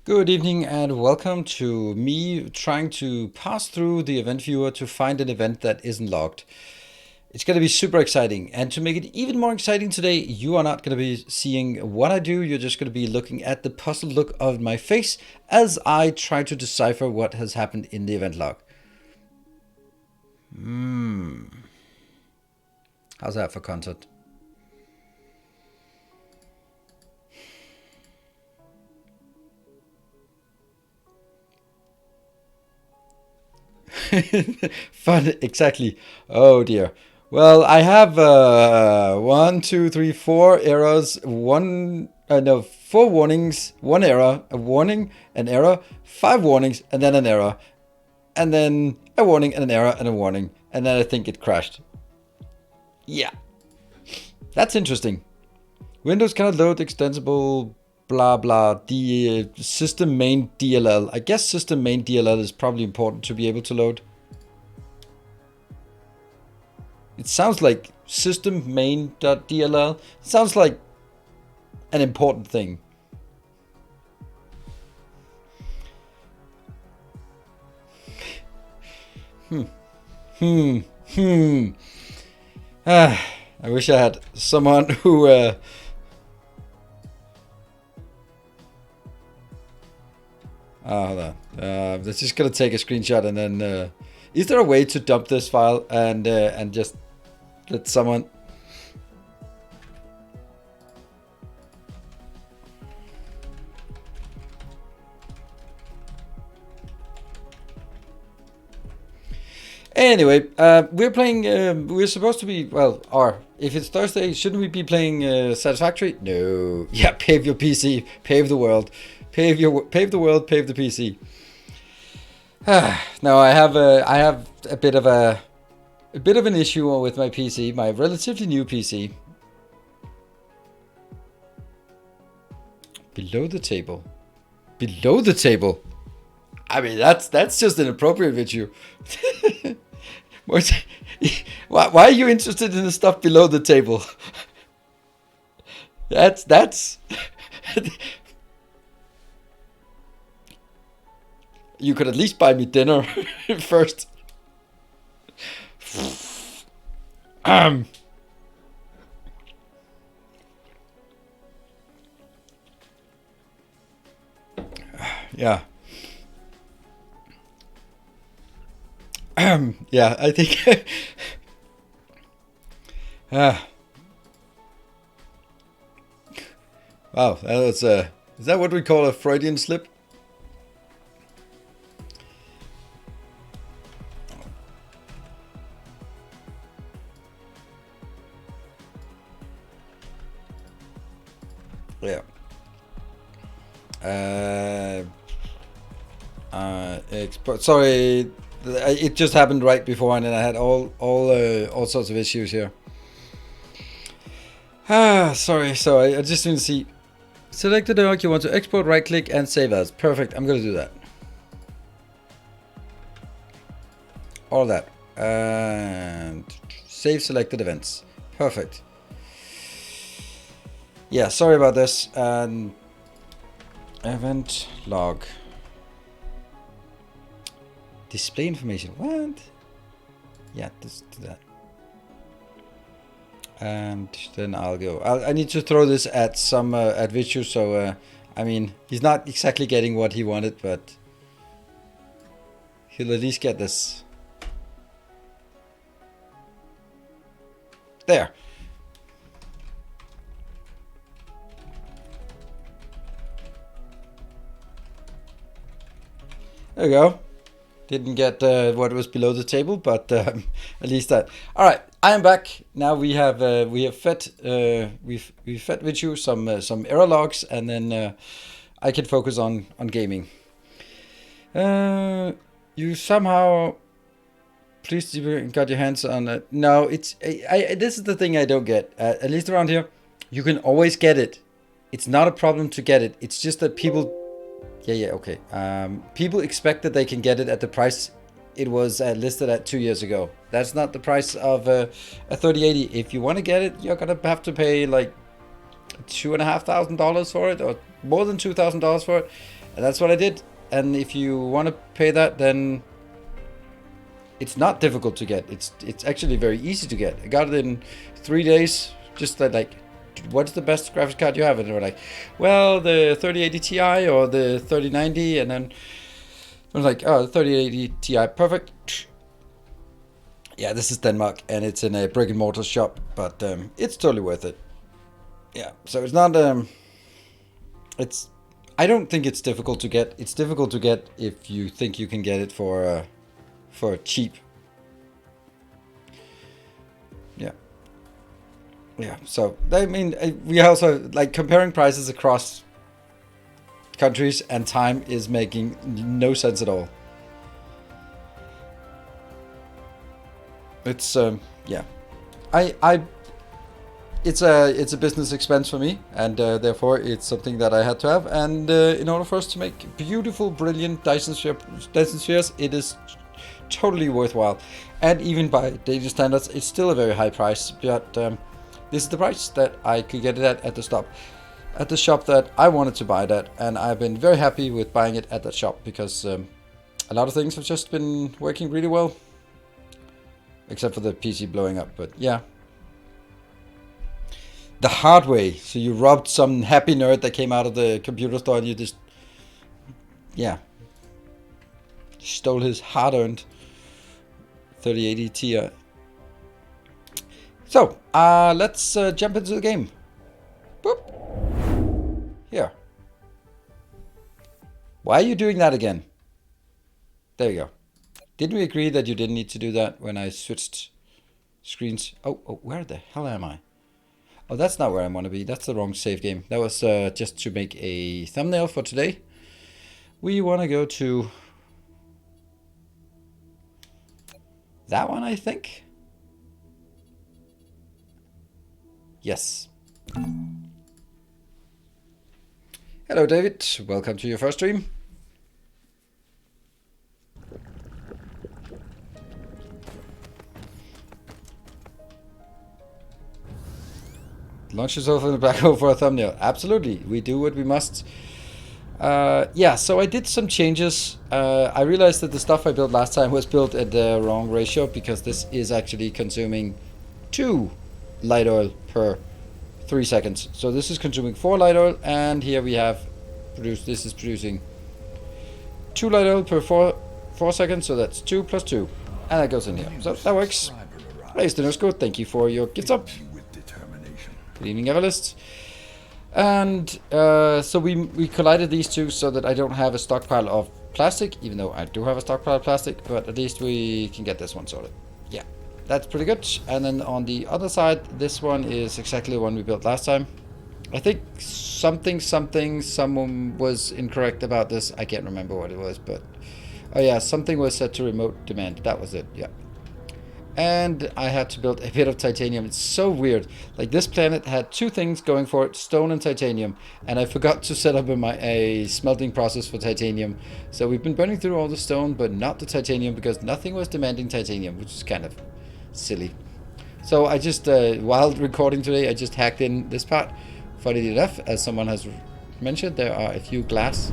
Good evening and welcome to me trying to pass through the event viewer to find an event that isn't logged. It's going to be super exciting, and to make it even more exciting today, you are not going to be seeing what I do, you're just going to be looking at the puzzled look of my face as I try to decipher what has happened in the event log. How's that for content? Fun, exactly. Oh dear. Well, I have one, two, three, four errors. No, four warnings, one error, a warning, an error, five warnings, and then an error, and then a warning and an error and a warning, and then I think it crashed. Yeah, that's interesting. Windows cannot load extensible blah blah the system main DLL. I guess system main DLL is probably important to be able to load. It sounds like system main.dll. It sounds like an important thing. I wish I had someone who hold on. Let's just gonna take a screenshot and then is there a way to dump this file and just let someone? Anyway, we're playing. We're supposed to be or if it's Thursday, shouldn't we be playing Satisfactory? No. Yeah, pave your PC, pave the world, pave the world, pave the PC. No, I have a bit of an issue with my PC, my relatively new PC. Below the table. Below the table. I mean, that's just an appropriate video. Why are you interested in the stuff below the table? That's you could at least buy me dinner first. Yeah. Yeah, I think. Wow, that was is that what we call a Freudian slip? Yeah. Sorry, it just happened right before, and then I had all sorts of issues here. Sorry. So I just didn't see. Select the doc you want to export, right click and save as. Perfect. I'm gonna do that. All that and save selected events. Perfect. Yeah, sorry about this. Event log. Display information. What? Yeah, just do that. And then I'll go. I need to throw this at some at Vichu. So I mean, he's not exactly getting what he wanted, but he'll at least get this. There. There we go. Didn't get what was below the table, but at least that. All right, I am back. Now we have fed we've fed Vichu some error logs, and then I can focus on gaming. You somehow please got your hands on it. No, it's this is the thing I don't get. At least around here, you can always get it. It's not a problem to get it. It's just that people. Yeah, okay. People expect that they can get it at the price it was listed at 2 years ago. That's not the price of a 3080. If you want to get it, you're gonna have to pay like $2,500 for it, or more than $2,000 for it. And that's what I did. And if you want to pay that, then it's not difficult to get. It's actually very easy to get. I got it in 3 days. Just like, what's the best graphics card you have? And they were like, well, the 3080 Ti or the 3090. And then I was like, oh, the 3080 Ti, perfect. Yeah, this is Denmark, and it's in a brick and mortar shop, but it's totally worth it. Yeah, so it's not it's. I don't think it's difficult to get. It's difficult to get if you think you can get it for cheap. Yeah. Yeah. So I mean, we also like comparing prices across countries and time is making no sense at all. It's yeah. I it's a business expense for me, and therefore it's something that I had to have. And in order for us to make beautiful, brilliant Dyson spheres, it is totally worthwhile. And even by Danish standards, it's still a very high price. But this is the price that I could get it at the shop that I wanted to buy it at, and I've been very happy with buying it at that shop because a lot of things have just been working really well, except for the PC blowing up. But yeah. The hard way. So you robbed some happy nerd that came out of the computer store and you just, yeah, stole his hard-earned 3080 Ti. So, let's jump into the game. Boop. Here. Why are you doing that again? There you go. Didn't we agree that you didn't need to do that when I switched screens? Oh, where the hell am I? Oh, that's not where I want to be. That's the wrong save game. That was just to make a thumbnail for today. We want to go to that one, I think. Yes. Hello, David. Welcome to your first stream. Launch yourself in the black hole for a thumbnail. Absolutely. We do what we must. Yeah, so I did some changes. I realized that the stuff I built last time was built at the wrong ratio because this is actually consuming 2 light oil per 3 seconds. So this is consuming 4 light oil, and here we have this is producing 2 light oil per 4 seconds, so that's 2 plus 2. And that goes in here. So that works. Hey, Stenosko, thank you for your gifts up. Good evening, Everlist. And so we collided these two so that I don't have a stockpile of plastic, even though I do have a stockpile of plastic, but at least we can get this one sorted. Yeah, that's pretty good. And then on the other side, this one is exactly the one we built last time. I think someone was incorrect about this. I can't remember what it was, but oh yeah, something was set to remote demand. That was it, yeah. And I had to build a bit of titanium. It's so weird. Like, this planet had 2 things going for it, stone and titanium, and I forgot to set up a smelting process for titanium. So we've been burning through all the stone, but not the titanium, because nothing was demanding titanium, which is kind of silly. So I just, while recording today, I just hacked in this part. Funny enough, as someone has mentioned, there are a few glass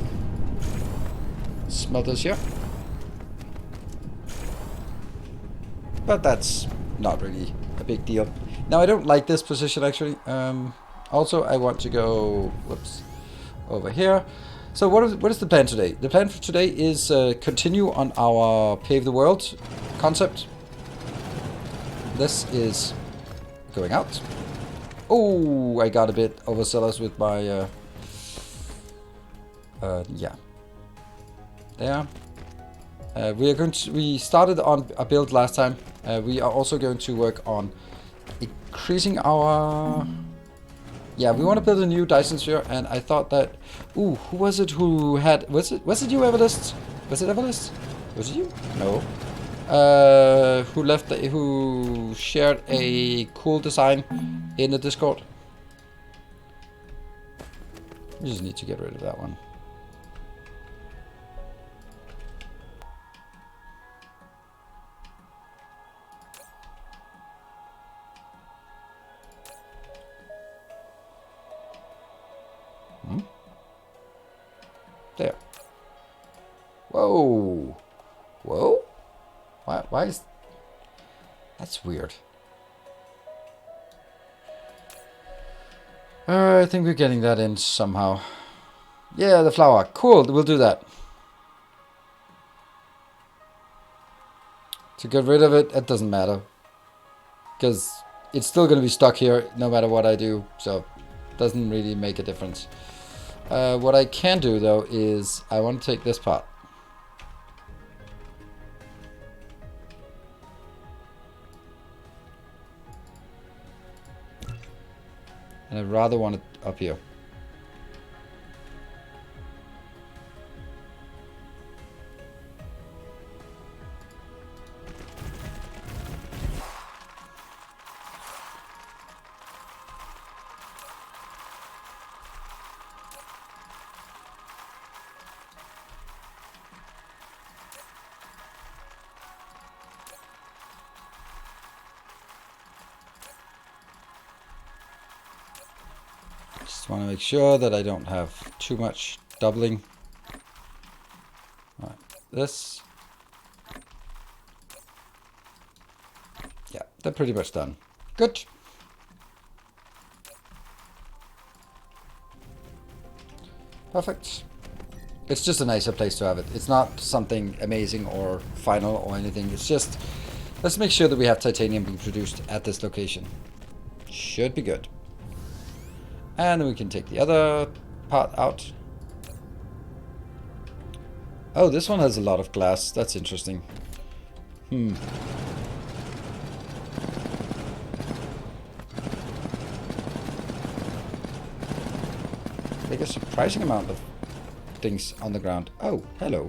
smelters here. But that's not really a big deal. Now, I don't like this position, actually. Also, I want to go, whoops, over here. So what is the plan today? The plan for today is continue on our Pave the World concept. This is going out. Oh, I got a bit overzealous with my, yeah. There. We started on a build last time. We are also going to work on increasing our... Yeah, we want to build a new Dyson sphere, and I thought that... Ooh, who was it who had... Was it you, Everlist? Was it Everlist? Was it you? No. Who shared a cool design in the Discord? We just need to get rid of that one. There. Whoa. Whoa? Why is... That's weird. I think we're getting that in somehow. Yeah, the flower. Cool, we'll do that. To get rid of it, it doesn't matter. Because it's still going to be stuck here no matter what I do. So, it doesn't really make a difference. What I can do, though, is I want to take this part. And I'd rather want it up here. Just want to make sure that I don't have too much doubling. All right, this. Yeah, they're pretty much done. Good. Perfect. It's just a nicer place to have it. It's not something amazing or final or anything. It's just, let's make sure that we have titanium being produced at this location. Should be good. And we can take the other part out. Oh, this one has a lot of glass. That's interesting. Like a surprising amount of things on the ground. Oh, hello.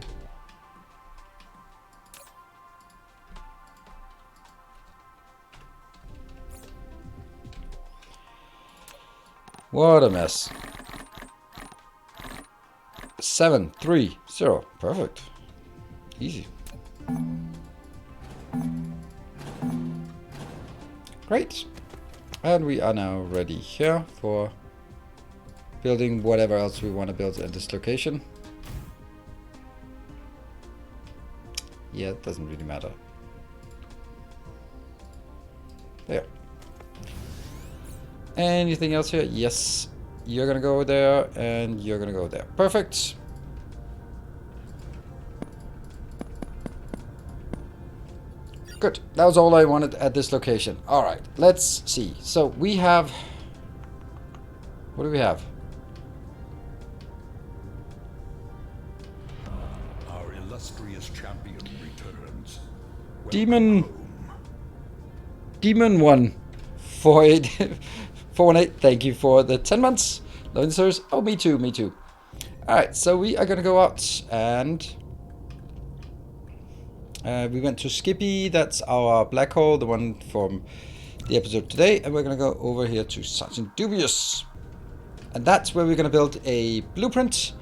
What a mess. 7, 3, 0. Perfect. Easy. Great. And we are now ready here for building whatever else we want to build at this location. Yeah, it doesn't really matter. There. Anything else here? Yes. You're gonna go there and you're gonna go there. Perfect. Good. That was all I wanted at this location. All right. Let's see. So we have... What do we have? Our illustrious champion returns. Demon 1 418 418. Thank you for the 10 months. Loan service. Oh, me too. Me too. All right. So we are gonna go out and we went to Skippy. That's our black hole, the one from the episode today, and we're gonna go over here to Sergeant Dubious, and that's where we're gonna build a blueprint.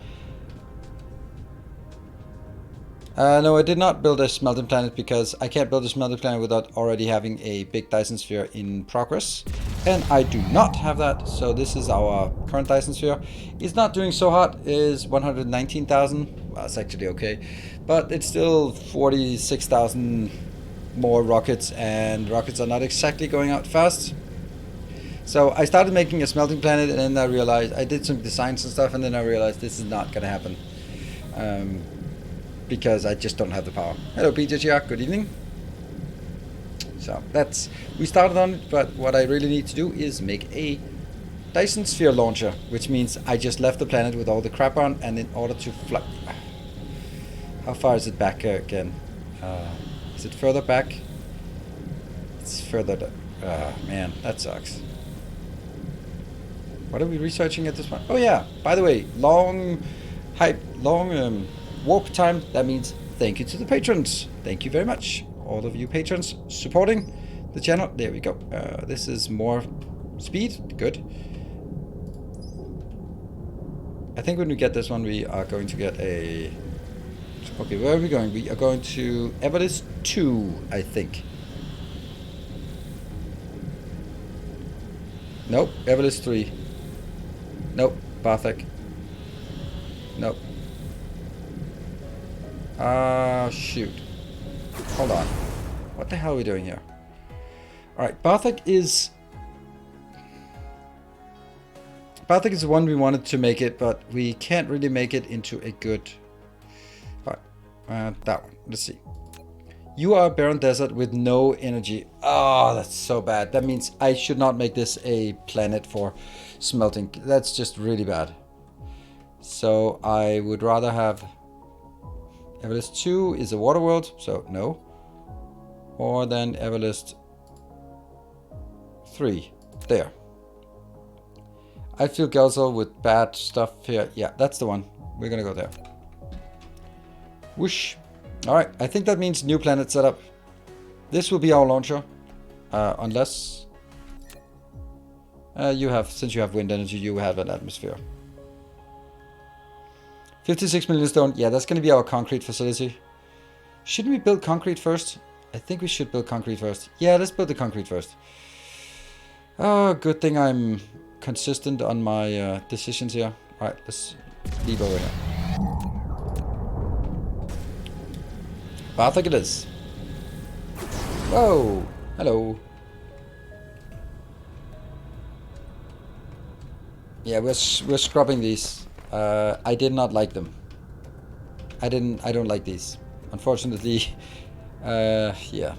No, I did not build a smelting planet because I can't build a smelting planet without already having a big Dyson sphere in progress. And I do not have that, so this is our current Dyson sphere. It's not doing so hot, is 119,000. Well, it's actually okay. But it's still 46,000 more rockets, and rockets are not exactly going out fast. So I started making a smelting planet, and then I realized, I did some designs and stuff, and then I realized this is not going to happen. Because I just don't have the power. Hello, PJGR, good evening. So that's, we started on it, but what I really need to do is make a Dyson sphere launcher, which means I just left the planet with all the crap on, and in order to fly... How far is it back again? Is it further back? It's further... man, that sucks. What are we researching at this point? Oh yeah, by the way, long warp time. That means thank you to the patrons. Thank you very much, all of you patrons supporting the channel. There we go. This is more speed. Good. I think when we get this one, we are going to get a... Okay, where are we going? We are going to Everest 2, I think. Nope, Everest 3. Nope, Barthak. Nope. Shoot. Hold on. What the hell are we doing here? Alright, Barthik is the one we wanted to make it, but we can't really make it into a good... Alright, that one. Let's see. You are a barren desert with no energy. Oh, that's so bad. That means I should not make this a planet for smelting. That's just really bad. So I would rather have... Everlist 2 is a water world, so no. Or then Everlist 3. There. I feel Gelzel with bad stuff here. Yeah, that's the one. We're gonna go there. Whoosh. Alright, I think that means new planet setup. This will be our launcher. Unless... since you have wind energy, you have an atmosphere. 56 million stone. Yeah, that's gonna be our concrete facility. Shouldn't we build concrete first? I think we should build concrete first. Yeah, let's build the concrete first. Oh, good thing I'm consistent on my decisions here. Alright, let's leave over here. Barthik it is. Whoa! Hello. Yeah, we're scrubbing these. I did not like them. I don't like these. Unfortunately, yeah. Yeah.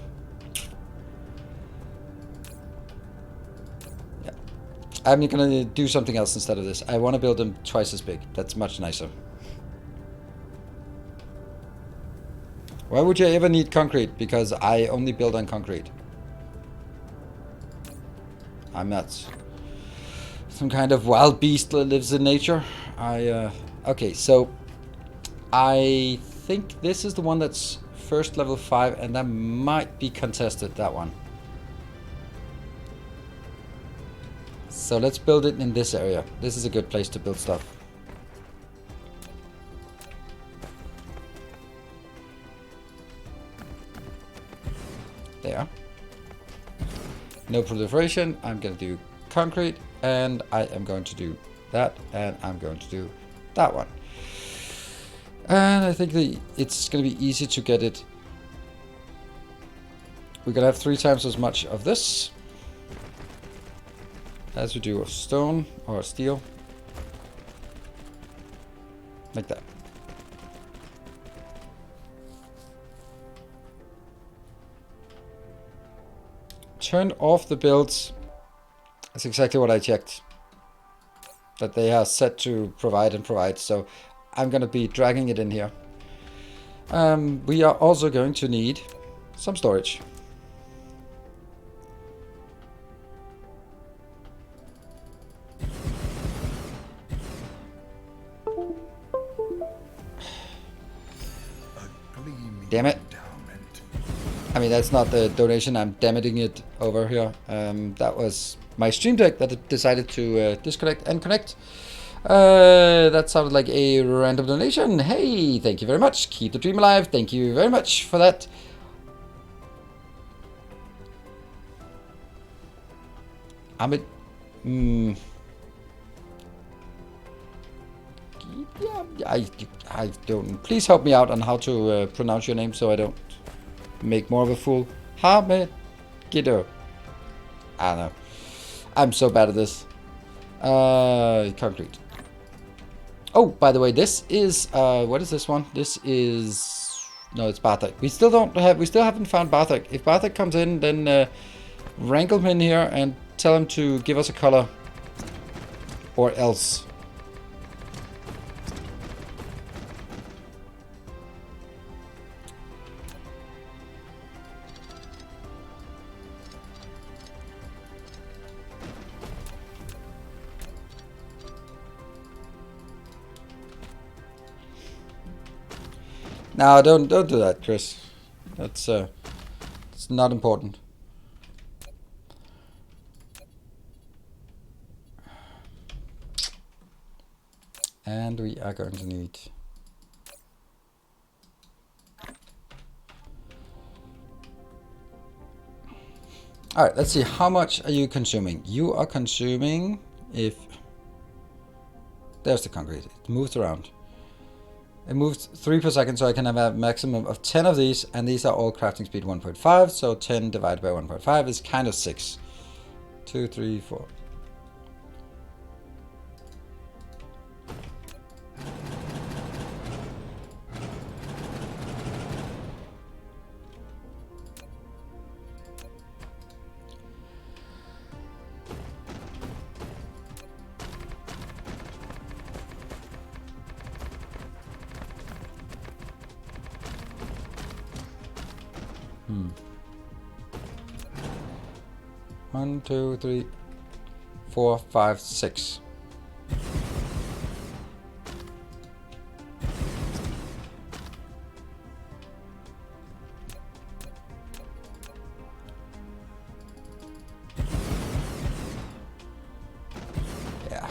I'm gonna do something else instead of this. I want to build them twice as big. That's much nicer. Why would you ever need concrete? Because I only build on concrete. I'm not some kind of wild beast that lives in nature. Okay, so I think this is the one that's first level 5, and that might be contested, that one. So let's build it in this area. This is a good place to build stuff. There. No proliferation. I'm going to do concrete, and I am going to do that, and I'm going to do that one. And I think it's going to be easy to get it. We're going to have 3 times as much of this as we do of stone or steel. Like that. Turn off the builds. That's exactly what I checked. That they are set to provide and provide. So I'm going to be dragging it in here. We are also going to need some storage. Damn it. I mean, that's not the donation. I'm damaging it over here. That was my stream deck that decided to disconnect and connect. That sounded like a random donation. Hey, thank you very much. Keep the dream alive. Thank you very much for that. Ahmed. Yeah, I don't. Please help me out on how to pronounce your name so I don't make more of a fool. Ahmed Giddo. I don't know. I'm so bad at this. Concrete. Oh, by the way, this is what is this one? This is no, it's Barthik. We still haven't found Barthik. If Barthik comes in, then wrangle him in here and tell him to give us a color, or else. No, don't do that, Chris. That's it's not important. And we are going to need all right, let's see, how much are you consuming? You are consuming, if there's the concrete, it moves around. It moves 3 per second, so I can have a maximum of 10 of these, and these are all crafting speed 1.5, so 10 divided by 1.5 is kind of 6. 2, 3, 4. One, two, three, 4, 5, 6. Yeah.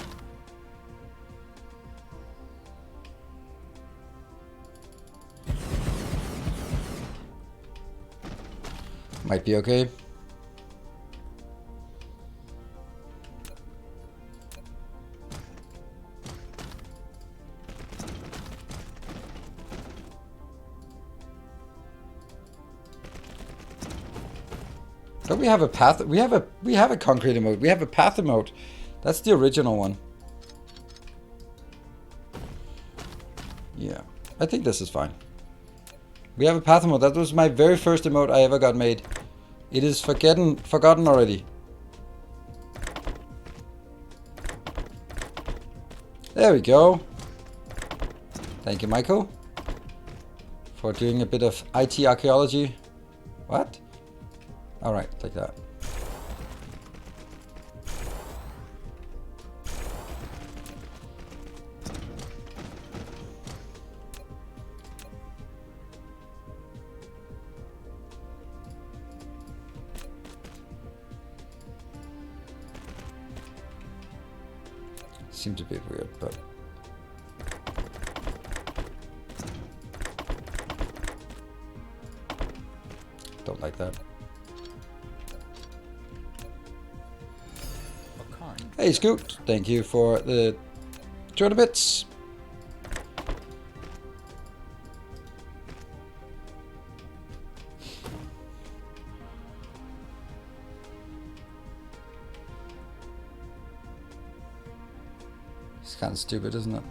Might be okay. Don't we have a path? We have a concrete emote. We have a path emote. That's the original one. Yeah, I think this is fine. We have a path emote. That was my very first emote I ever got made. It is forgotten already. There we go. Thank you, Michael, for doing a bit of IT archaeology. What? All right, like that. Seems a bit weird, but don't like that. Hey Scoot, thank you for the 200 bits. It's kind of stupid, isn't it?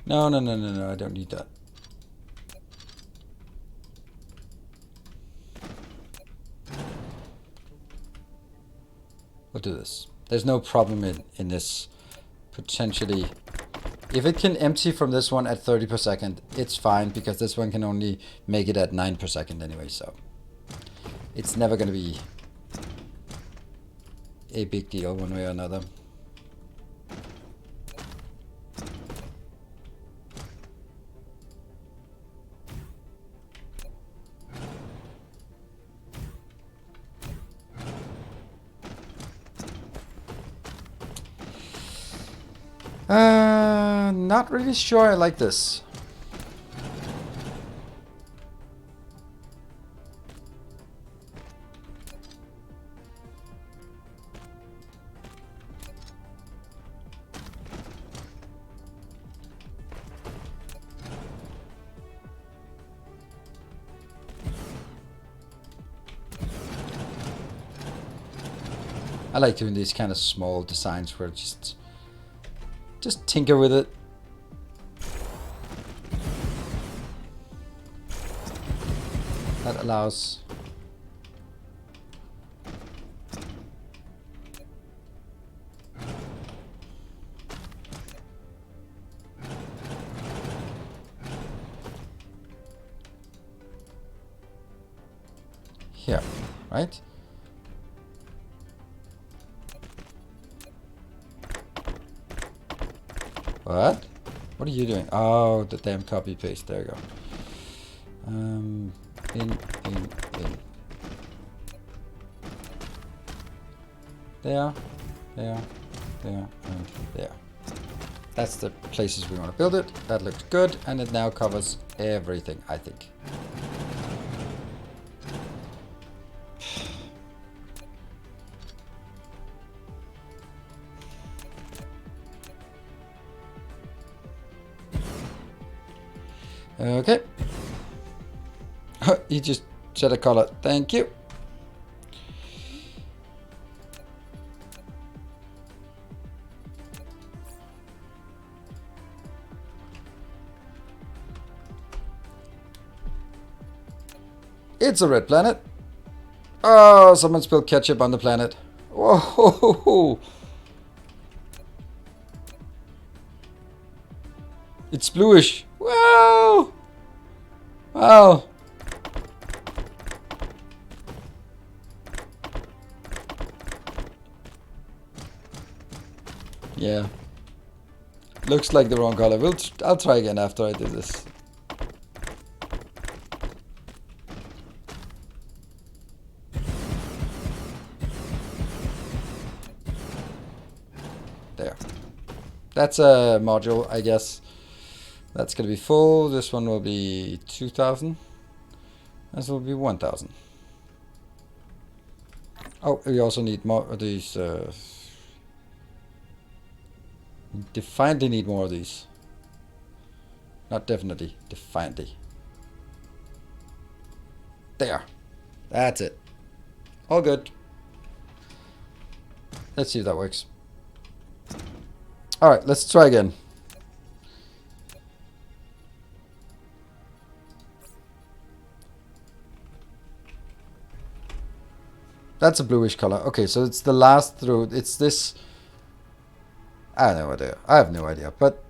No, I don't need that. We'll do this. There's no problem in this, potentially. If it can empty from this one at 30 per second, it's fine, because this one can only make it at 9 per second anyway, so it's never going to be a big deal one way or another. Not really sure I like this. I like doing these kind of small designs where just tinker with it. That allows here, right? What? What are you doing? Oh, the damn copy paste. There you go. In. There. there, and there. That's the places we want to build it. That looks good, and it now covers everything, I think. Okay. You just set a color. Thank you. It's a red planet. Oh, someone spilled ketchup on the planet. Whoa. It's bluish. Wow. Wow. Yeah. Looks like the wrong color. I'll try again after I do this. There. That's a module, I guess. That's gonna be full. This one will be 2,000. This will be 1,000. Oh, we also need more of these. Definitely need more of these. Not definitely, definitely. There. That's it. All good. Let's see if that works. All right, let's try again. That's a bluish color. Okay, so it's the last through. It's this. I have no idea. I have no idea, but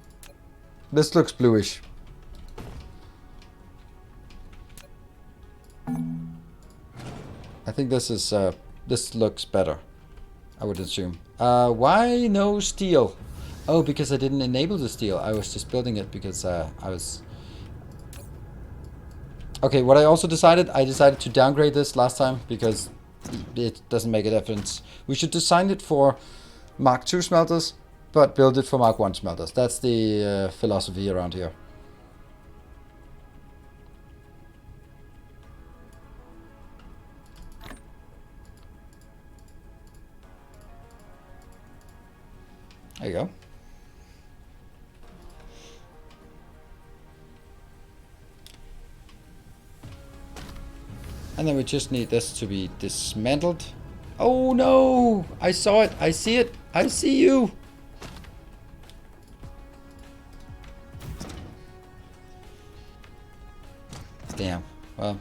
this looks bluish. I think this is this looks better, I would assume. Why no steel? Oh, because I didn't enable the steel. I was just building it because I was... Okay, what I also decided, I decided to downgrade this last time because it doesn't make a difference. We should design it for Mark II smelters, but build it for Mark I smelters. That's the philosophy around here. There you go. And then we just need this to be dismantled. Oh no! I saw it! I see it! I see you! Damn. Well.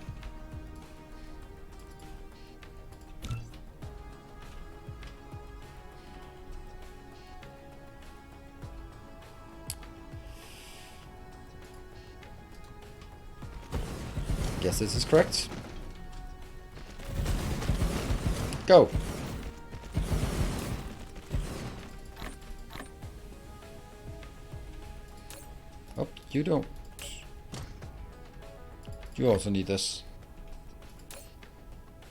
Guess this is correct. Go. Oh, you don't. You also need this.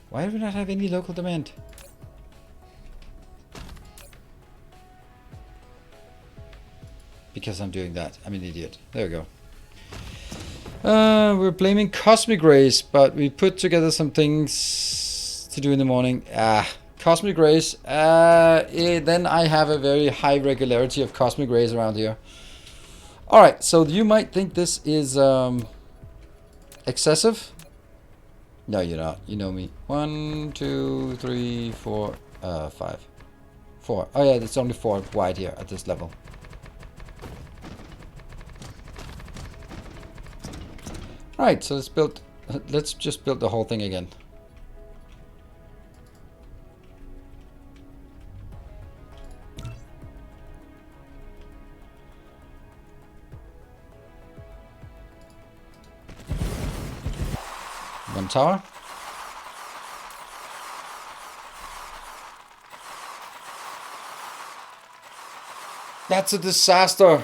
Why do we not have any local demand? Because I'm doing that. I'm an idiot. There we go. We're blaming cosmic rays, but we put together some things to do in the morning. Cosmic rays. Then I have a very high regularity of cosmic rays around here. Alright, so you might think this is excessive. No, you're not. You know me. 1, 2, 3, 4, 5. 4. Oh yeah, it's only 4 wide here at this level. Right, so let's just build the whole thing again. One tower. That's a disaster.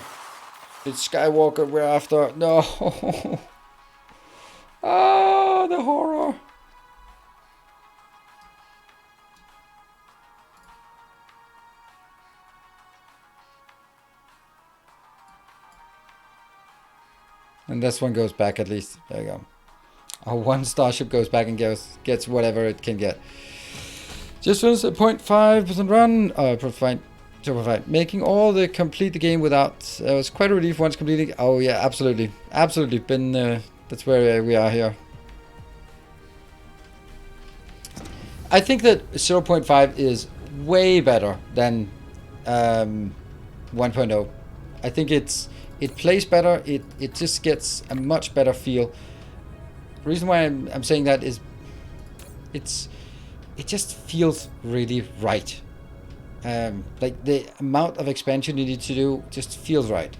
It's Skywalker we're after. No. Ah, the horror. And this one goes back at least. There you go. Our one starship goes back and gets whatever it can get. Just finished a 0.5% run. 0.5. Making all the complete the game without. It was quite a relief once completing. Oh yeah, absolutely, absolutely. Been that's where we are here. I think that 0.5 is way better than 1.0. I think it plays better. It just gets a much better feel. The reason why I'm saying that is it just feels really right. Like the amount of expansion you need to do just feels right.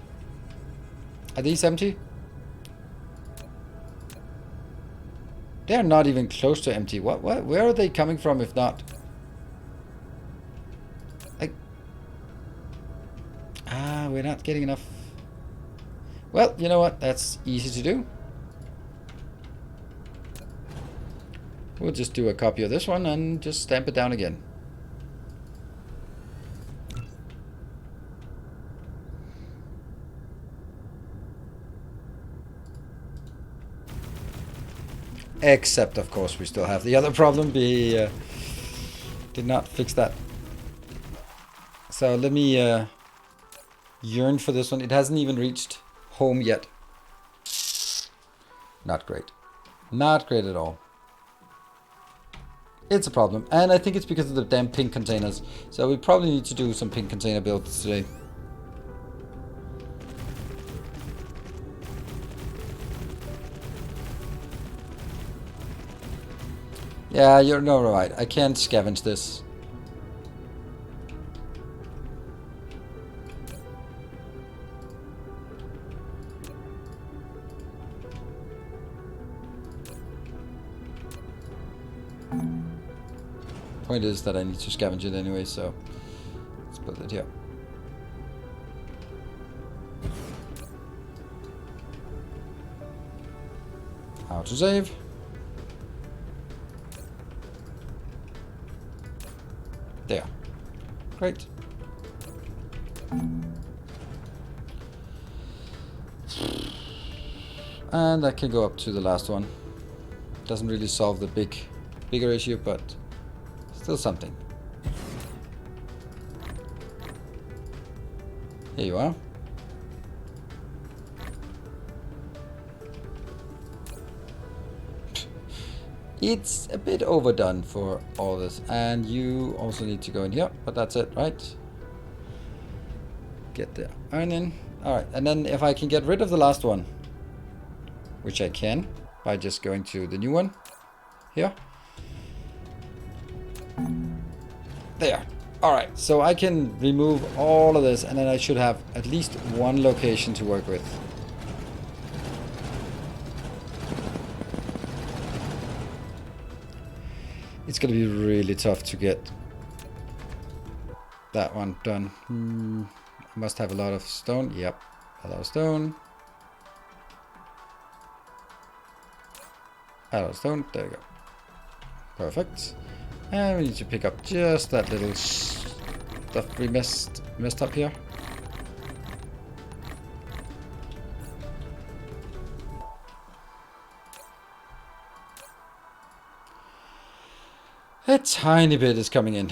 Are these empty? They're not even close to empty. What? Where are they coming from if not? Like, we're not getting enough. Well, you know what? That's easy to do. We'll just do a copy of this one and just stamp it down again. Except, of course, we still have the other problem. We did not fix that. So let me yearn for this one. It hasn't even reached home yet. Not great. Not great at all. It's a problem. And I think it's because of the damn pink containers. So we probably need to do some pink container builds today. Yeah, you're no right. I can't scavenge this. Point is that I need to scavenge it anyway, so let's put it here. How to save. There. Great. And I can go up to the last one. Doesn't really solve the bigger issue, but still something. Here you are. It's a bit overdone for all this, and you also need to go in here, but that's it, right? Get the iron in. Alright, and then if I can get rid of the last one, which I can by just going to the new one here. There. Alright, so I can remove all of this, and then I should have at least one location to work with. It's gonna be really tough to get that one done. I must have a lot of stone. Yep, a lot of stone. A lot of stone. There you go. Perfect. And we need to pick up just that little stuff we messed up here. A tiny bit is coming in.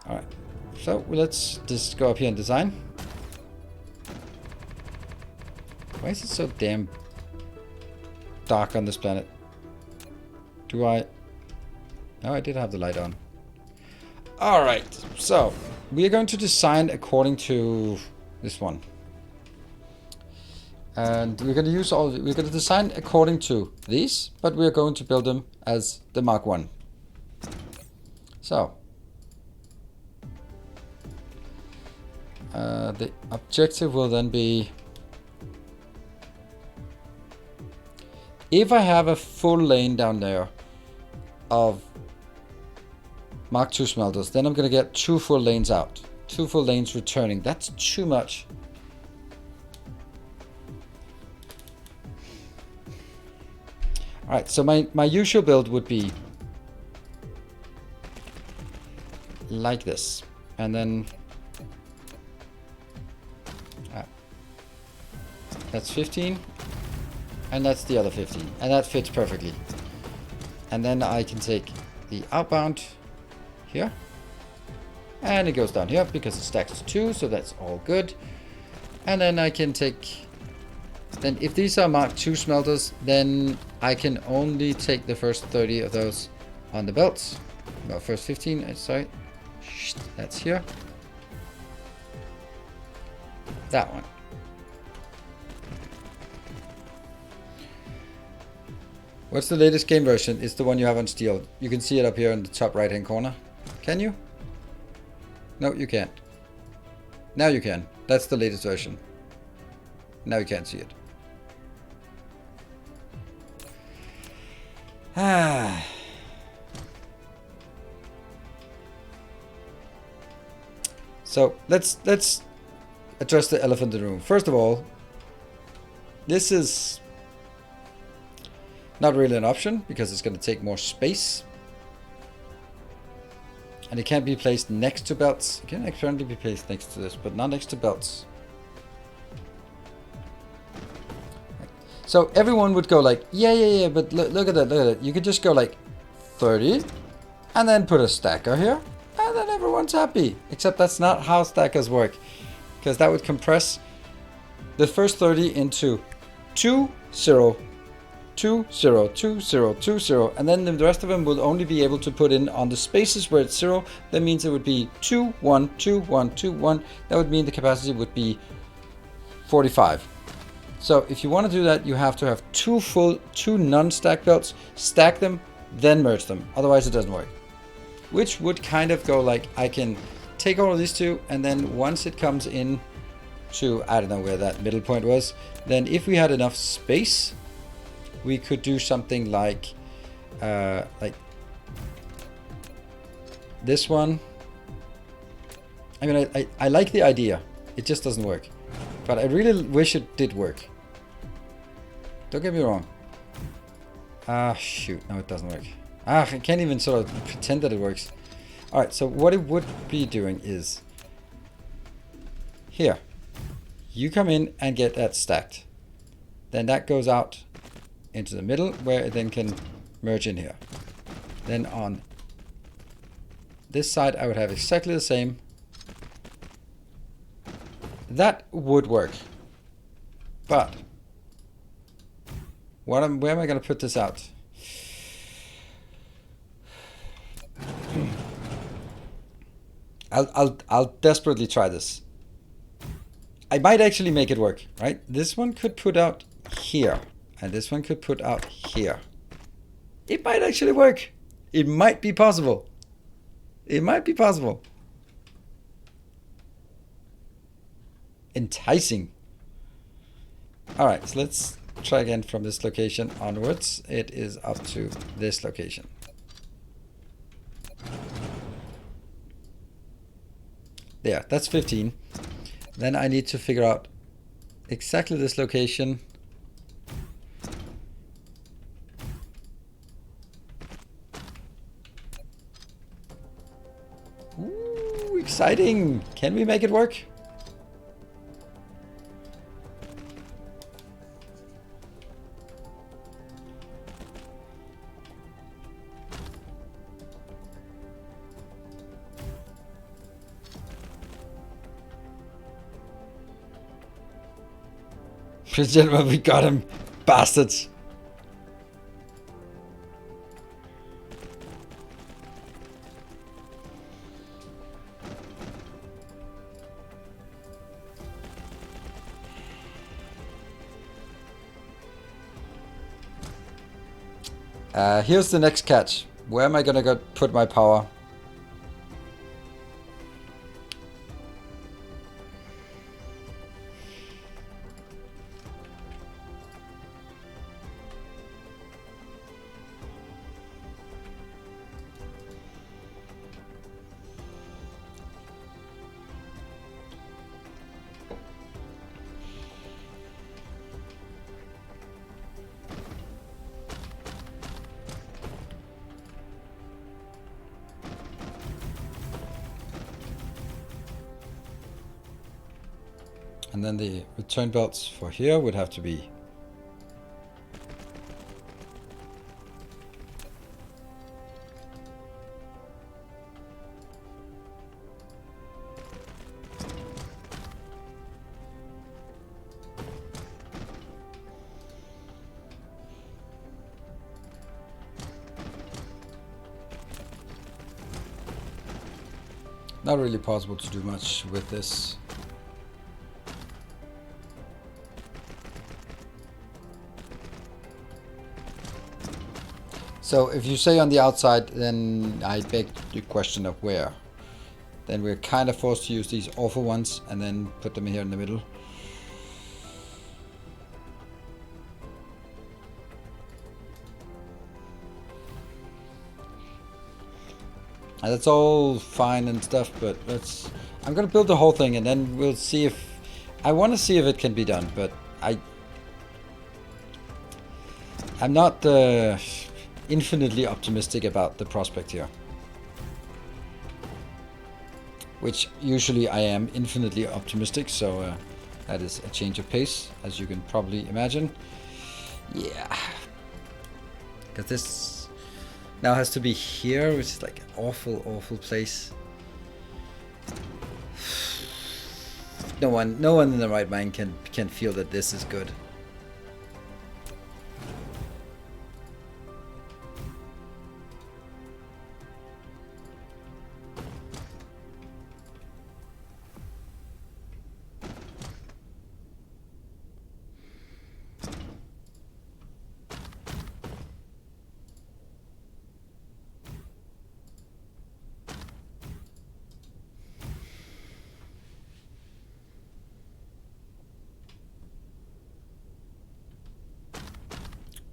Alright, so let's just go up here and design. Why is it so damn dark on this planet? Do I... No, I did have the light on. Alright, so we are going to design according to this one. And we're going to use all... We're going to design according to these, but we're going to build them as the Mark 1. So, the objective will then be, if I have a full lane down there of Mark II smelters, then I'm going to get 2 full lanes out. 2 full lanes returning. That's too much. Alright, so my usual build would be like this, and then That's 15. And that's the other 15. And that fits perfectly. And then I can take the outbound here. And it goes down here because it stacks to 2, so that's all good. And then I can take... Then if these are Mark II smelters, then I can only take the first 30 of those on the belts. Well, first 15, sorry. That's here. That one. What's the latest game version? It's the one you have on Steel. You can see it up here in the top right hand corner. Can you? No, you can't. Now you can. That's the latest version. Now you can't see it. Ah. So let's address the elephant in the room. First of all, this is not really an option because it's going to take more space. And it can't be placed next to belts. It can apparently be placed next to this, but not next to belts. So everyone would go like, yeah, but look at that. You could just go like 30 and then put a stacker here and then everyone's happy. Except that's not how stackers work, because that would compress the first 30 into 2, 0, 2, 0, 2, 0, 2, 0, and then the rest of them will only be able to put in on the spaces where it's 0. That means it would be 2, 1, 2, 1, 2, 1. That would mean the capacity would be 45. So if you want to do that, you have to have 2 non-stack belts, stack them, then merge them. Otherwise it doesn't work. Which would kind of go like, I can take all of these 2, and then once it comes in to, I don't know where that middle point was, then if we had enough space, we could do something like this one. I mean, I like the idea. It just doesn't work. But I really wish it did work. Don't get me wrong. Ah, shoot. No, it doesn't work. Ah, I can't even sort of pretend that it works. Alright, so what it would be doing is... Here. You come in and get that stacked. Then that goes out into the middle, where it then can merge in here. Then on this side, I would have exactly the same. That would work. But where am I going to put this out? I'll desperately try this. I might actually make it work, right? This one could put out here, and this one could put out here. It might actually work. It might be possible. It might be possible. Enticing. Alright, so let's try again from this location onwards. It is up to this location. There, that's 15. Then I need to figure out exactly this location. Ooh, exciting! Can we make it work? Gentlemen, we got him, bastards. Here's the next catch. Where am I gonna go put my power? And then the return belts for here would have to be not really possible to do much with this. So if you say on the outside, then I beg the question of where. Then we're kind of forced to use these awful ones and then put them here in the middle. And that's all fine and stuff, but I'm gonna build the whole thing and then we'll see if... I want to see if it can be done, but I'm not infinitely optimistic about the prospect here. Which usually I am infinitely optimistic, so that is a change of pace, as you can probably imagine. Yeah. Because this now has to be here, which is like an awful, awful place. No one in the right mind can feel that this is good.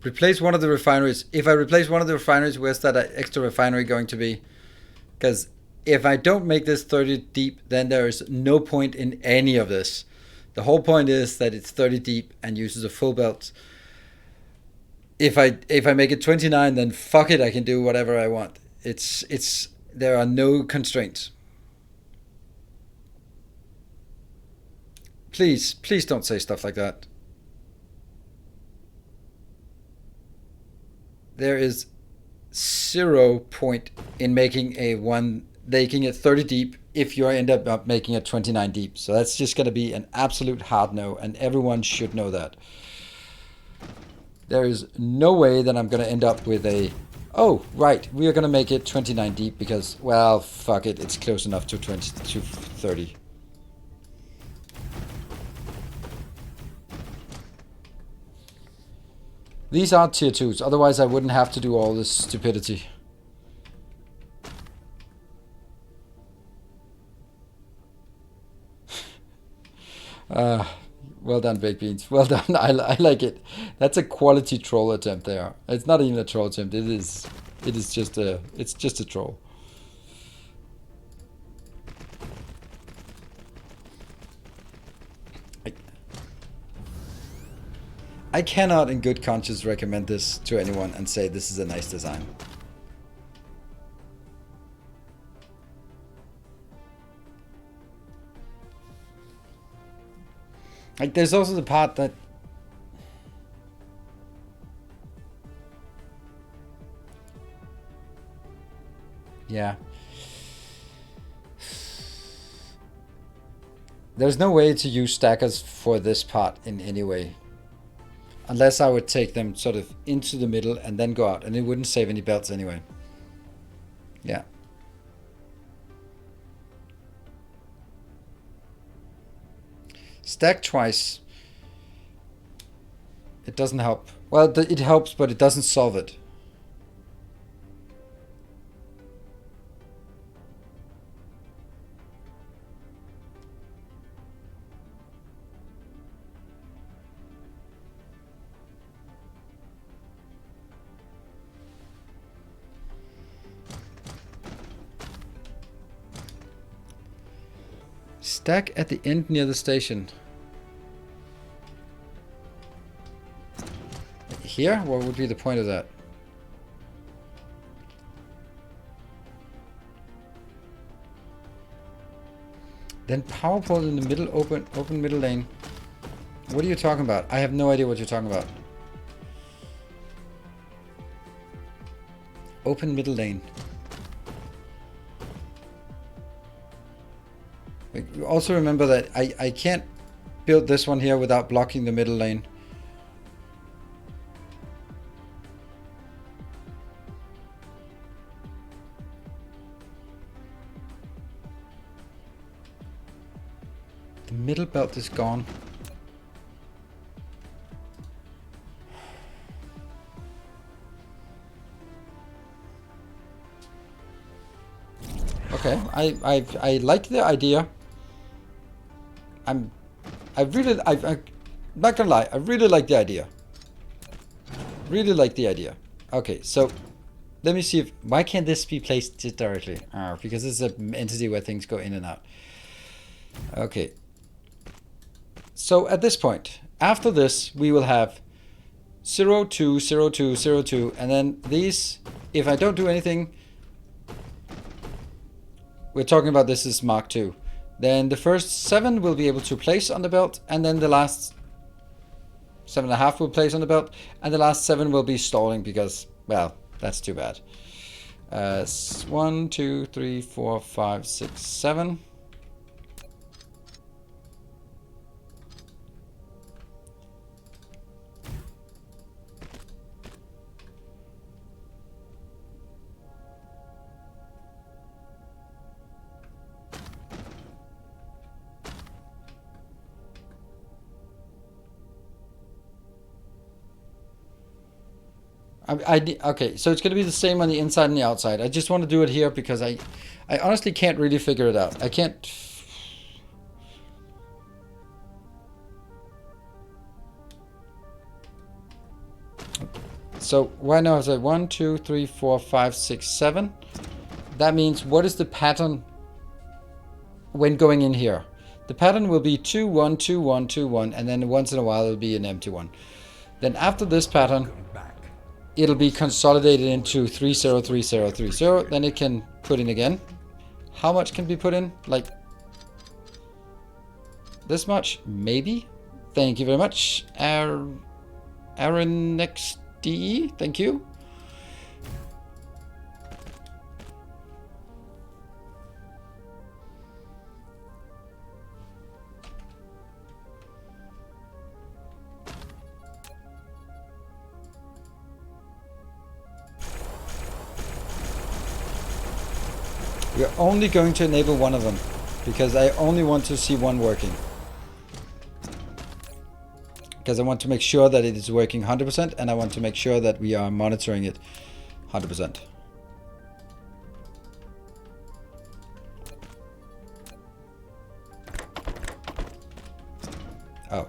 Replace one of the refineries. If I replace one of the refineries, where's that extra refinery going to be? Because if I don't make this 30 deep, then there is no point in any of this. The whole point is that it's 30 deep and uses a full belt. If I make it 29, then fuck it, I can do whatever I want. There are no constraints. Please don't say stuff like that. There is 0 point in making it 30 deep if you end up making it 29 deep. So that's just going to be an absolute hard no, and everyone should know that. There is no way that I'm going to end up with oh, right, we are going to make it 29 deep because, well, fuck it, it's close enough to 30. These are tier 2s, otherwise I wouldn't have to do all this stupidity. Well done, baked beans. Well done. I like it. That's a quality troll attempt there. It's not even a troll attempt. It's just a troll. I cannot in good conscience recommend this to anyone and say this is a nice design. Like, there's also the part that... Yeah. There's no way to use stackers for this part in any way. Unless I would take them sort of into the middle and then go out. And it wouldn't save any belts anyway. Yeah. Stack twice. It doesn't help. Well, it helps, but it doesn't solve it. Stack at the end near the station. Here? What would be the point of that? Then power pole in the middle, open middle lane. What are you talking about? I have no idea what you're talking about. Open middle lane. Also remember that I can't build this one here without blocking the middle lane. The middle belt is gone. Okay, I like the idea. I'm not gonna lie, I really like the idea. Really like the idea. Okay, so let me see if, why can't this be placed directly? Because this is an entity where things go in and out. Okay. So at this point, after this, we will have 0, 2, 0, 2, 0, 2, and then these, if I don't do anything, we're talking about this is Mark 2. Then the first 7 will be able to place on the belt, and then the last 7.5 will place on the belt, and the last 7 will be stalling because, well, that's too bad. 1, 2, 3, 4, 5, 6, 7. Okay, so it's going to be the same on the inside and the outside. I just want to do it here because I honestly can't really figure it out. I can't. So right now I say 1, 2, 3, 4, 5, 6, 7. That means what is the pattern when going in here? The pattern will be 2, 1, 2, 1, 2, 1, and then once in a while it'll be an empty one. Then after this pattern, it'll be consolidated into 3, 0, 3, 0, 3, 0. Then it can put in again. How much can be put in? Like this much? Maybe? Thank you very much. Aaron XDE, thank you. We're only going to enable one of them because I only want to see one working. Because I want to make sure that it is working 100% and I want to make sure that we are monitoring it 100%. Oh.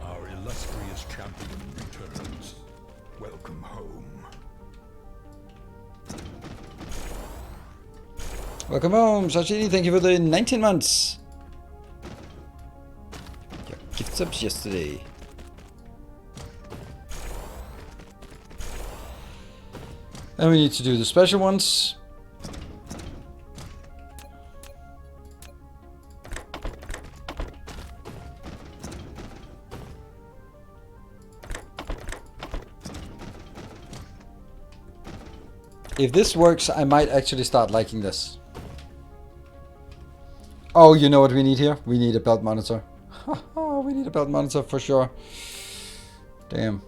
Our illustrious champion returns. Welcome home. Welcome home, Sashini. Thank you for the 19 months. Your gift subs yesterday. And we need to do the special ones. If this works, I might actually start liking this. Oh, you know what we need here? We need a belt monitor. We need a belt monitor for sure. Damn.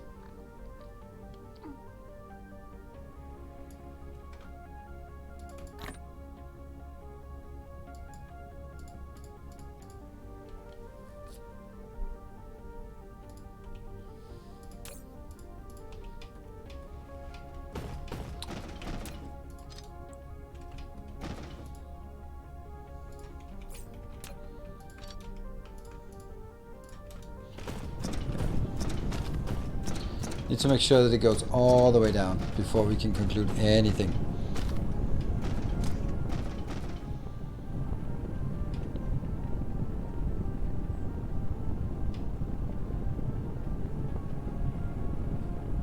Need to make sure that it goes all the way down before we can conclude anything.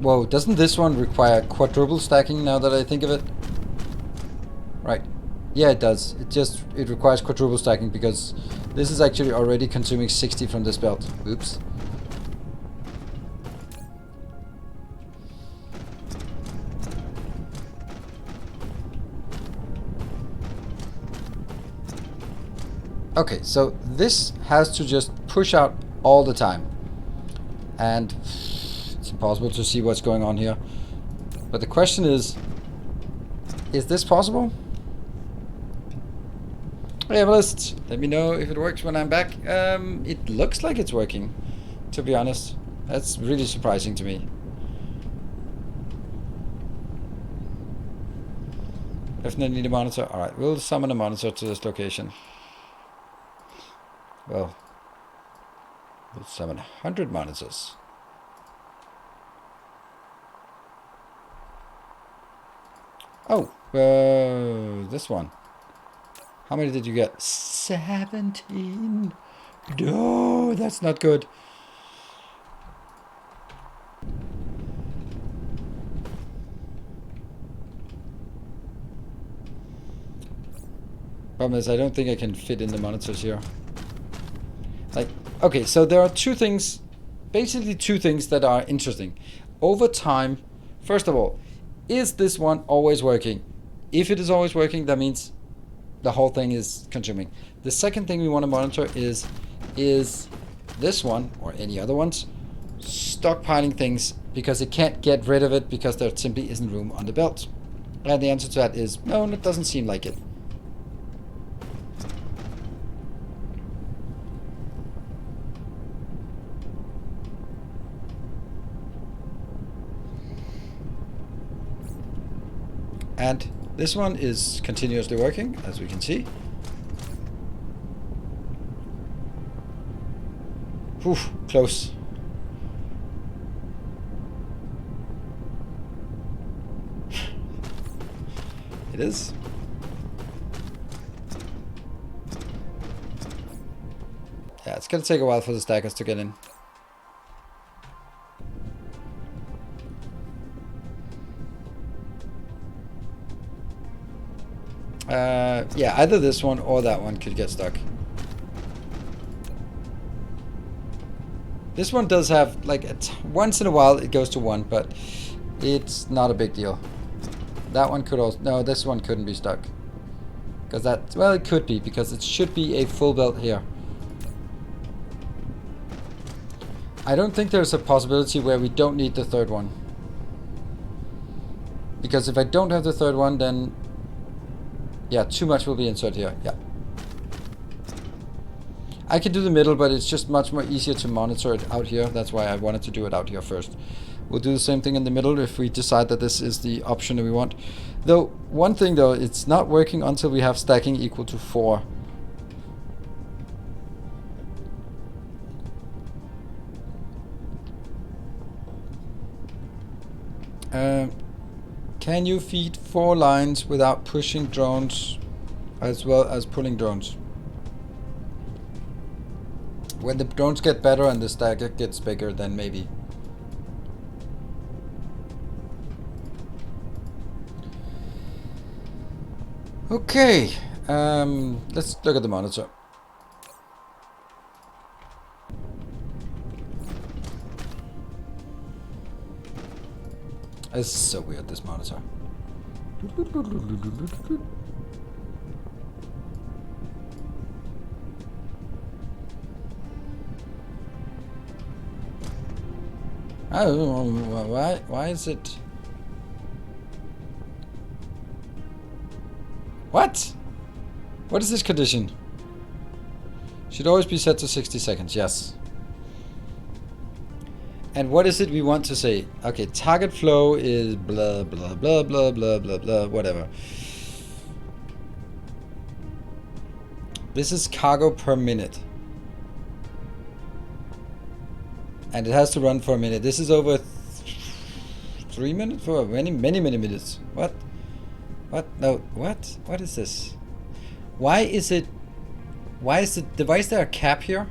Whoa, doesn't this one require quadruple stacking now that I think of it? Right. Yeah, it does. It requires quadruple stacking because this is actually already consuming 60 from this belt. Oops. Okay, so this has to just push out all the time. And it's impossible to see what's going on here. But the question is this possible? Hey, Evelist, let me know if it works when I'm back. It looks like it's working, to be honest. That's really surprising to me. Definitely need a monitor. Alright, we'll summon a monitor to this location. Well, we'll summon 100 monitors. Oh, this one. How many did you get? 17. No, that's not good. Problem is, I don't think I can fit in the monitors here. Like, okay, so there are two things, basically two things that are interesting. Over time, first of all, is this one always working? If it is always working, that means the whole thing is consuming. The second thing we want to monitor is this one, or any other ones, stockpiling things because it can't get rid of it because there simply isn't room on the belt. And the answer to that is no, it doesn't seem like it. And this one is continuously working, as we can see. Whew, close. It is. Yeah, it's gonna take a while for the stackers to get in. Yeah, either this one or that one could get stuck. This one does have, like, once in a while it goes to 1, but it's not a big deal. That one could also, no, this one couldn't be stuck. Because that, well, it could be, because it should be a full belt here. I don't think there's a possibility where we don't need the third one. Because if I don't have the third one, then yeah, too much will be inserted here. Yeah. I can do the middle, but it's just much more easier to monitor it out here. That's why I wanted to do it out here first. We'll do the same thing in the middle if we decide that this is the option that we want. Though, one thing though, it's not working until we have stacking equal to 4. Can you feed 4 lines without pushing drones as well as pulling drones? When the drones get better and the stacker gets bigger, then maybe. Okay, let's look at the monitor. This is so weird, this monitor. I don't know, why is it... What? What is this condition? Should always be set to 60 seconds, yes. And what is it we want to say? Okay, target flow is blah, blah, blah, blah, blah, blah, blah, whatever. This is cargo per minute. And it has to run for a minute. This is over 3 minutes? For many minutes. What? What? No, what? What is this? Why is the device there a cap here?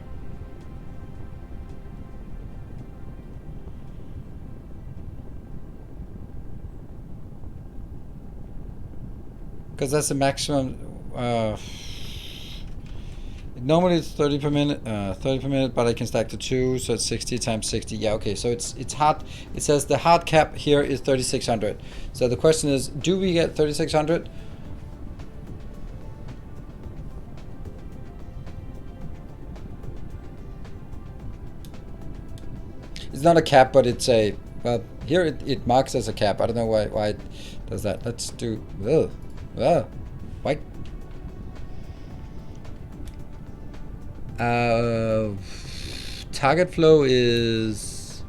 Because that's the maximum. Normally it's 30 per minute, 30 per minute, but I can stack to 2, so it's 60 times 60. Yeah, okay, so it's hard. It says the hard cap here is 3600. So the question is, do we get 3600? It's not a cap, but it's a, well, here it marks as a cap. I don't know why it does that. Let's do, why? Target flow is,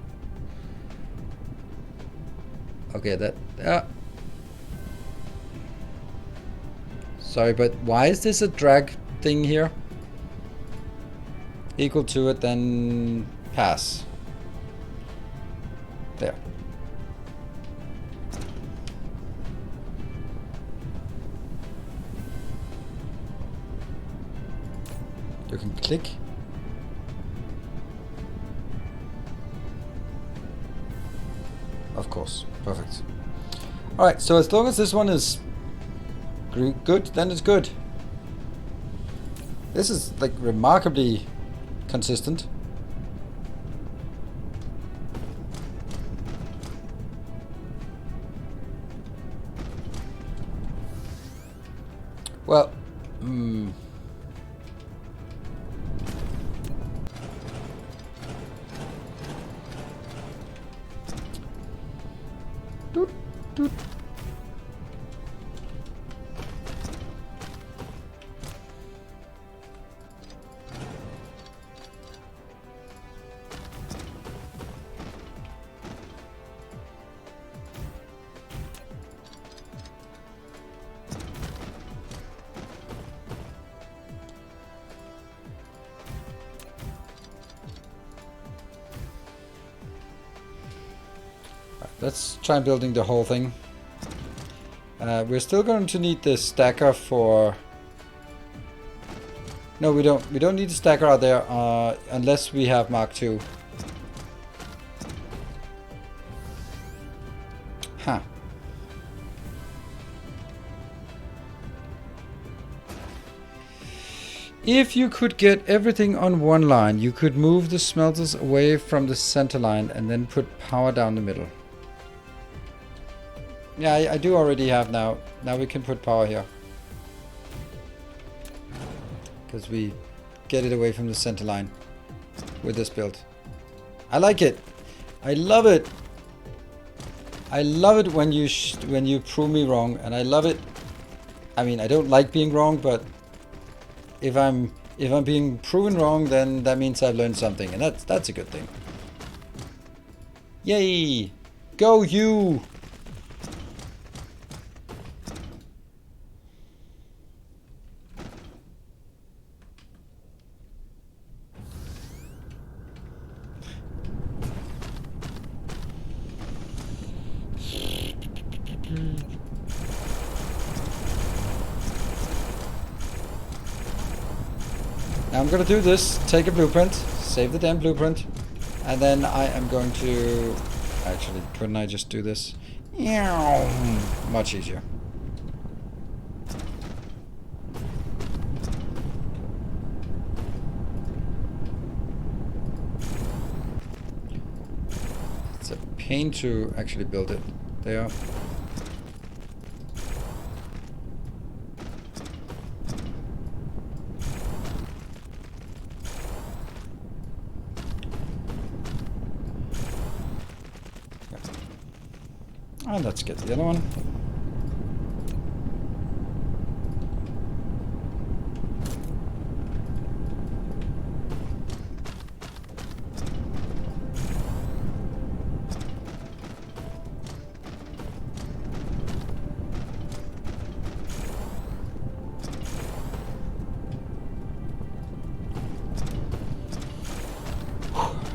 okay, that, sorry, but why is this a drag thing here? Equal to it, then pass. There. You can click. Of course, perfect. All right, so as long as this one is good, then it's good. This is like remarkably consistent. Well, doot, doot. Let's try building the whole thing. We're still going to need the stacker for... No, we don't. We don't need the stacker out there unless we have Mark II. Huh. If you could get everything on one line, you could move the smelters away from the center line and then put power down the middle. Yeah, I do already have now. Now we can put power here. Because we get it away from the center line with this build. I like it. I love it. I love it when you prove me wrong, and I love it. I mean, I don't like being wrong, but if I'm being proven wrong, then that means I've learned something, and that's a good thing. Yay! Go you! Now I'm gonna do this, take a blueprint, save the damn blueprint, and then I am going to... Actually, couldn't I just do this? Much easier. It's a pain to actually build it. There. And let's get the other one.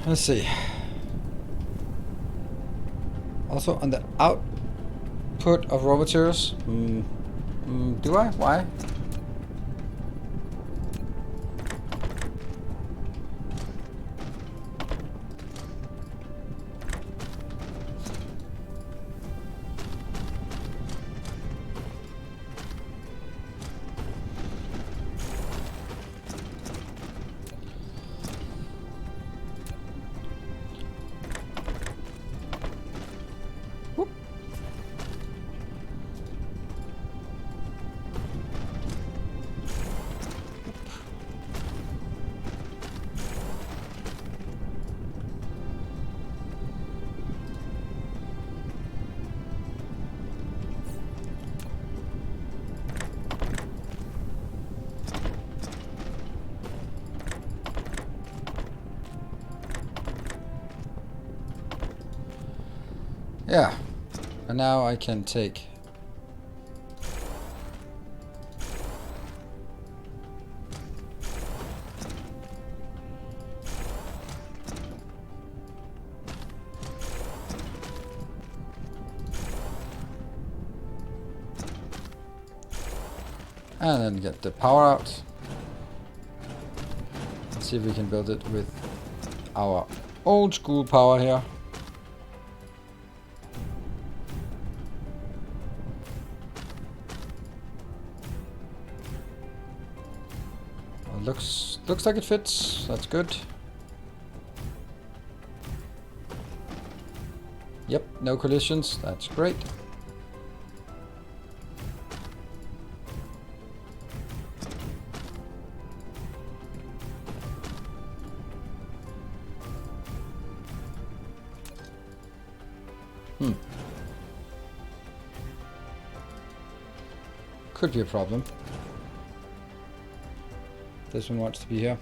Let's see. Also on the output of raw materials. Do I? Why? Yeah. And now I can take... and then get the power out. Let's see if we can build it with our old school power here. Well, looks like it fits. That's good. Yep, no collisions. That's great. Could be a problem. This one wants to be here.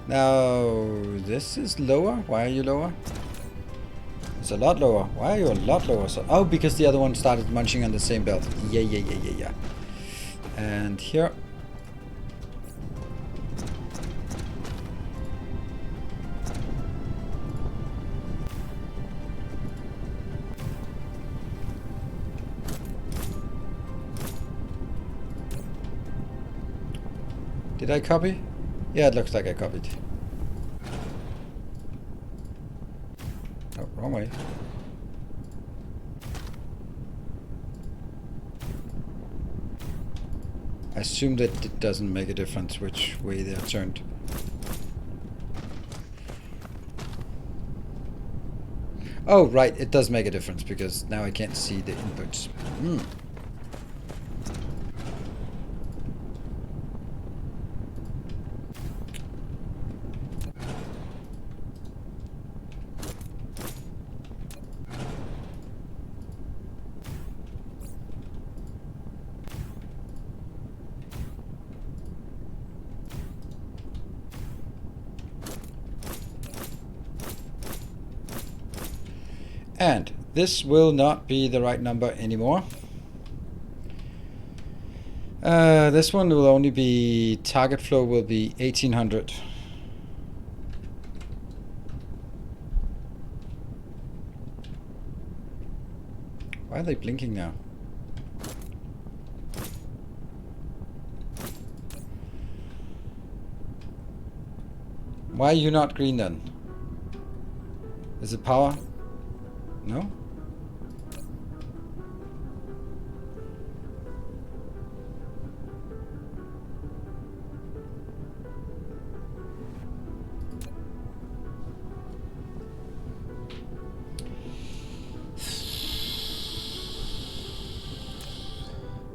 Now, this is lower. Why are you lower? It's a lot lower. Why are you a lot lower? So, oh, because the other one started munching on the same belt. Yeah. And here. Did I copy? Yeah, it looks like I copied. Oh, wrong way. I assume that it doesn't make a difference which way they're turned. Oh, right, it does make a difference because now I can't see the inputs. And this will not be the right number anymore. This one will only be, target flow will be 1800. Why are they blinking now? Why are you not green then? Is it power? No?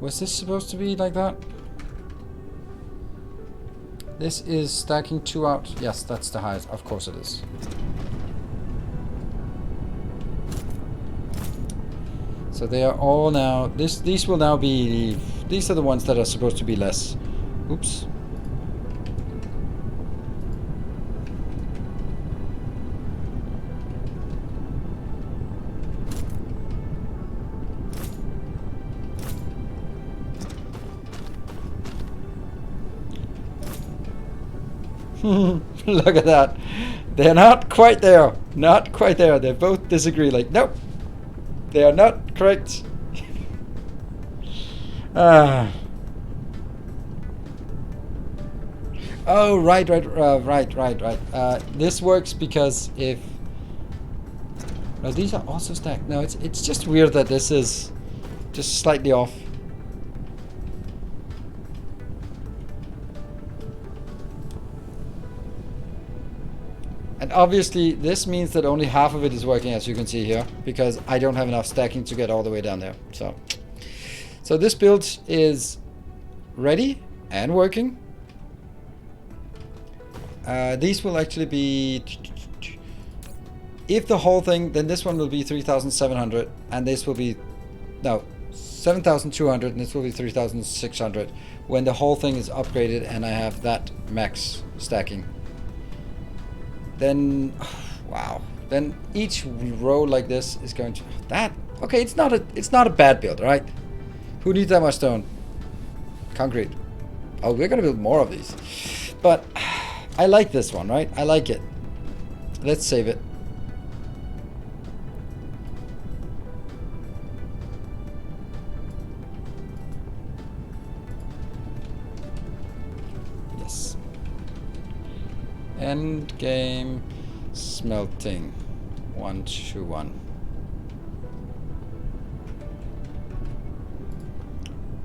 Was this supposed to be like that? This is stacking 2 out. Yes, that's the highest. Of course it is. So they are all now, these will now be, these are the ones that are supposed to be less. Oops. Look at that. They're not quite there. Not quite there. They both disagree. Like, nope. They are not correct. Oh, right. This works because if... No, these are also stacked. No, it's just weird that this is just slightly off. And obviously this means that only half of it is working, as you can see here, because I don't have enough stacking to get all the way down there. So this build is ready and working. These will actually be, if the whole thing, then this one will be 3,700 and this will be, no, 7,200 and this will be 3,600 when the whole thing is upgraded and I have that max stacking. then wow. Then each row like this is going to that. Okay, it's not a bad build, right? Who needs that much stone? Concrete. Oh, we're gonna build more of these. But I like this one, right? I like it. Let's save it. Yes. End game smelting. 1 to 1.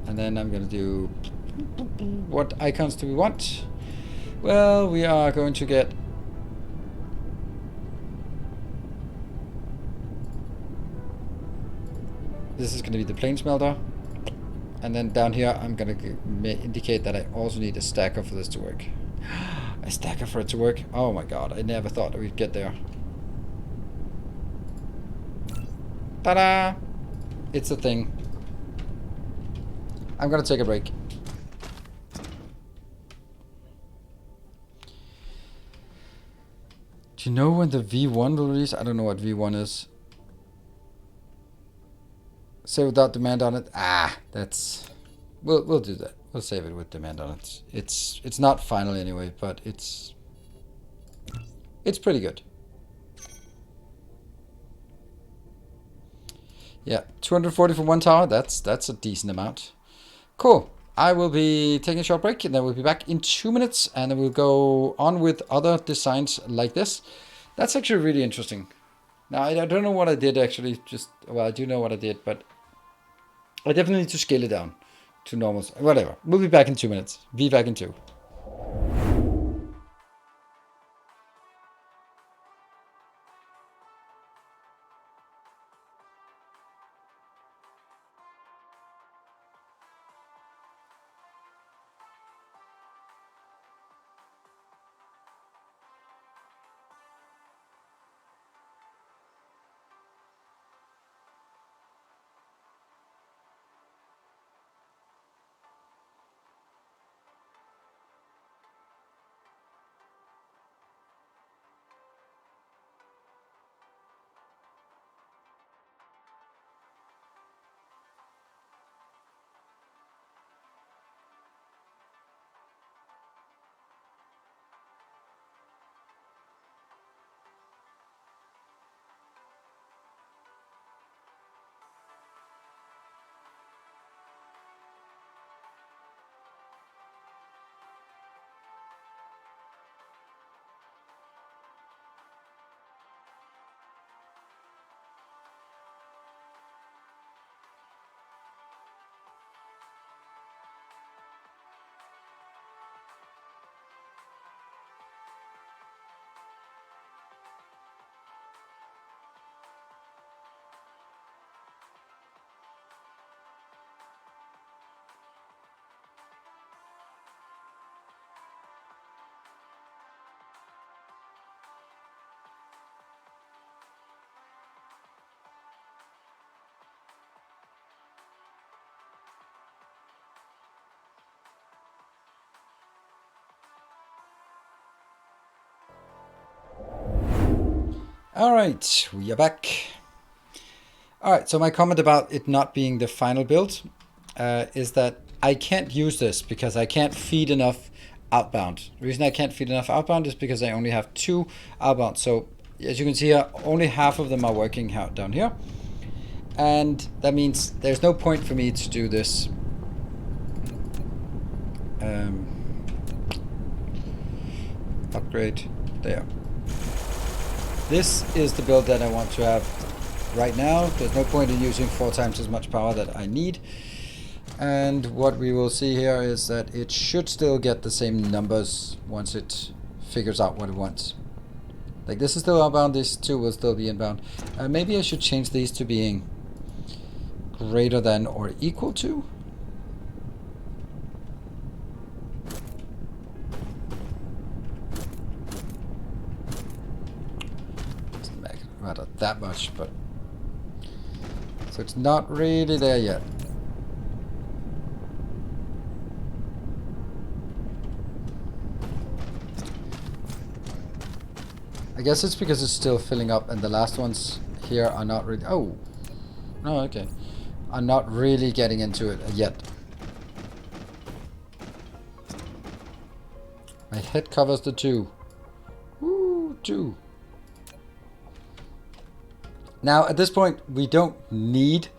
And then I'm gonna do what icons do we want? Well, we are going to get this is going to be the plane smelter, and then down here I'm going to indicate that I also need a stacker for this to work. A stacker for it to work? Oh my god, I never thought we'd get there. Ta-da! It's a thing. I'm going to take a break. Do you know when the V1 will release? I don't know what V1 is. Say without demand on it. Ah, that's we'll do that. We'll save it with demand on it. It's not final anyway, but it's pretty good. Yeah, 240 for one tower. That's a decent amount. Cool. I will be taking a short break, and then we'll be back in 2 minutes, and then we'll go on with other designs like this. That's actually really interesting. Now, I don't know what I did actually. Well, I do know what I did, but I definitely need to scale it down to normal. Whatever. We'll be back in 2 minutes. Be back in 2. Alright, we are back. Alright, so my comment about it not being the final build is that I can't use this because I can't feed enough outbound. The reason I can't feed enough outbound is because I only have 2 outbound. So as you can see here, only half of them are working down here. And that means there's no point for me to do this. Upgrade there. This is the build that I want to have right now. There's no point in using 4 times as much power that I need. And what we will see here is that it should still get the same numbers once it figures out what it wants. Like this is still outbound, these 2 will still be inbound. Maybe I should change these to being greater than or equal to. Doesn't matter that much, but so it's not really there yet. I guess it's because it's still filling up and the last ones here are not really... Oh! No, okay. Are not really getting into it yet. My head covers the 2. Woo, 2. Now, at this point, we don't need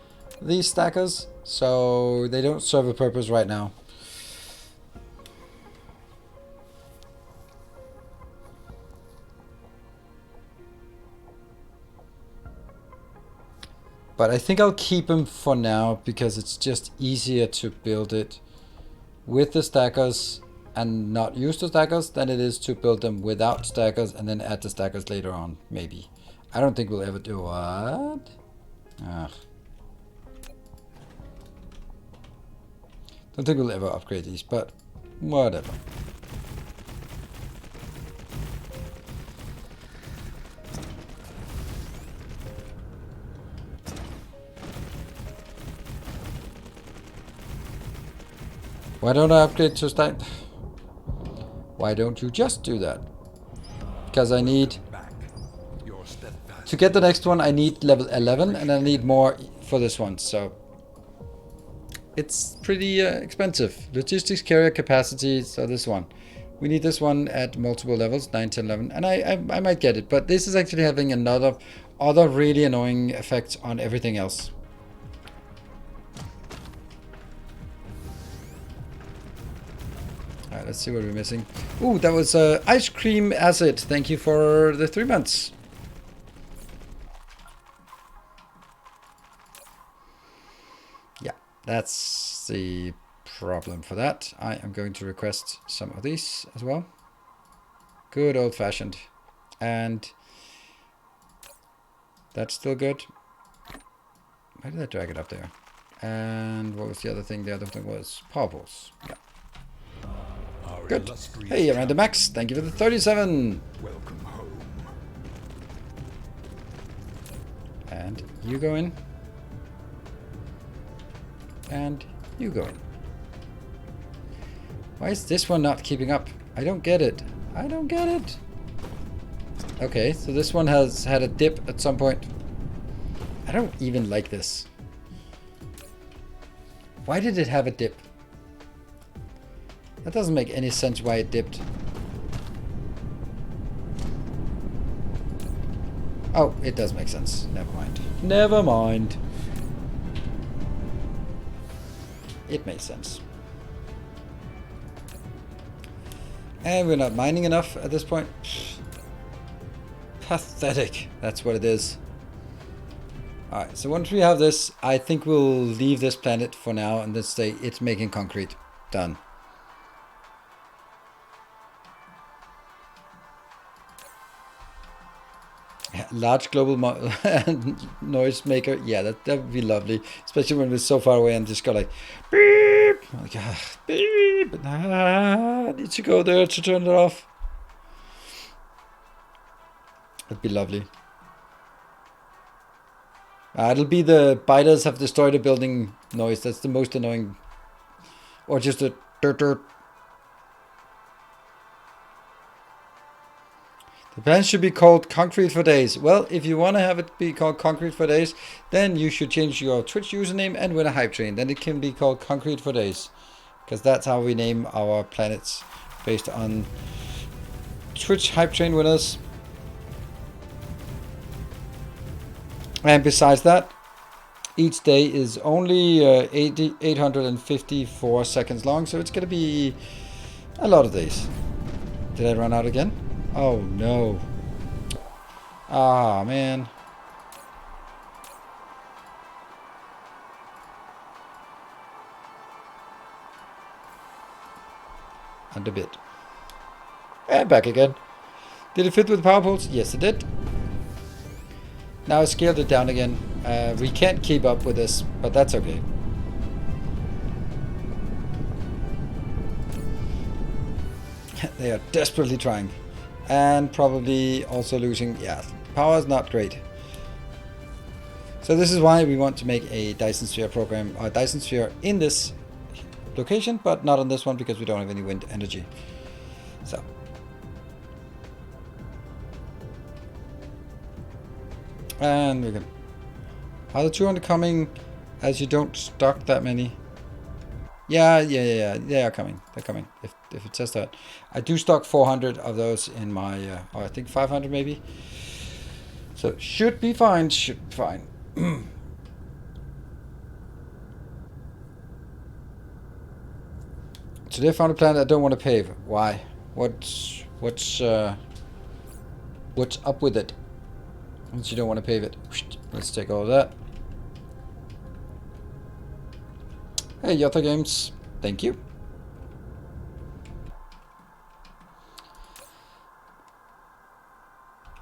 these stackers, so they don't serve a purpose right now. But I think I'll keep them for now because it's just easier to build it with the stackers and not use the stackers than it is to build them without stackers and then add the stackers later on, maybe. I don't think we'll ever do what? Ugh. Don't think we'll ever upgrade these, but whatever. Why don't I upgrade to stack? Why don't you just do that? Because I need... To get the next one, I need level 11, and I need more for this one, so... It's pretty expensive. Logistics carrier capacity, so this one. We need this one at multiple levels, 9, 10, 11, and I might get it, but this is actually having other really annoying effects on everything else. Alright, let's see what we're missing. Ooh, that was ice cream acid. Thank you for the 3 months. Yeah, that's the problem for that. I am going to request some of these as well. Good old fashioned. And that's still good. Why did I drag it up there? And what was the other thing? The other thing was power pools. Yeah. Good. Hey, Amanda Max, thank you for the 37. Welcome home. And you go in. And you go in. Why is this one not keeping up? I don't get it. I don't get it. Okay, so this one has had a dip at some point. I don't even like this. Why did it have a dip? That doesn't make any sense why it dipped. Oh, it does make sense. Never mind. Never mind. It makes sense. And we're not mining enough at this point. Pathetic. That's what it is. Alright, so once we have this, I think we'll leave this planet for now and let's say it's making concrete. Done. Large global noise maker. Yeah, that would be lovely. Especially when we're so far away and just go like beep. Like, beep. I need to go there to turn it off. That'd be lovely. It'll be the biters have destroyed a building noise. That's the most annoying. Or just a dirt dirt. The plan should be called Concrete for Days. Well, if you want to have it be called Concrete for Days, then you should change your Twitch username and win a hype train. Then it can be called Concrete for Days. Because that's how we name our planets. Based on Twitch hype train winners. And besides that, each day is only 854 seconds long. So it's going to be a lot of days. Did I run out again? Oh no. Ah, man. And a bit. And back again. Did it fit with the power poles? Yes, it did. Now I scaled it down again. We can't keep up with this, but that's okay. They are desperately trying. And probably also losing, yeah, power is not great. So this is why we want to make a Dyson Sphere program, or Dyson Sphere in this location, but not on this one because we don't have any wind energy. So. And we can... Are the 200 coming as you don't stock that many? Yeah. They are coming. They're coming. If it says that. I do stock 400 of those in my... I think 500 maybe. So should be fine. Should be fine. Today I found a planet I don't want to pave. Why? What's up with it? Once you don't want to pave it. Let's take all of that. Hey, Yota Games. Thank you.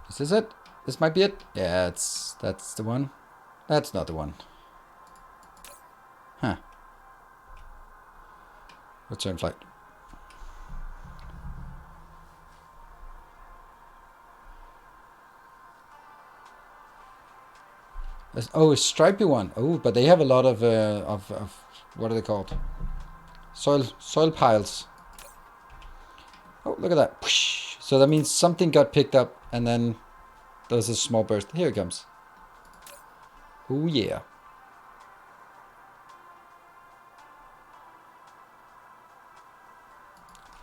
Is this it? This might be it? Yeah, that's the one. That's not the one. Huh. Return flight. Oh, a stripy one. Oh, but they have a lot of what are they called? Soil piles. Oh, look at that. So that means something got picked up and then there's a small burst. Here it comes. Oh yeah.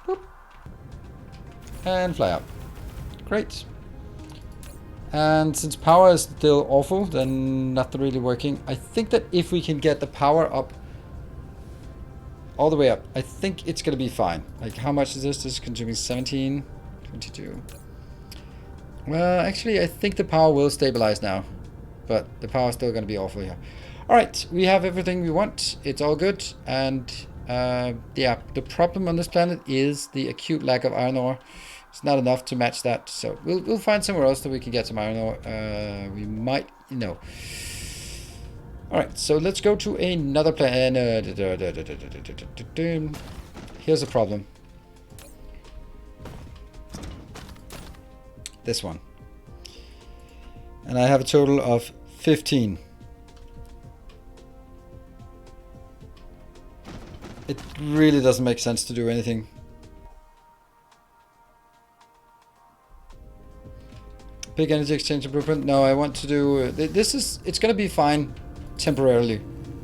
Boop. And fly up. Great. And since power is still awful, then nothing really working. I think that if we can get the power up, all the way up, I think it's going to be fine. Like, how much is this? This is consuming 17, 22. Well, actually, I think the power will stabilize now. But the power is still going to be awful here. Alright, we have everything we want. It's all good. And, yeah, the problem on this planet is the acute lack of iron ore. It's not enough to match that, so we'll find somewhere else that we can get some iron ore. We might, Alright, so let's go to another planet. Here's a problem. This one. And I have a total of 15. It really doesn't make sense to do anything. Big energy exchange blueprint. No, I want to do... it's going to be fine temporarily.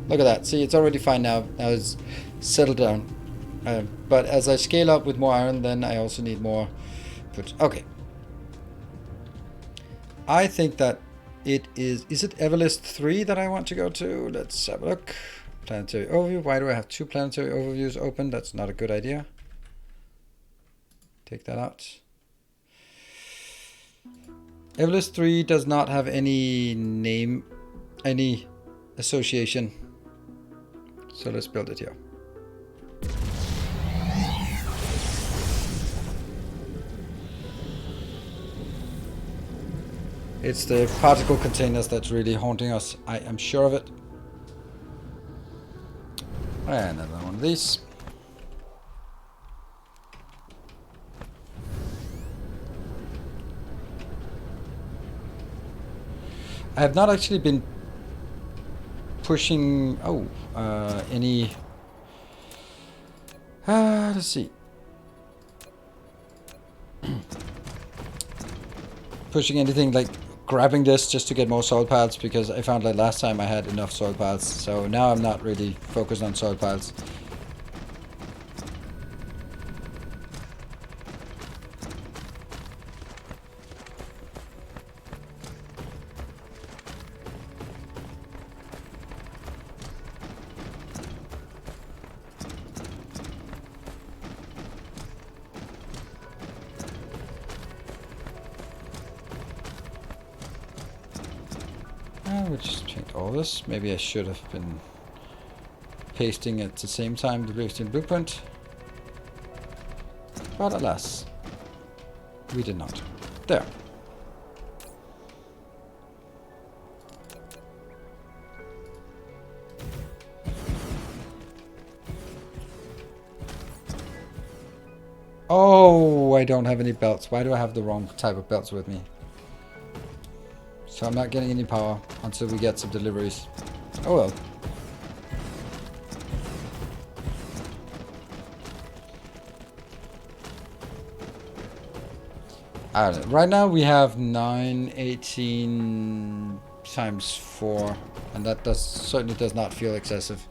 Look at that. See, it's already fine now. Now it's settled down. But as I scale up with more iron, then I also need more... Okay. I think that it is... Is it Everlist 3 that I want to go to? Let's have a look. Planetary overview. Why do I have 2 planetary overviews open? That's not a good idea. Take that out. Everlist 3 does not have any name, any association. So let's build it here. It's the particle containers that's really haunting us. I am sure of it. And another one of these. I have not actually been pushing any let's see. Pushing anything like grabbing this just to get more soil piles, because I found like last time I had enough soil piles, so now I'm not really focused on soil piles. We just checked all this. Maybe I should have been pasting at the same time the Livestream blueprint. But alas, we did not. There. Oh, I don't have any belts. Why do I have the wrong type of belts with me? So I'm not getting any power until we get some deliveries. Oh well. I don't know. Right now we have 918 times 4, and that certainly does not feel excessive.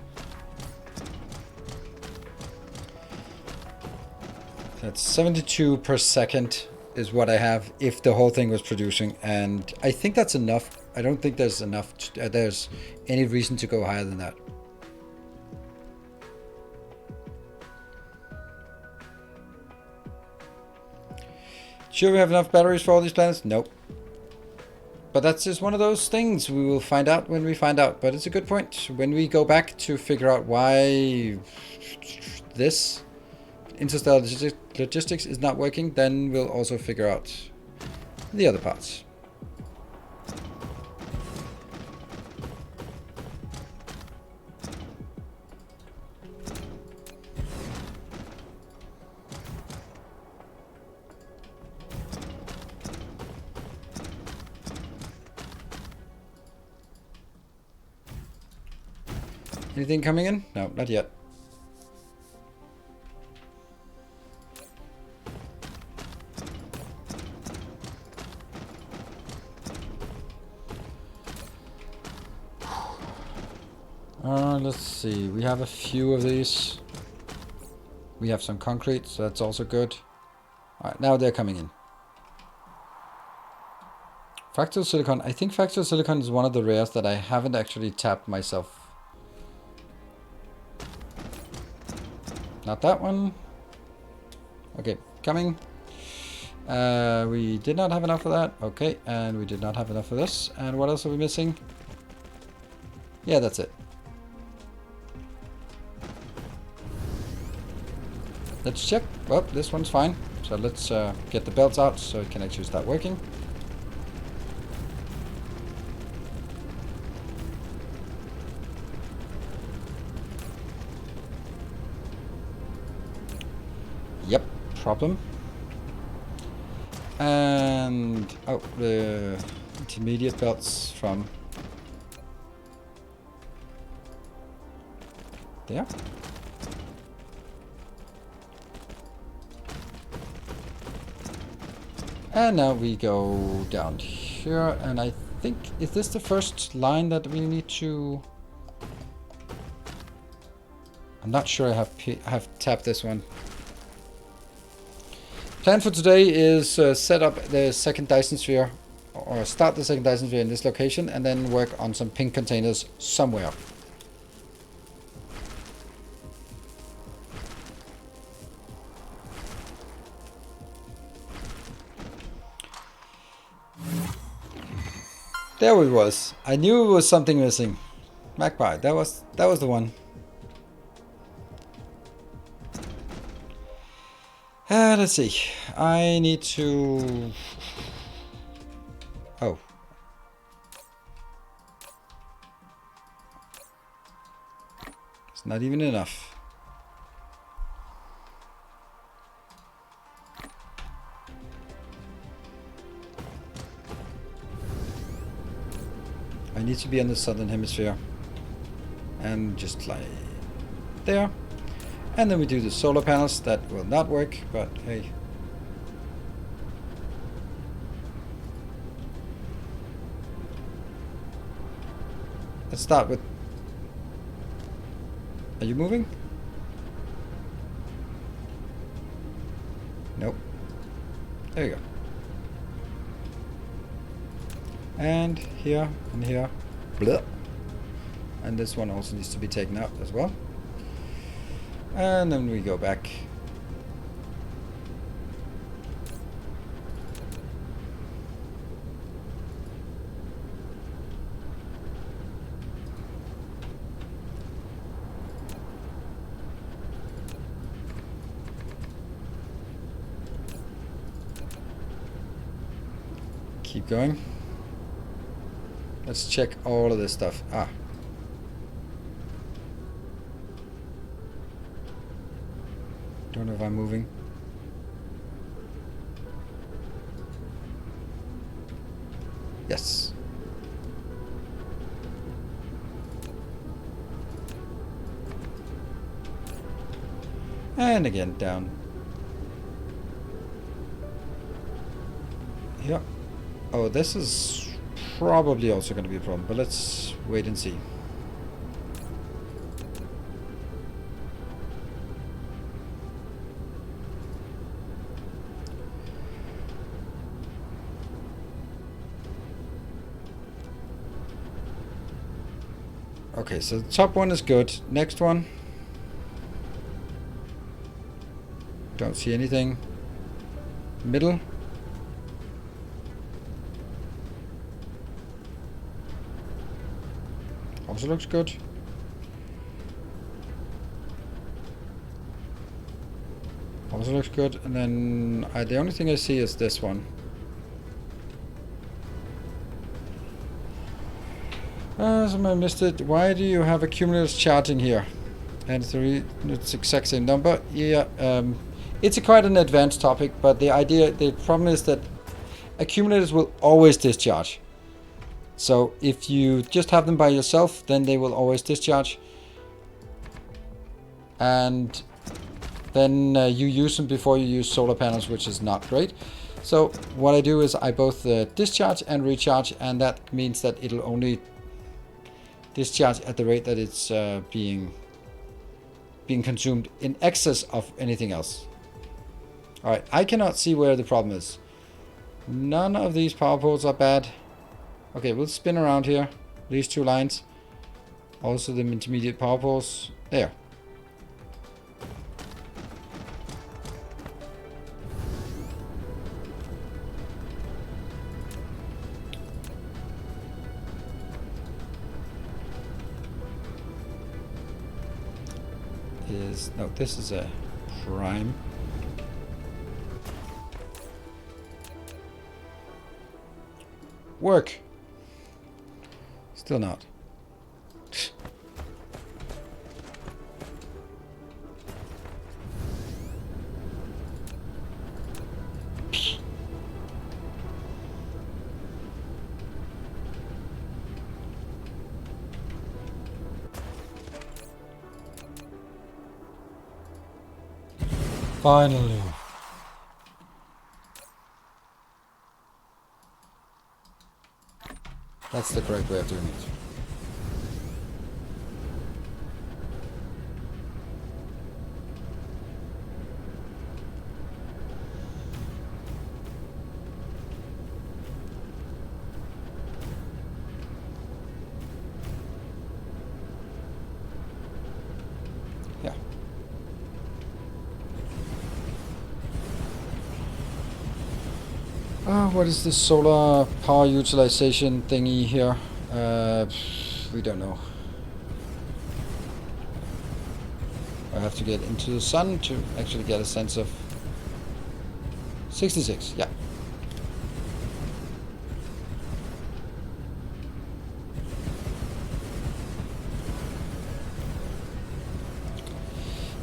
That's 72 per second is what I have if the whole thing was producing, and I think that's enough. I don't think there's enough. There's any reason to go higher than that. Sure we have enough batteries for all these planets? Nope. But that's just one of those things. We will find out when we find out. But it's a good point. When we go back to figure out why this interstellar logistics is not working, then we'll also figure out the other parts. Anything coming in? No, not yet. Let's see. We have a few of these. We have some concrete, so that's also good. Alright, now they're coming in. Fractal silicon. I think fractal silicon is one of the rares that I haven't actually tapped myself. Not that one. Okay, coming. We did not have enough of that. Okay, and we did not have enough of this. And what else are we missing? Yeah, that's it. Let's check. Well, this one's fine. So let's get the belts out so it can actually start working. Yep, problem. And oh, the intermediate belts from there. And now we go down here, and I think, is this the first line that we need to... I'm not sure I have tapped this one. Plan for today is set up the second Dyson sphere, or start the second Dyson sphere in this location, and then work on some pink containers somewhere. There it was. I knew it was something missing. Magpie, that was the one. Let's see. I need to... Oh. It's not even enough. I need to be on the southern hemisphere. And just like there. And then we do the solar panels. That will not work, but hey. Let's start with... Are you moving? Nope. There you go. And here, and here. Blah. And this one also needs to be taken out as well. And then we go back. Keep going. Let's check all of this stuff. Ah. Don't know if I'm moving. Yes. And again down. Oh, this is probably also going to be a problem, but let's wait and see. Okay, so the top one is good. Next one. Don't see anything. Middle. Also looks good. Also looks good. And then the only thing I see is this one. Somebody missed it. Why do you have accumulators charging here? And it's the exact same number. Yeah, it's quite an advanced topic, but the problem is that accumulators will always discharge. So if you just have them by yourself, then they will always discharge. And then you use them before you use solar panels, which is not great. So what I do is I both discharge and recharge, and that means that it'll only discharge at the rate that it's being consumed in excess of anything else. Alright, I cannot see where the problem is. None of these power poles are bad. Okay, we'll spin around here. These two lines. Also the intermediate power poles. There. No, this is a prime. Work. Still not. Finally. That's the correct way of doing it. Yeah. What is this solar power utilization thingy here? We don't know. I have to get into the sun to actually get a sense of 66, yeah.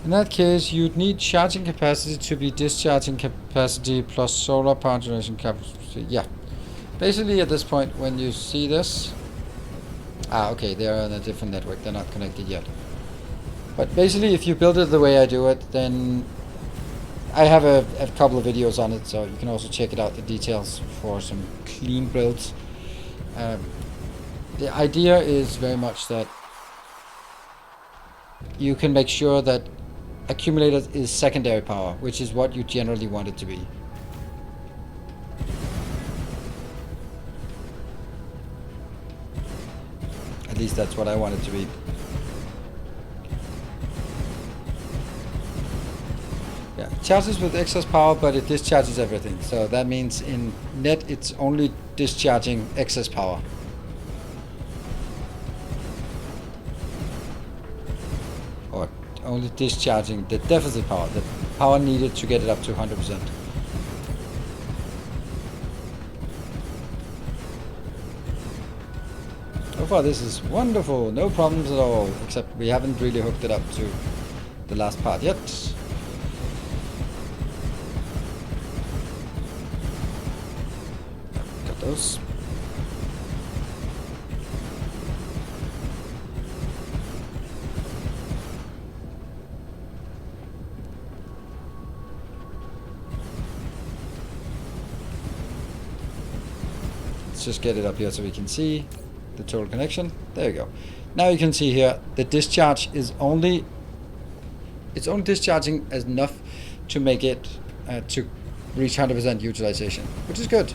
In that case, you'd need charging capacity to be discharging capacity plus solar power generation capacity. Yeah. Basically, at this point, when you see this... okay, they're on a different network. They're not connected yet. But basically, if you build it the way I do it, then... I have a couple of videos on it, so you can also check it out, the details for some clean builds. The idea is very much that you can make sure that accumulator is secondary power, which is what you generally want it to be. At least that's what I want it to be. Yeah, it charges with excess power, but it discharges everything. So that means in net it's only discharging excess power. Or only discharging the deficit power, the power needed to get it up to 100%. So far this is wonderful, no problems at all, except we haven't really hooked it up to the last part yet. Got those. Let's just get it up here so we can see the total connection. There you go. Now you can see here the discharge is only discharging enough to make it to reach 100% utilization, which is good.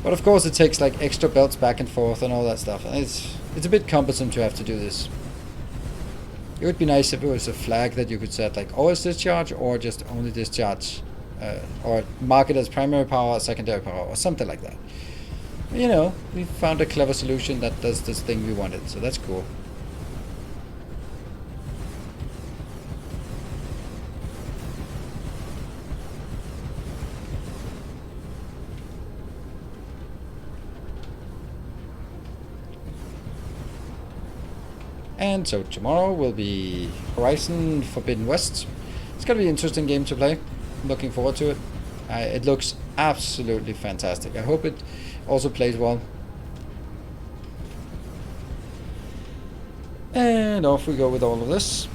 But of course it takes like extra belts back and forth and all that stuff, and it's a bit cumbersome to have to do this. It would be nice if it was a flag that you could set like always discharge or just only discharge, or mark it as primary power, secondary power, or something like that. You know, we found a clever solution that does this thing we wanted, so that's cool. And so tomorrow will be Horizon Forbidden West. It's going to be an interesting game to play. I'm looking forward to it. It looks absolutely fantastic. I hope it also plays well. And off we go with all of this.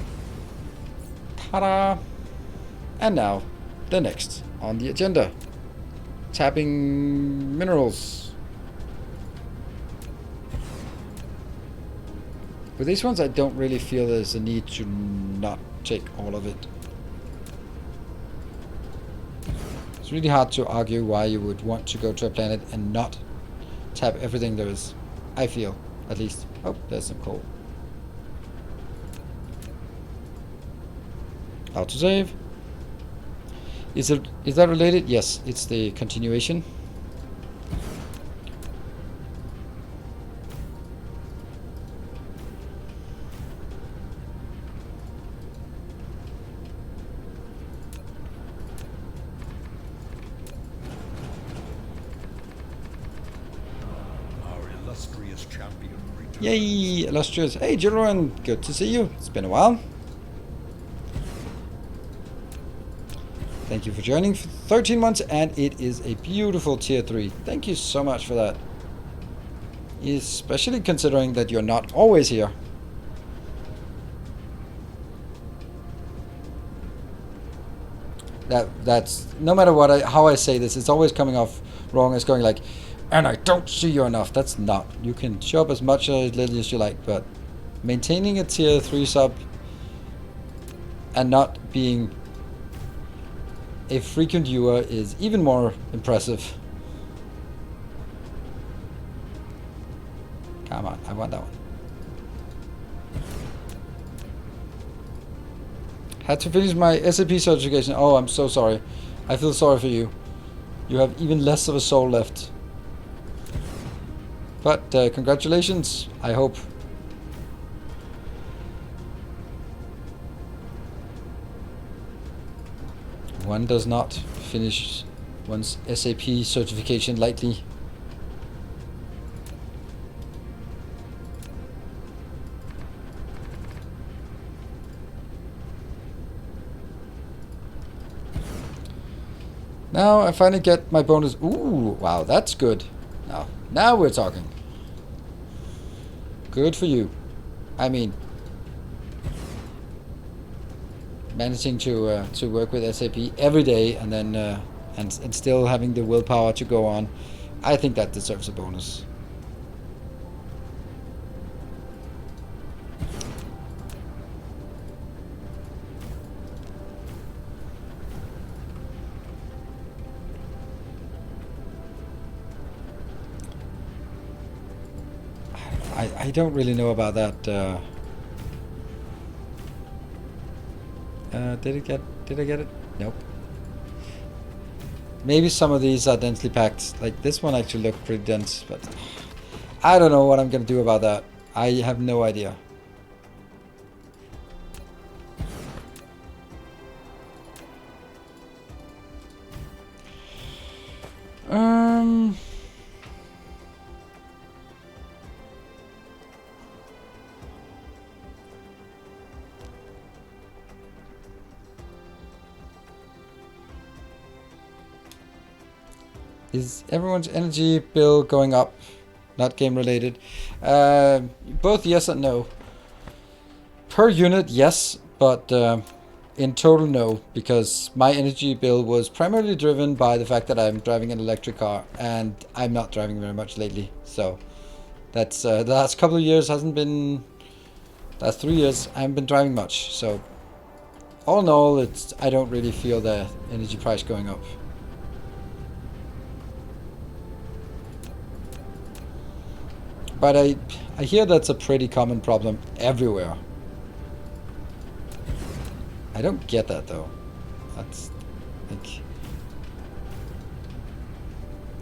Ta-da! And now, the next on the agenda. Tapping minerals. With these ones, I don't really feel there's a need to not take all of it. It's really hard to argue why you would want to go to a planet and not tap everything there is. I feel, at least. Oh, there's some coal. Autosave. Is that related? Yes, it's the continuation. Yay, illustrious. Hey, Jiroan, good to see you. It's been a while. Thank you for joining for 13 months, and it is a beautiful tier 3. Thank you so much for that. Especially considering that you're not always here. That's no matter what how I say this, it's always coming off wrong. It's going like, and I don't see you enough. That's not. You can show up as much or as little as you like, but maintaining a tier 3 sub and not being a frequent viewer is even more impressive. Come on, I want that one. Had to finish my SAP certification. Oh, I'm so sorry. I feel sorry for you. You have even less of a soul left. But congratulations, I hope. One does not finish one's SAP certification lightly. Now I finally get my bonus. Ooh, wow, that's good. Now we're talking. Good for you. I mean, managing to work with SAP every day and then and still having the willpower to go on, I think that deserves a bonus. I don't really know about that. Did I get it? Nope. Maybe some of these are densely packed. Like this one actually looked pretty dense, but I don't know what I'm gonna do about that. I have no idea. Is everyone's energy bill going up? Not game related. Both yes and no. Per unit, yes, but In total, no, because my energy bill was primarily driven by the fact that I'm driving an electric car, and I'm not driving very much lately. So that's the last couple of years hasn't been. Last 3 years I haven't been driving much. So all in all, I don't really feel the energy price going up. But I hear that's a pretty common problem everywhere. I don't get that though. That's like,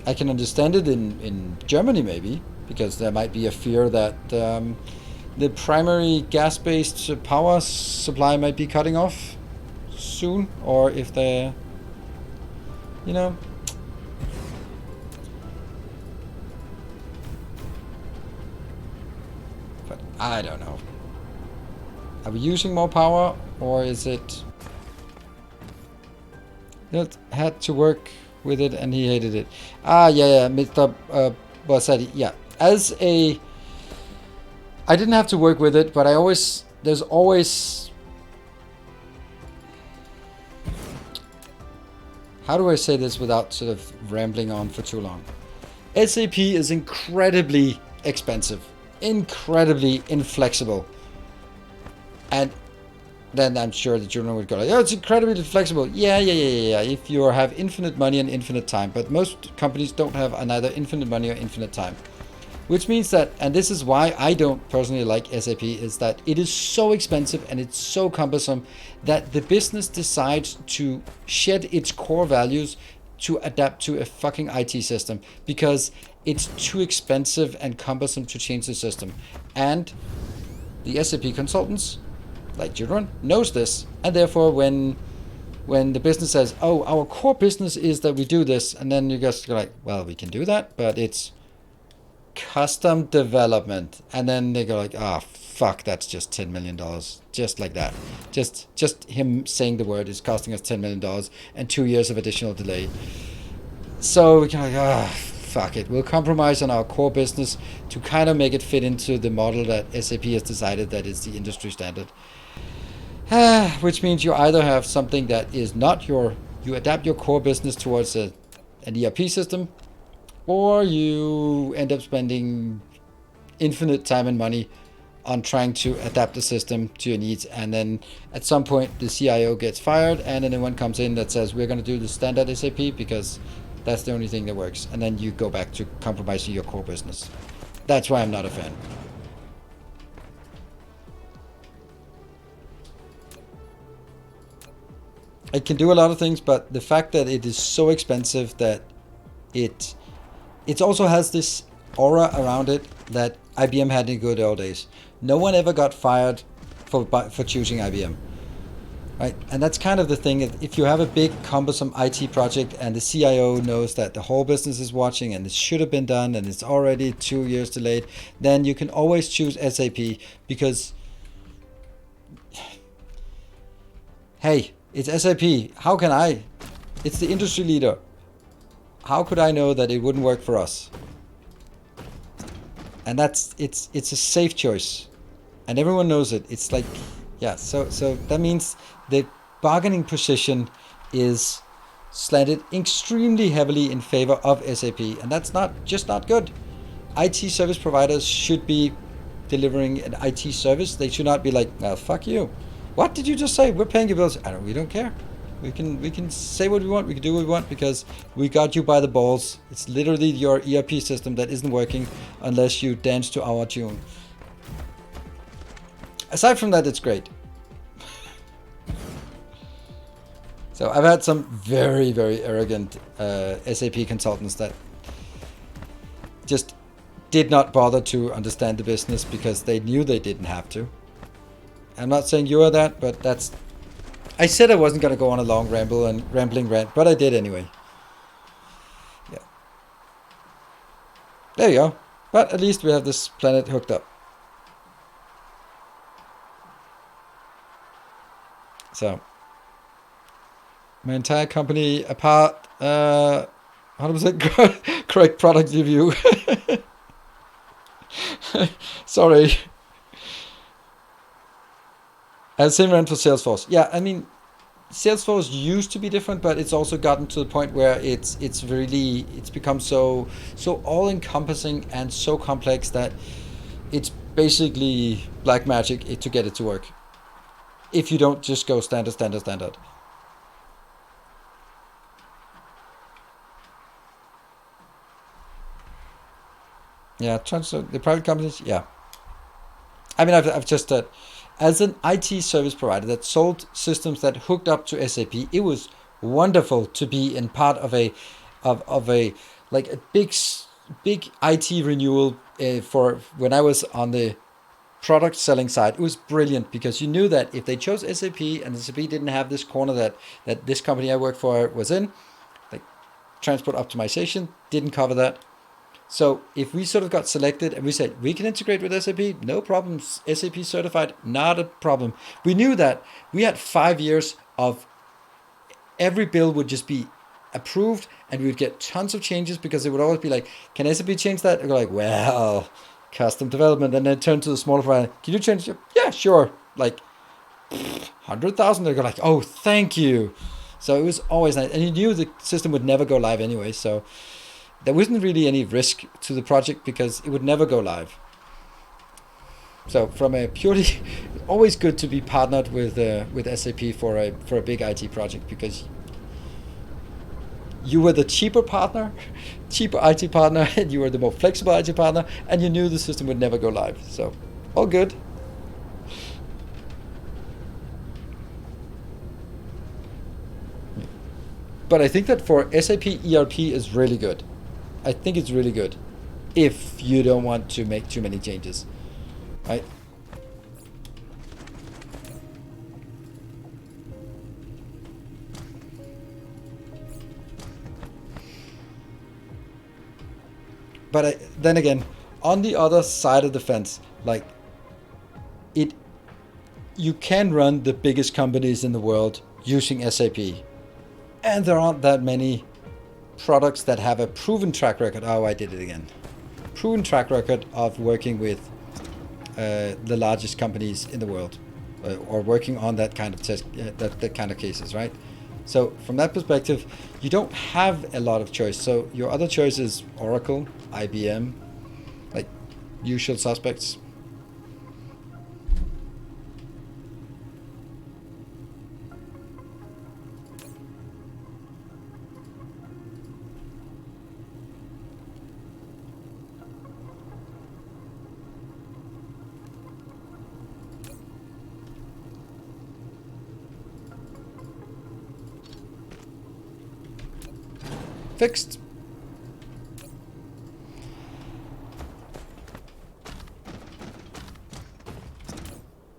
I can understand it in Germany maybe, because there might be a fear that the primary gas-based power supply might be cutting off soon, or if they're, you know. But I don't know. Are we using more power, or is it... It had to work with it and he hated it. Ah, yeah, Mr. Bossadi. Yeah, as a... I didn't have to work with it, but there's always... How do I say this without sort of rambling on for too long? SAP is incredibly expensive, incredibly inflexible. And then I'm sure the journal would go like, oh, it's incredibly flexible. Yeah. If you have infinite money and infinite time. But most companies don't have either infinite money or infinite time. Which means that, and this is why I don't personally like SAP, is that it is so expensive and it's so cumbersome that the business decides to shed its core values to adapt to a fucking IT system, because it's too expensive and cumbersome to change the system. And the SAP consultants, like Judron, knows this, and therefore when the business says, oh, our core business is that we do this, and then you just go like, well, we can do that, but it's custom development, and then they go like, ah, fuck, that's just $10 million, just like that. Just him saying the word is costing us $10 million and 2 years of additional delay. So we can like, ah, fuck it, we'll compromise on our core business to kind of make it fit into the model that SAP has decided that is the industry standard. Which means you either have something that is not you adapt your core business towards an ERP system, or you end up spending infinite time and money on trying to adapt the system to your needs, and then at some point the CIO gets fired and anyone comes in that says we're going to do the standard SAP because that's the only thing that works, and then you go back to compromising your core business. That's why I'm not a fan. It can do a lot of things, but the fact that it is so expensive that it also has this aura around it that IBM had in good old days. No one ever got fired for choosing IBM, right? And that's kind of the thing. If you have a big cumbersome IT project and the CIO knows that the whole business is watching and it should have been done and it's already 2 years delayed, then you can always choose SAP because, hey, it's SAP. How can I? It's the industry leader. How could I know that it wouldn't work for us? And it's a safe choice, and everyone knows it. It's like, yeah. So that means the bargaining position is slanted extremely heavily in favor of SAP, and that's not good. IT service providers should be delivering an IT service. They should not be like, well, fuck you. What did you just say? We're paying your bills. We don't care. We can say what we want. We can do what we want because we got you by the balls. It's literally your ERP system that isn't working unless you dance to our tune. Aside from that, it's great. So I've had some very, very arrogant SAP consultants that just did not bother to understand the business because they knew they didn't have to. I'm not saying you are that, but that's... I said I wasn't going to go on a long rambling rant, but I did anyway. Yeah. There you go. But at least we have this planet hooked up. So, my entire company apart, 100% correct product review. Sorry. And same ran for Salesforce. Yeah, I mean, Salesforce used to be different, but it's also gotten to the point where it's become so all encompassing and so complex that it's basically black magic to get it to work. If you don't just go standard. Yeah, the private companies. Yeah, I mean, I've just as an IT service provider that sold systems that hooked up to SAP, it was wonderful to be in part of a like a big IT renewal for when I was on the product selling side. It was brilliant because you knew that if they chose SAP and SAP didn't have this corner that this company I work for was in, like transport optimization didn't cover that. So if we sort of got selected and we said we can integrate with SAP, no problems. SAP certified, not a problem. We knew that we had 5 years of every bill would just be approved, and we would get tons of changes because it would always be like, can SAP change that? And we're like, well, custom development. And then turn to the smaller provider, can you change it? Yeah, sure. Like 100,000. They go like, oh, thank you. So it was always nice, and you knew the system would never go live anyway. So there wasn't really any risk to the project because it would never go live. So from a purely, always good to be partnered with SAP for a big IT project because you were the cheaper IT partner, and you were the more flexible IT partner, and you knew the system would never go live. So all good. But I think that for SAP ERP is really good. I think it's really good if you don't want to make too many changes, right? But then again, on the other side of the fence, like you can run the biggest companies in the world using SAP, and there aren't that many products that have a proven track record. Oh, I did it again. Proven track record of working with the largest companies in the world, or working on that kind of test, that kind of cases, right? So from that perspective, you don't have a lot of choice. So your other choice is Oracle, IBM, like usual suspects. Fixed.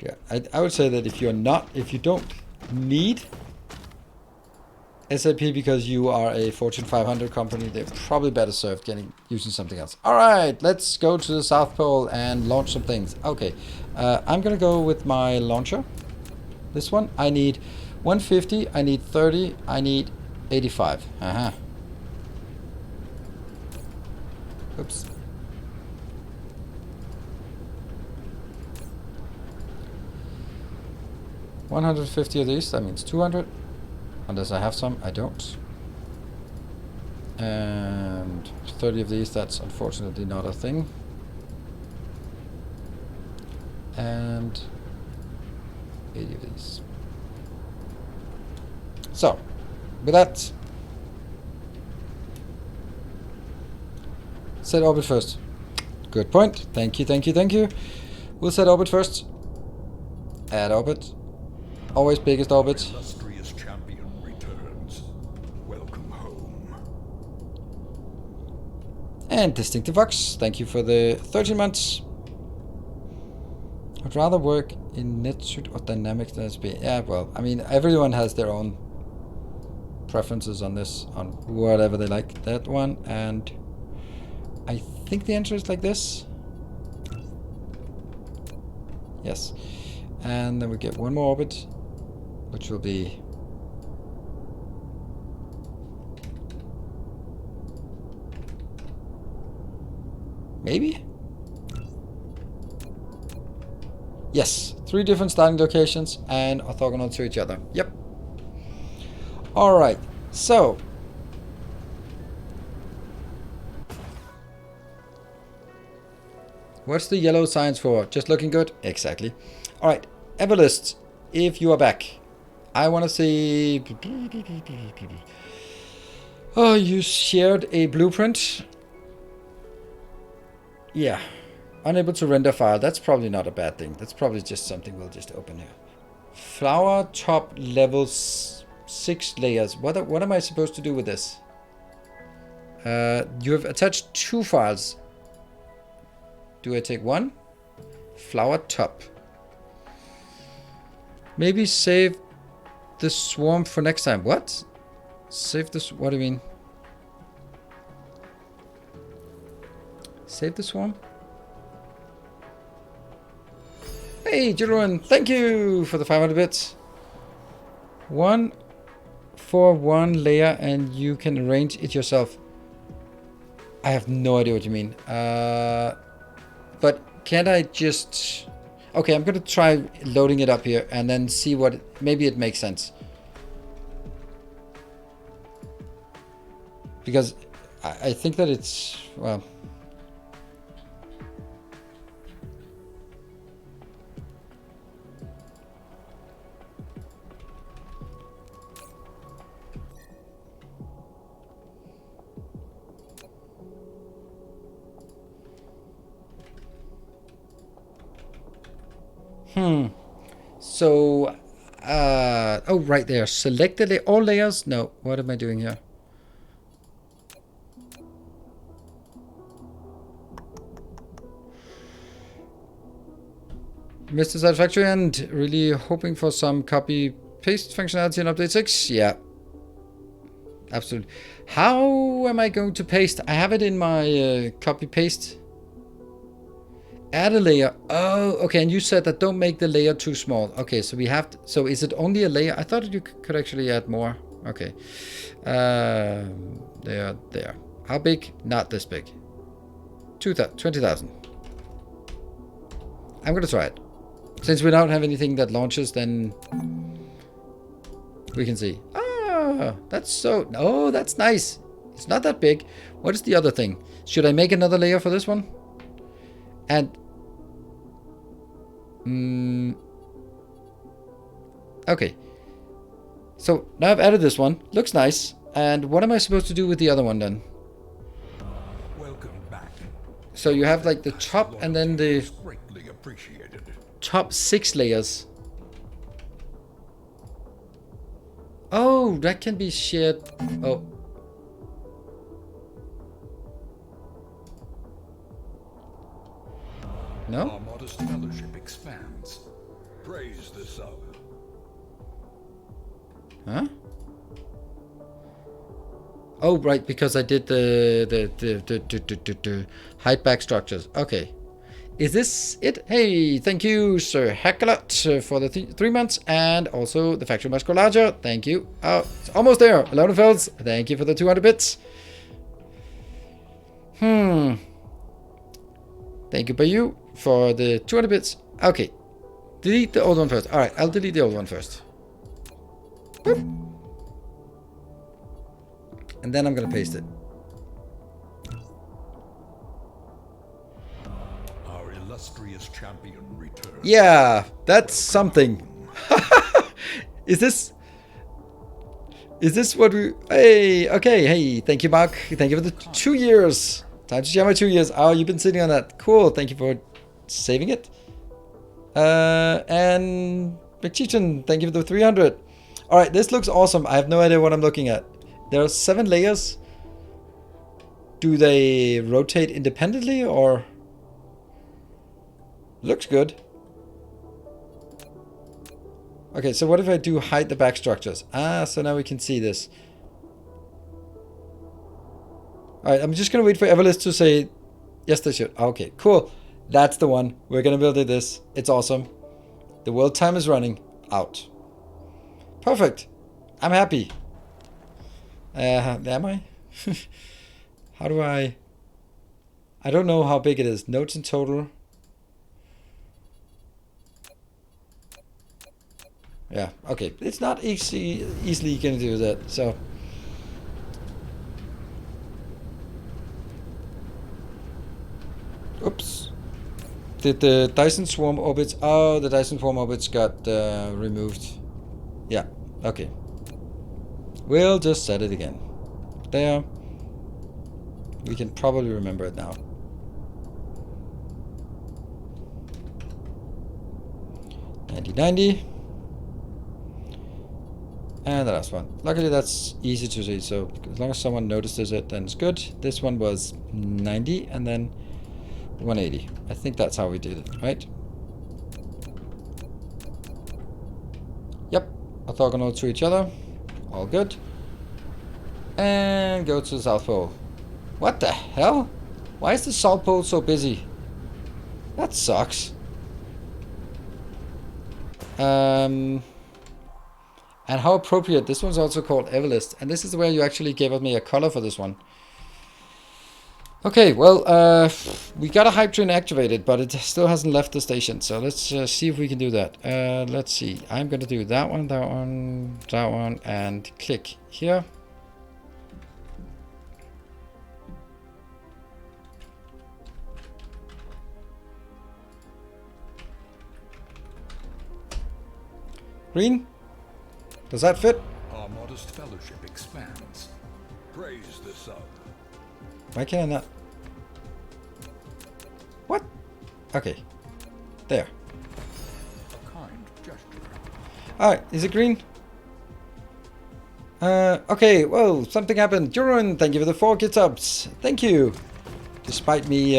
Yeah, I would say that if you don't need SAP because you are a Fortune 500 company, they're probably better served using something else. All right, let's go to the South Pole and launch some things. Okay, I'm gonna go with my launcher. This one, I need 150, I need 30, I need 85. Oops. $150 of these, that means 200. Unless I have some, I don't. And 30 of these, that's unfortunately not a thing. And 80 of these. So, with that, set orbit first. Good point. Thank you. We'll set orbit first. Add orbit. Always biggest orbit. Illustrious champion returns. Welcome home. And Distinctive Vox. Thank you for the 13 months. I'd rather work in NetSuite or Dynamics than SP. Yeah, well, I mean, everyone has their own preferences on this, on whatever they like. That one, and I think the answer is like this. Yes. And then we get one more orbit, which will be maybe? Yes. 3 different starting locations and orthogonal to each other. Yep. All right, so what's the yellow signs for? Just looking good? Exactly. All right, Everlist, if you are back, I want to see. Oh, you shared a blueprint. Yeah, unable to render file. That's probably not a bad thing. That's probably just something we'll just open here. Flower top levels 6 layers. What am I supposed to do with this? You have attached 2 files. Do I take one? Flower top. Maybe save the swarm for next time. What? Save this. What do you mean? Save the swarm? Hey, Jilruin, thank you for the 500 bits. 1 for 1 layer and you can arrange it yourself. I have no idea what you mean. But can't I just... Okay, I'm going to try loading it up here and then see what... Maybe it makes sense. Because I think that it's... Well... So, oh, right there. Select all layers. No, what am I doing here? Mr. Satisfactory and really hoping for some copy paste functionality in update 6. Yeah, absolutely. How am I going to paste? I have it in my copy paste. Add a layer. Oh, okay. And you said that don't make the layer too small. Okay, so we have to, so is it only a layer? I thought you could actually add more. Okay. There. How big? Not this big. 20,000. I'm going to try it. Since we don't have anything that launches, then we can see. Ah, that's so... Oh, that's nice. It's not that big. What is the other thing? Should I make another layer for this one? And... okay. So now I've added this one. Looks nice. And what am I supposed to do with the other one then? Welcome back. So you have like the top and then the Greatly appreciated. top 6 layers. Oh, that can be shared. Oh. No? Our modest fellowship expands. Praise the sub. Huh? Oh, right, because I did the hide back structures. Okay. Is this it? Hey, thank you, Sir Hackalot, for the 3 months, and also the factory must go larger. Thank you. Oh, it's almost there. Alonefels, thank you for the 200 bits. Thank you, Bayou, for the 200 bits. Okay. Delete the old one first. Alright, I'll delete the old one first. Boop. And then I'm going to paste it. Our illustrious champion returns. Yeah, that's something. Is this what we... Hey, okay, hey, thank you, Mark. Thank you for the 2 years. Time to share my 2 years. Oh, you've been sitting on that. Cool, thank you for saving it. And McCheaton, thank you for the 300. Alright, this looks awesome. I have no idea what I'm looking at. There are 7 layers. Do they rotate independently or... Looks good. Okay, so what if I do hide the back structures? Ah, so now we can see this. Alright, I'm just going to wait for Everlist to say, yes, they should. Okay, cool. That's the one. We're going to build this. It's awesome. The world time is running out. Perfect. I'm happy. Am I? How do I don't know how big it is. Notes in total. Yeah, okay. It's not easily going to do that, so... Oops. Did the Dyson swarm orbits... Oh, the Dyson swarm orbits got removed. Yeah, okay. We'll just set it again. There. We can probably remember it now. $90. And the last one. Luckily that's easy to see, so as long as someone notices it, then it's good. This one was 90 and then 180. I think that's how we did it, right? Yep, orthogonal to each other. All good. And go to the South Pole. What the hell? Why is the South Pole so busy? That sucks. And how appropriate. This one's also called Everlist. And this is where you actually gave me a color for this one. Okay, well, we got a hype train activated, but it still hasn't left the station. So let's see if we can do that. Let's see. I'm going to do that one, that one, that one, and click here. Green? Does that fit? Our modest fellowship expands. Praise the sun. Why can I not? What? Okay. There. A kind gesture. Alright, is it green? Okay, whoa, something happened. Juron, thank you for the 4 GitHubs. Thank you. Despite me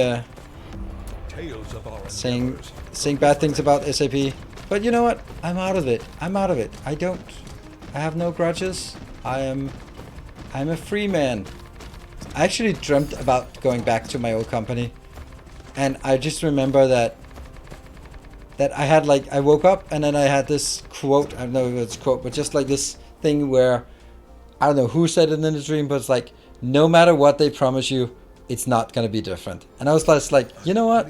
Tales of our saying bad things about SAP. But you know what? I'm out of it. I'm out of it. I have no grudges. I'm a free man. I actually dreamt about going back to my old company. And I just remember that I had like, I woke up and then I had this quote, I don't know if it's a quote, but just like this thing where, I don't know who said it in the dream, but it's like, no matter what they promise you, it's not going to be different. And I was just like, you know what?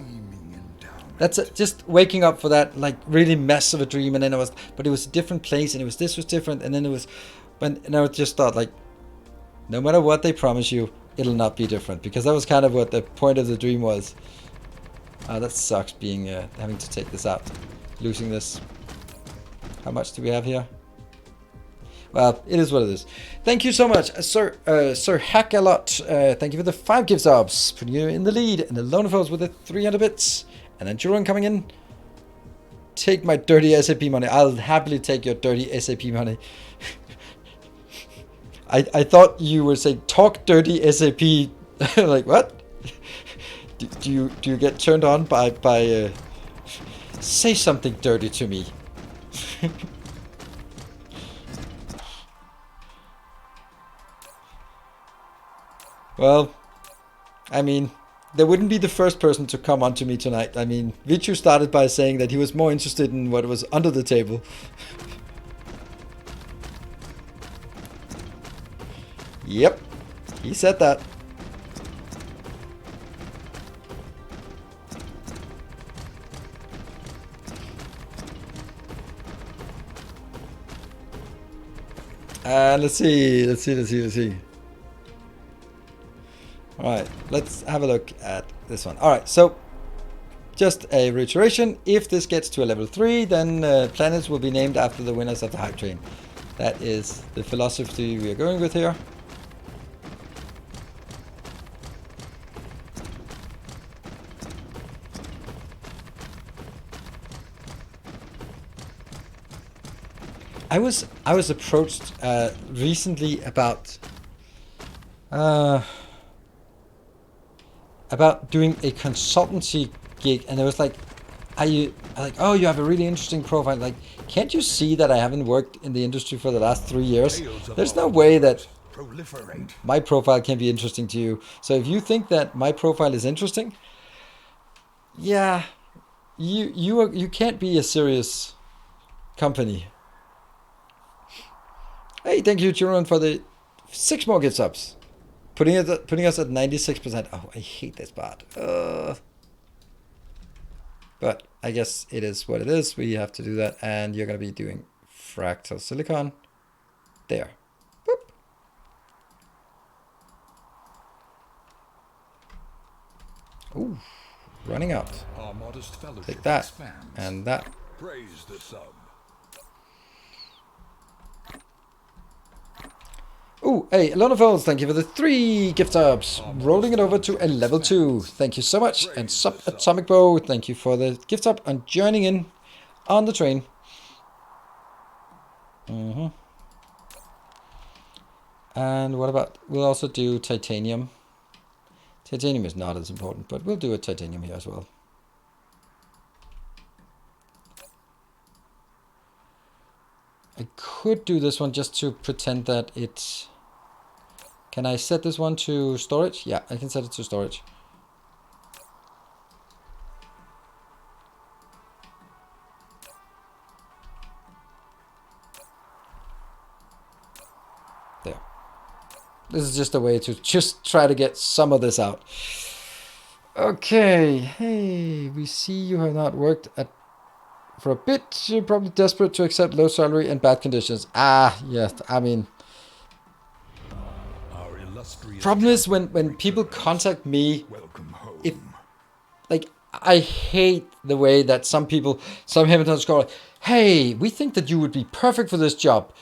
That's it. Just waking up for that like really mess of a dream, and then it was a different place, and this was different, and then it was, and I just thought like, no matter what they promise you, it'll not be different, because that was kind of what the point of the dream was. That sucks being having to take this out, losing this. How much do we have here? Well, it is what it is. Thank you so much, Sir Hackalot. Thank you for the 5 gift subs, putting you in the lead, and the Lonefos with the 300 bits. And then Juron coming in. Take my dirty SAP money. I'll happily take your dirty SAP money. I thought you were saying talk dirty SAP. Like what? Do you get turned on by say something dirty to me? Well, I mean, they wouldn't be the first person to come onto me tonight. I mean, Vichu started by saying that he was more interested in what was under the table. Yep, he said that. Let's see. Alright, let's have a look at this one. Alright, so just a reiteration. If this gets to a level 3, then planets will be named after the winners of the hype train. That is the philosophy we are going with here. I was approached recently about doing a consultancy gig, and it was like, oh, you have a really interesting profile. Like, can't you see that I haven't worked in the industry for the last 3 years? There's no way that my profile can be interesting to you. So if you think that my profile is interesting, yeah, you can't be a serious company. Hey, thank you, Juron, for the 6 more gift subs. Putting us at 96%. Oh, I hate this part. But I guess it is what it is. We have to do that, and you're going to be doing fractal silicon. There. Boop. Ooh, running out. Our modest fellowship Take that expands. and that. Praise the sub. Ooh, hey, a lot of folks, thank you for the 3 gift subs. Rolling it over to a level 2. Thank you so much. And Sub Atomic Bow, thank you for the gift sub and joining in on the train. And what about, we'll also do titanium. Titanium is not as important, but we'll do a titanium here as well. I could do this one just to pretend that it's... Can I set this one to storage? Yeah, I can set it to storage. There. This is just a way to just try to get some of this out. Okay, hey, we see you have not worked at for a bit. You're probably desperate to accept low salary and bad conditions. Ah, yes, I mean... Problem is when people contact me, if like I hate the way that some headhunters go, hey, we think that you would be perfect for this job.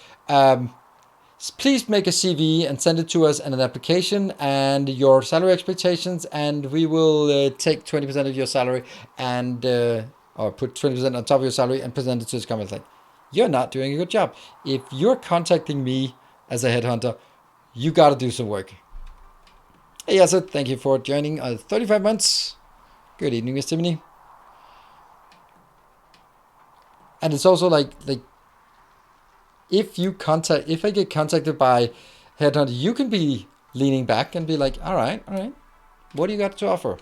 Please make a CV and send it to us and an application and your salary expectations, and we will take 20% of your salary and or put 20% on top of your salary and present it to this company. It's like, you're not doing a good job. If you're contacting me as a headhunter, you got to do some work. Hey, Asad, thank you for joining 35 months. Good evening, Miss Timony. And it's also like if I get contacted by headhunter, you can be leaning back and be like, all right, what do you got to offer?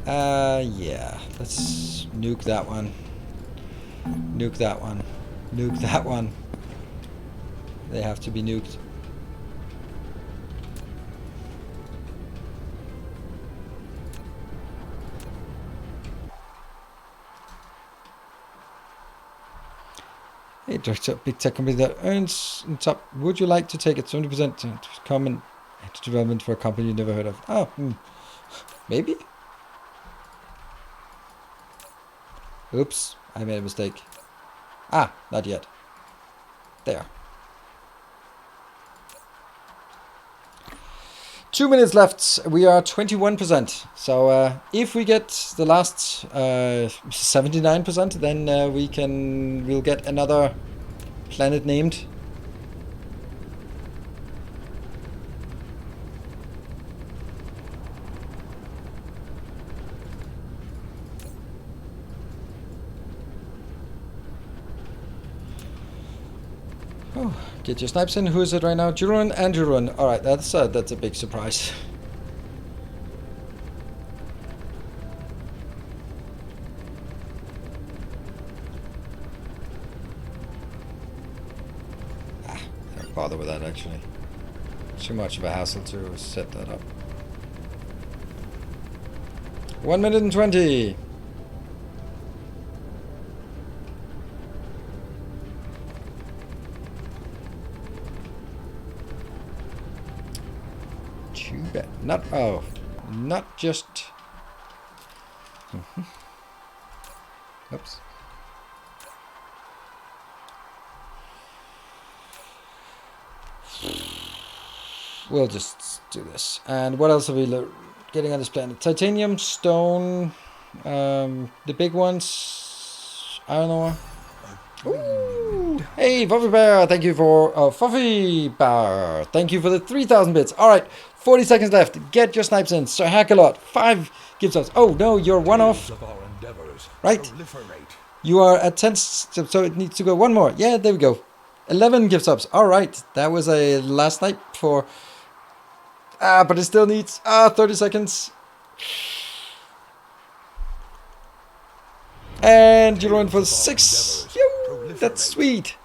Yeah, let's nuke that one. Nuke that one. Nuke that one. They have to be nuked. Hey, director, big tech company that earns in top. Would you like to take it 70% to come and to development for a company you never heard of? Oh, maybe. Oops, I made a mistake. Ah, not yet. There. 2 minutes left. We are 21%. So if we get the last 79%, then we'll get another planet named. Oh, get your snipes in. Who is it right now? Jurun and Jurun. All right, that's a big surprise. Don't bother with that actually. Too much of a hassle to set that up. 1 minute and 20. Not just. Oops. We'll just do this. And what else are we getting on this planet? Titanium, stone, the big ones, iron ore. Ooh. Hey, Fuffy Bear, thank you for Fuffy Bear. Thank you for the 3,000 bits. All right, 40 seconds left. Get your snipes in. Sir Hackalot, 5 gives us. Oh no, you're one off. Right. You are at 10, so it needs to go one more. Yeah, there we go. 11 gift subs. All right, that was a last night for. But it still needs 30 seconds. And you're on for 6. That's sweet.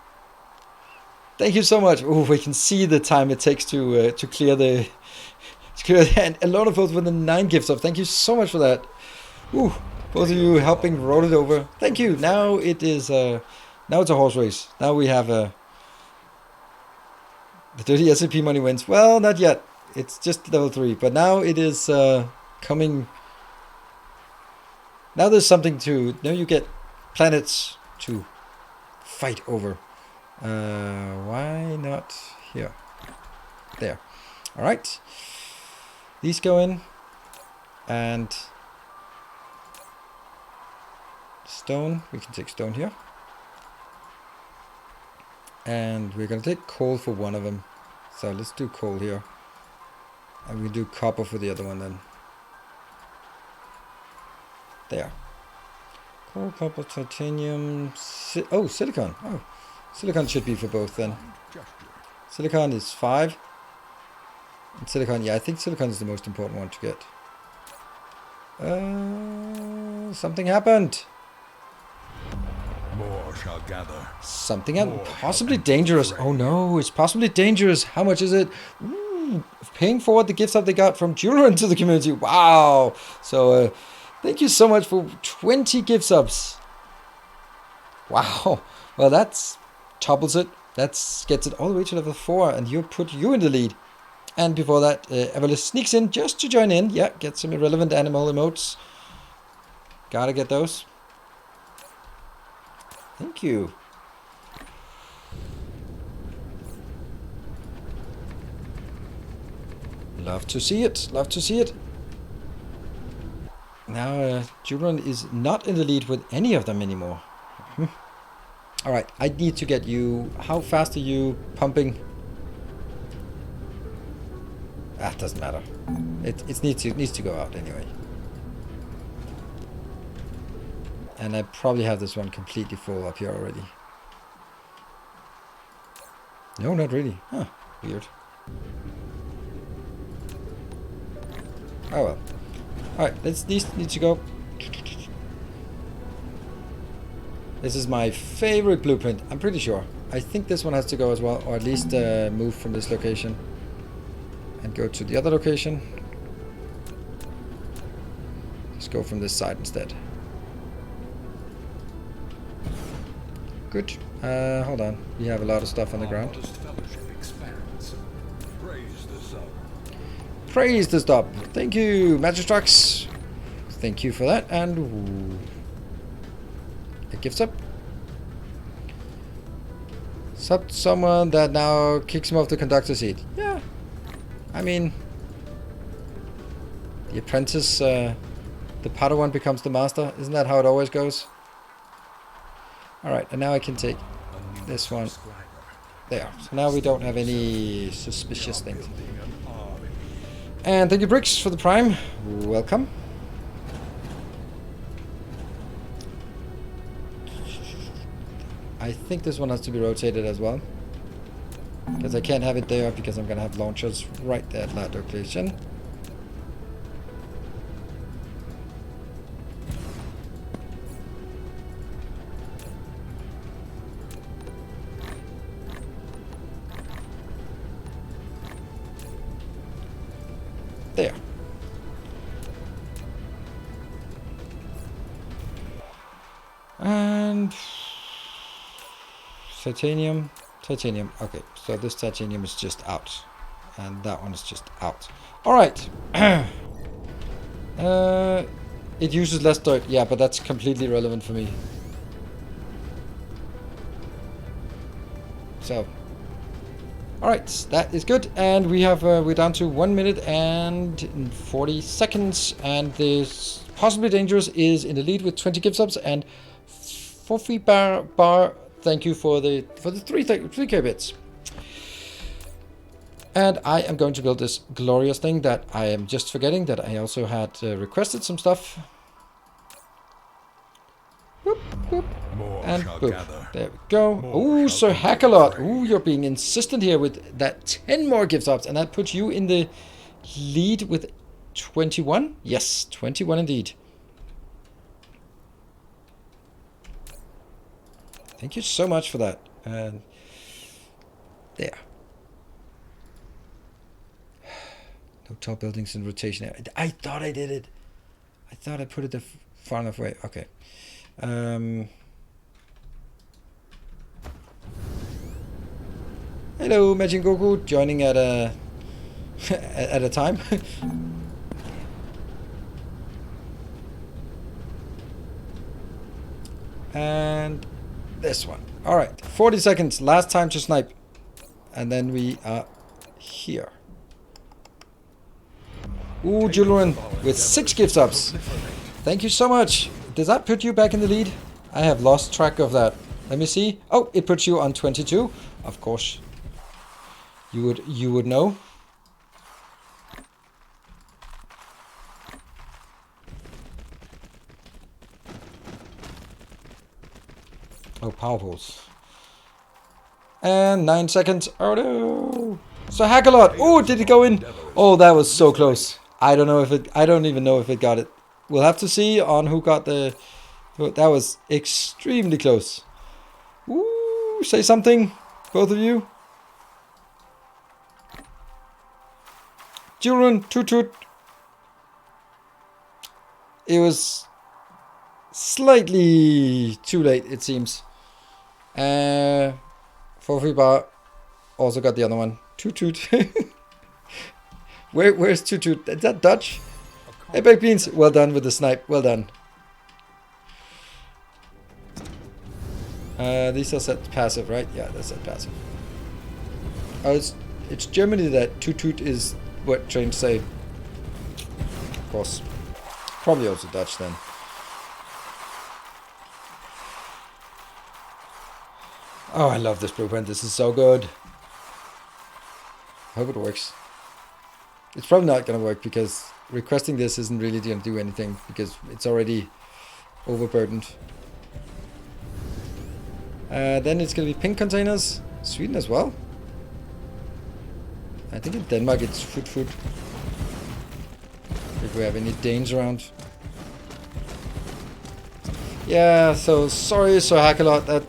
Thank you so much. Oh, we can see the time it takes to clear the. And a lot of folks with the 9 gift subs. Thank you so much for that. Ooh, Both of you helping roll it over. Thank you. Now it is. Now it's a horse race. Now we have the dirty SAP money wins. Well, not yet. It's just level 3, but now it is coming. Now there's something to. Now you get planets to fight over. Why not here? There. All right. These go in, and stone. We can take stone here. And we're going to take coal for one of them. So let's do coal here. And we'll do copper for the other one then. There. Coal, copper, titanium. Silicon. Oh, silicon should be for both then. Silicon is 5. And silicon, yeah, I think silicon is the most important one to get. Something happened. More shall gather. Something happened. Possibly dangerous. Oh no, it's possibly dangerous. How much is it? Ooh, paying forward the gifts that they got from children to the community. Wow. So thank you so much for 20 gift subs. Wow. Well, that's topples it. That gets it all the way to level 4, and you put you in the lead. And before that, Everlist sneaks in just to join in. Yeah, get some irrelevant animal emotes. Gotta get those. Thank you. Love to see it. Love to see it. Now, Julian is not in the lead with any of them anymore. All right, I need to get you. How fast are you pumping? Ah, doesn't matter. It needs to go out anyway. And I probably have this one completely full up here already. No, not really. Huh, weird. Oh well. Alright, these need to go. This is my favorite blueprint, I'm pretty sure. I think this one has to go as well, or at least move from this location and go to the other location. Let's go from this side instead. Good. Hold on. We have a lot of stuff on the ground. Praise the stop. Thank you, Magic Trucks. Thank you for that. And it gives up. Someone that now kicks him off the conductor seat. Yeah. I mean, the apprentice, the Padawan becomes the master. Isn't that how it always goes? Alright, and now I can take this one. There. So now we don't have any suspicious things. And thank you, Bricks, for the prime. Welcome. I think this one has to be rotated as well. Because I can't have it there because I'm going to have launchers right there at that location. There. And titanium. Okay, so this titanium is just out. And that one is just out. Alright. It uses less dirt. Yeah, but that's completely irrelevant for me. So. Alright, that is good. And we have we're down to 1 minute and 40 seconds. And this possibly dangerous is in the lead with 20 gift subs and 4 free bar. Thank you for the 3K bits. And I am going to build this glorious thing that I am just forgetting that I also had requested some stuff. Boop, boop. And boop. There we go. Ooh, Sir Hackalot. Ooh, you're being insistent here with that 10 more gift subs. And that puts you in the lead with 21. Yes, 21 indeed. Thank you so much for that. And there. No tall buildings in rotation. I thought I did it. I thought I put it far enough away. Okay. Hello, Majin Goku, joining at a at a time. And this one. All right, 40 seconds. Last time to snipe, and then we are here. Ooh, Julian with 6 gift subs. Thank you so much. Does that put you back in the lead? I have lost track of that. Let me see. Oh, it puts you on 22. Of course. You would know. Oh, power pulse. And 9 seconds. Oh no. So hack a lot. Oh, did it go in? Oh, that was so close. I don't know if it. I don't even know if it got it. We'll have to see on who got the. That was extremely close. Ooh, say something, both of you. Children, toot toot. It was slightly too late, it seems. For free bar, also got the other one. Toot toot. Where's toot toot? Is that Dutch? Hey, baked beans. Well done with the snipe. Well done. These are set passive, right? Yeah, that's set passive. Oh, it's Germany that toot toot is what trains say. Of course. Probably also Dutch then. Oh, I love this blueprint. This is so good. I hope it works. It's probably not going to work because requesting this isn't really going to do anything because it's already overburdened. Then it's going to be pink containers. Sweden as well. I think in Denmark it's food. If we have any Danes around. Yeah, so sorry, so hack a lot. That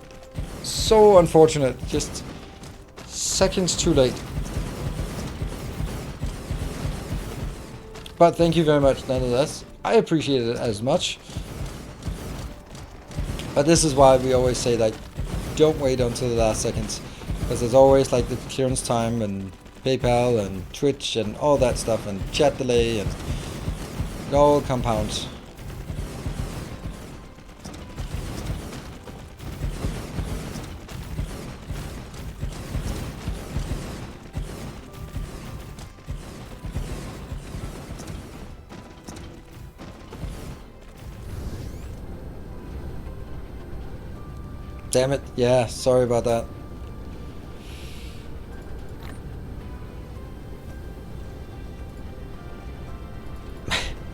so unfortunate. Just seconds too late. But thank you very much nonetheless. I appreciate it as much. But this is why we always say like, don't wait until the last seconds. Because there's always like the clearance time and PayPal and Twitch and all that stuff and chat delay and it all compounds. Damn it, yeah, sorry about that.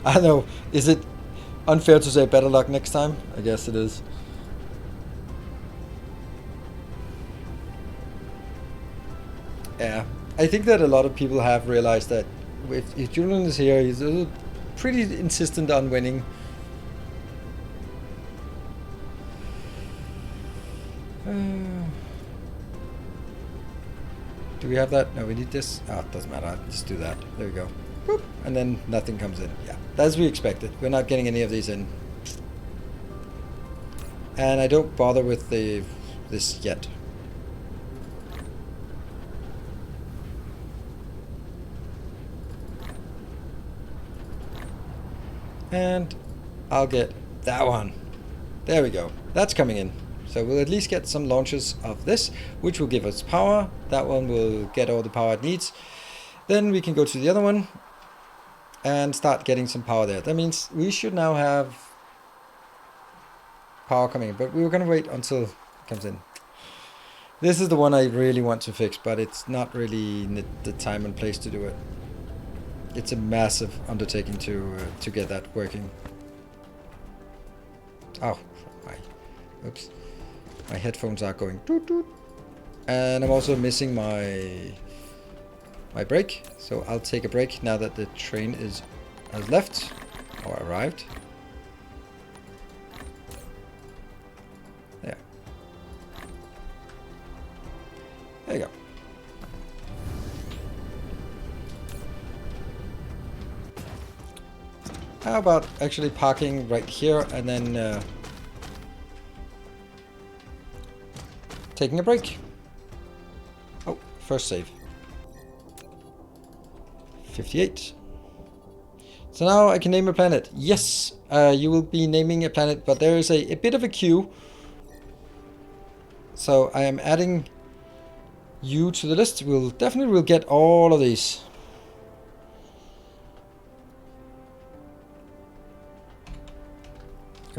I don't know, is it unfair to say better luck next time? I guess it is. Yeah, I think that a lot of people have realized that if Julian is here, he's pretty insistent on winning. Do we have that? No, we need this. Oh, it doesn't matter. I'll just do that. There we go. Boop. And then nothing comes in. Yeah, as we expected. We're not getting any of these in. And I don't bother with this yet. And I'll get that one. There we go. That's coming in. So we'll at least get some launches of this, which will give us power. That one will get all the power it needs. Then we can go to the other one and start getting some power there. That means we should now have power coming in, but we were going to wait until it comes in. This is the one I really want to fix, but it's not really the time and place to do it. It's a massive undertaking to get that working. Oh, oops. My headphones are going toot toot. And I'm also missing my brake. So I'll take a break now that the train has left or arrived. Yeah. There you go. How about actually parking right here and then taking a break? Oh, first save. 58. So now I can name a planet. Yes, you will be naming a planet, but there is a bit of a queue. So I am adding you to the list. We'll definitely get all of these.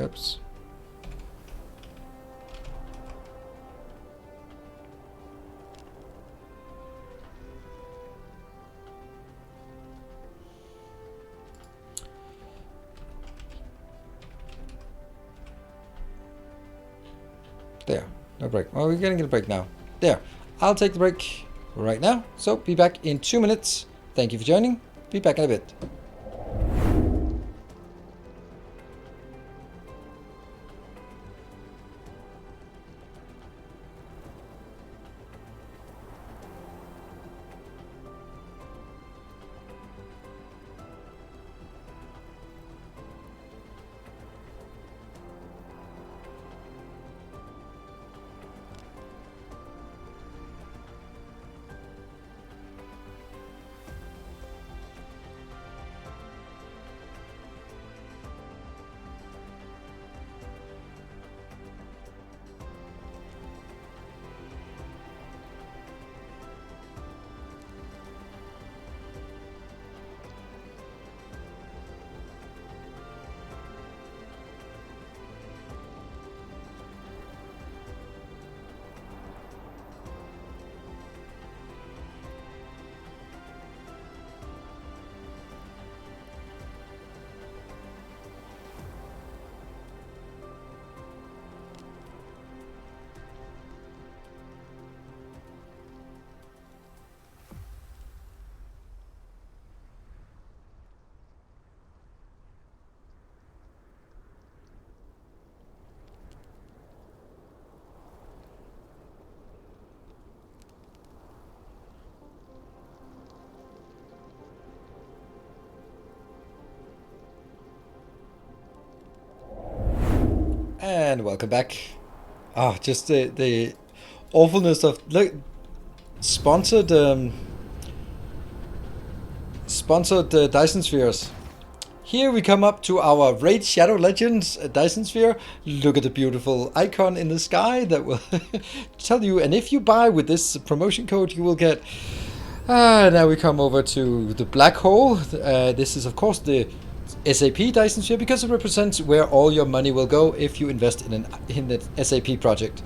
Oops. There, no break. Well, we're gonna get a break now. There, I'll take the break right now. So be back in 2 minutes. Thank you for joining. Be back in a bit. And welcome back. Oh, just the awfulness of look sponsored Dyson spheres. Here we come up to our Raid Shadow Legends Dyson sphere. Look at the beautiful icon in the sky that will tell you. And if you buy with this promotion code, you will get. Now we come over to the black hole. This is of course the SAP Dyson sphere because it represents where all your money will go if you invest in the SAP project.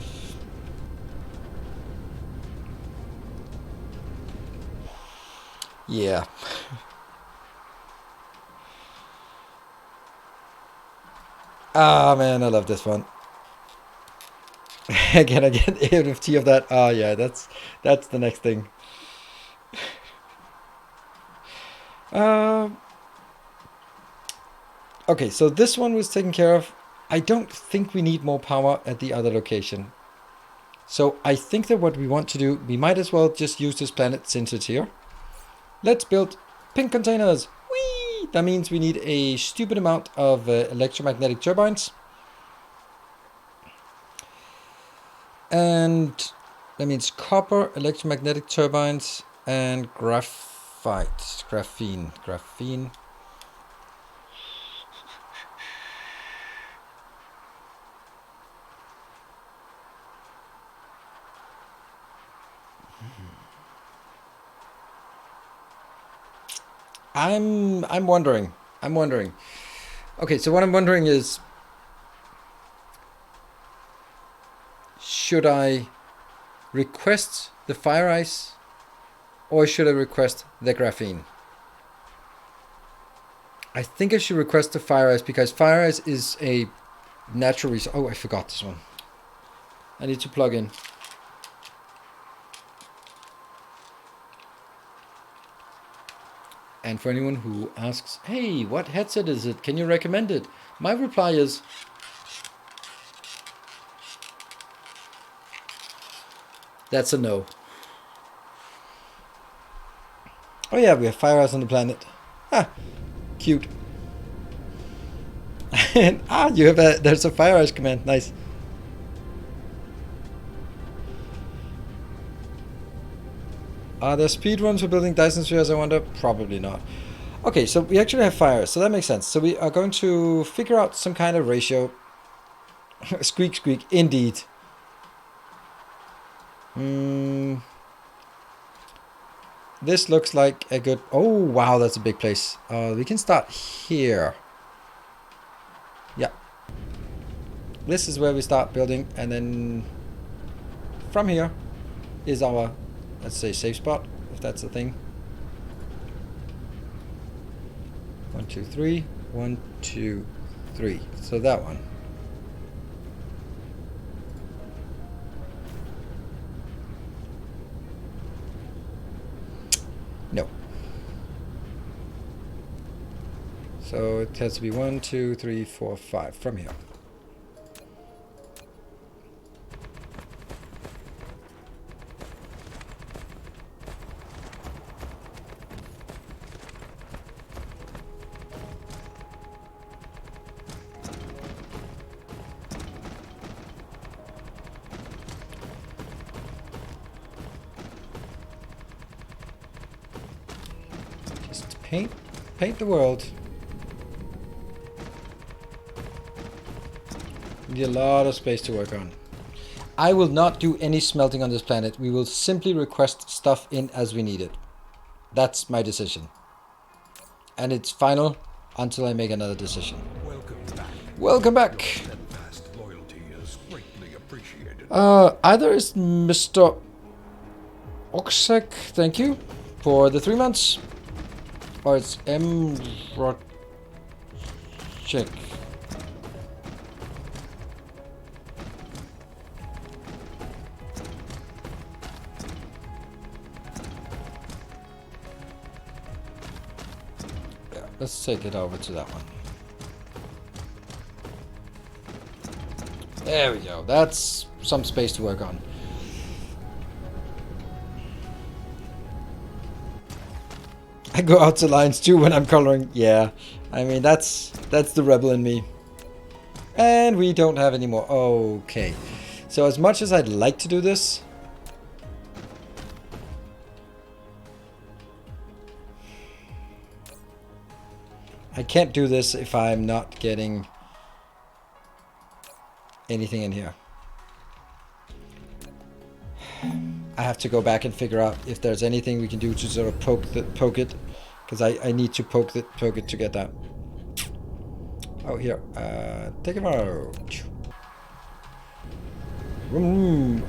Yeah. Ah man, I love this one. Can I get NFT of that? Ah yeah, that's the next thing. Okay, so this one was taken care of. I don't think we need more power at the other location. So I think that what we want to do, we might as well just use this planet since it's here. Let's build pink containers. Whee! That means we need a stupid amount of electromagnetic turbines. And that means copper, electromagnetic turbines, and graphene. I'm wondering. Okay, so what I'm wondering is, should I request the fire ice or should I request the graphene? I think I should request the fire ice because fire ice is a natural resource. Oh, I forgot this one. I need to plug in. And for anyone who asks, hey, what headset is it? Can you recommend it? My reply is, that's a no. Oh yeah, we have fire ice on the planet. Ah, cute. You have a, there's a fire ice command, nice. Are there speed runs for building Dyson spheres, I wonder? Probably not. Okay, so we actually have fire, so that makes sense. So we are going to figure out some kind of ratio. Squeak, squeak, indeed. This looks like a good... Oh, wow, that's a big place. We can start here. Yeah. This is where we start building, and then from here is our, let's say, safe spot, if that's a thing. 1, 2, 3. 1, 2, 3. So that one. No. So it has to be 1, 2, 3, 4, 5 from here. Paint the world. Need a lot of space to work on. I will not do any smelting on this planet. We will simply request stuff in as we need it. That's my decision. And it's final until I make another decision. Welcome back. Welcome back. Your steadfast loyalty is greatly appreciated. Either is Mr. Oksek, thank you, for the 3 months. Or it's M. Check. Yeah, let's take it over to that one. There we go. That's some space to work on. I go out to lines too when I'm coloring. Yeah, I mean that's the rebel in me. And we don't have any more. Okay, so as much as I'd like to do this, I can't do this if I'm not getting anything in here. I have to go back and figure out if there's anything we can do to sort of poke it, because I need to poke it to get that. Oh, here, take it out.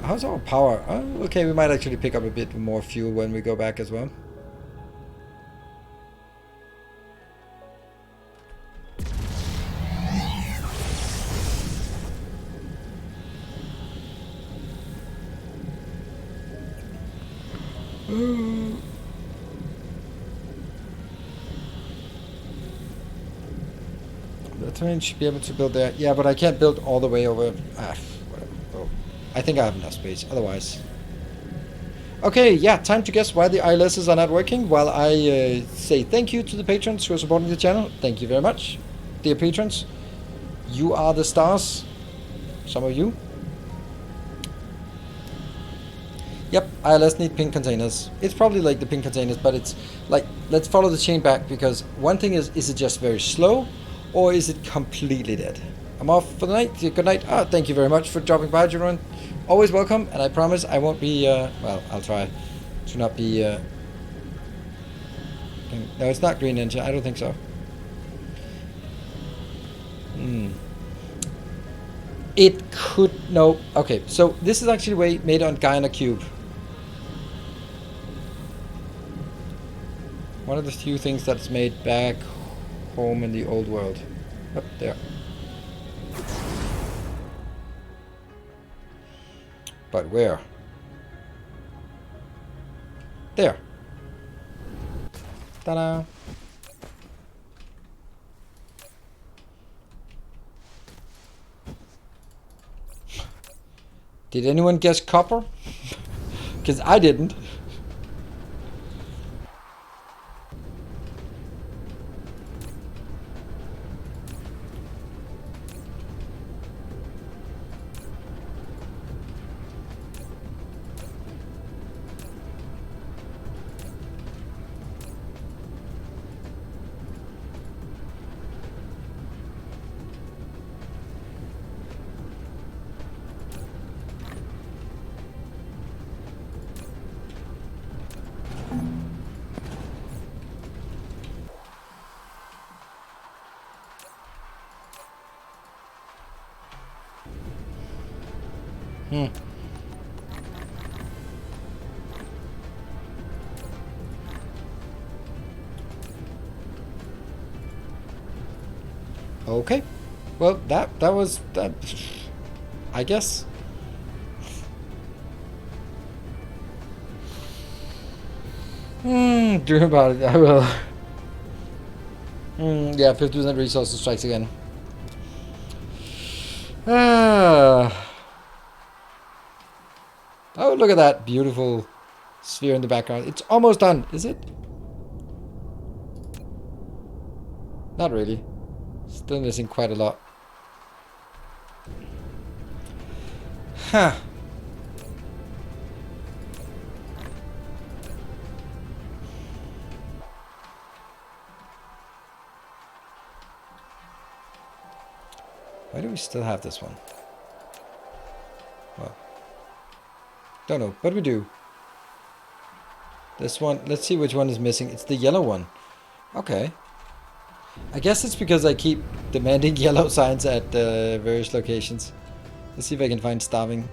How's our power? Oh, okay, we might actually pick up a bit more fuel when we go back as well. The train should be able to build there. Yeah, but I can't build all the way over. Whatever. Oh, I think I have enough space. Otherwise. Okay, yeah, time to guess why the ILSs are not working. While I say thank you to the patrons who are supporting the channel. Thank you very much, dear patrons. You are the stars. Some of you. Yep, ILS need pink containers. It's probably like the pink containers, but it's like, let's follow the chain back, because one thing is it just very slow, or is it completely dead? I'm off for the night. Good night. Thank you very much for dropping by, Jeroen. Always welcome, and I promise I won't be, well, I'll try to not be, no, it's not Green Ninja. I don't think so. It could, no. Okay, so this is actually made on Guyana Cube. One of the few things that's made back home in the old world. Up there. But where? There. Ta-da! Did anyone guess copper? Because I didn't. Okay. Well, that was that. I guess. Dream about it. I will. Yeah, 50% resources strikes again. Oh, look at that beautiful sphere in the background. It's almost done, is it? Not really. Still missing quite a lot. Huh. Why do we still have this one? Well, don't know, but we do. This one, let's see which one is missing. It's the yellow one. Okay. I guess it's because I keep demanding yellow signs at various locations. Let's see if I can find starving.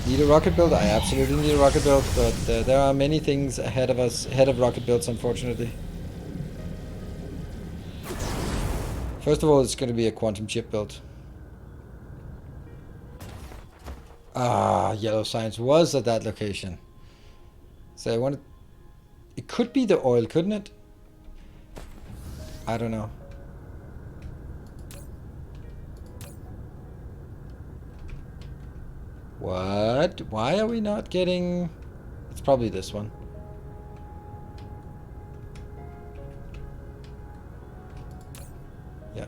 Need a rocket build? I absolutely need a rocket build, but there are many things ahead of us, ahead of rocket builds, unfortunately. First of all, it's going to be a quantum chip build. Ah, yellow science was at that location. So I wanted... It could be the oil, couldn't it? I don't know. What? Why are we not getting... It's probably this one. Yeah.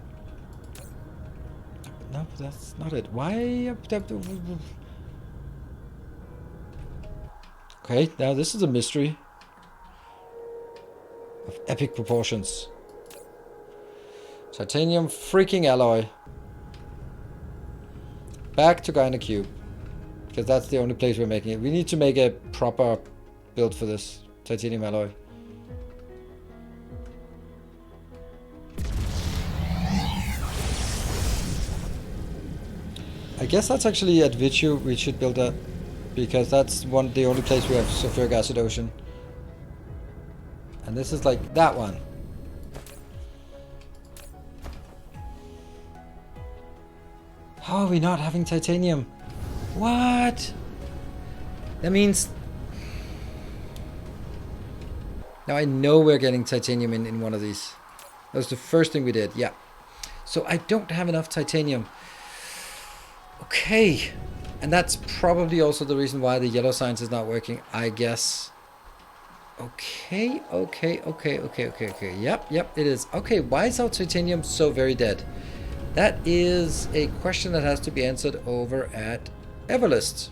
No, that's not it. Why? Okay, now this is a mystery of epic proportions. Titanium freaking alloy. Back to Gyna Cube. Because that's the only place we're making it. We need to make a proper build for this titanium alloy. I guess that's actually at Vichu we should build that. Because that's the only place we have sulfuric acid ocean. And this is like that one. How are we not having titanium? What? That means... Now I know we're getting titanium in one of these. That was the first thing we did, yeah. So I don't have enough titanium. Okay. And that's probably also the reason why the yellow science is not working, I guess. Okay. Yep, it is. Okay, why is our titanium so very dead? That is a question that has to be answered over at Everlist.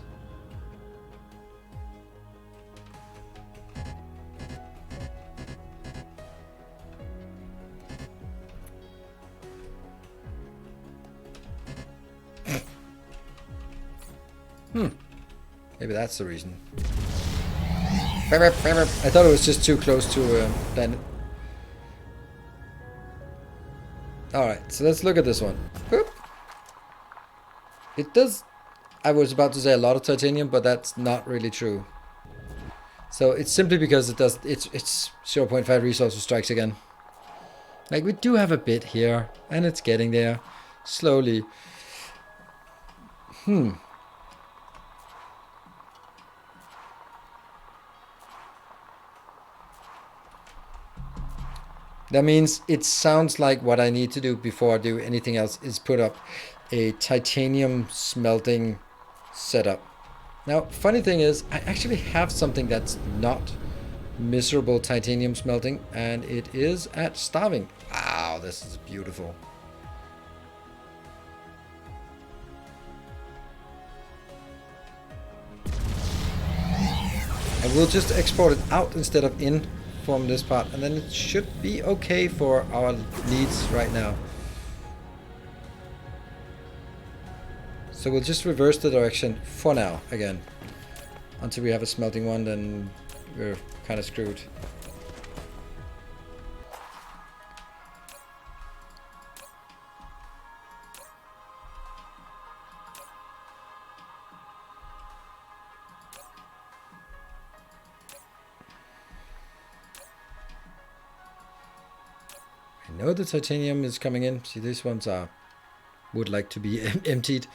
Maybe that's the reason. I thought it was just too close to planet. Alright, so let's look at this one. Boop. It does... I was about to say a lot of titanium, but that's not really true. So it's simply because it does... It's 0.5 resources strikes again. Like, we do have a bit here, and it's getting there. Slowly. That means it sounds like what I need to do before I do anything else is put up a titanium smelting setup. Now, funny thing is, I actually have something that's not miserable titanium smelting, and it is at starving. Wow, this is beautiful. I will just export it out instead of in from this part, and then it should be okay for our needs right now. So we'll just reverse the direction for now again. Until we have a smelting one, then we're kind of screwed. know the titanium is coming in. See, these ones would like to be emptied.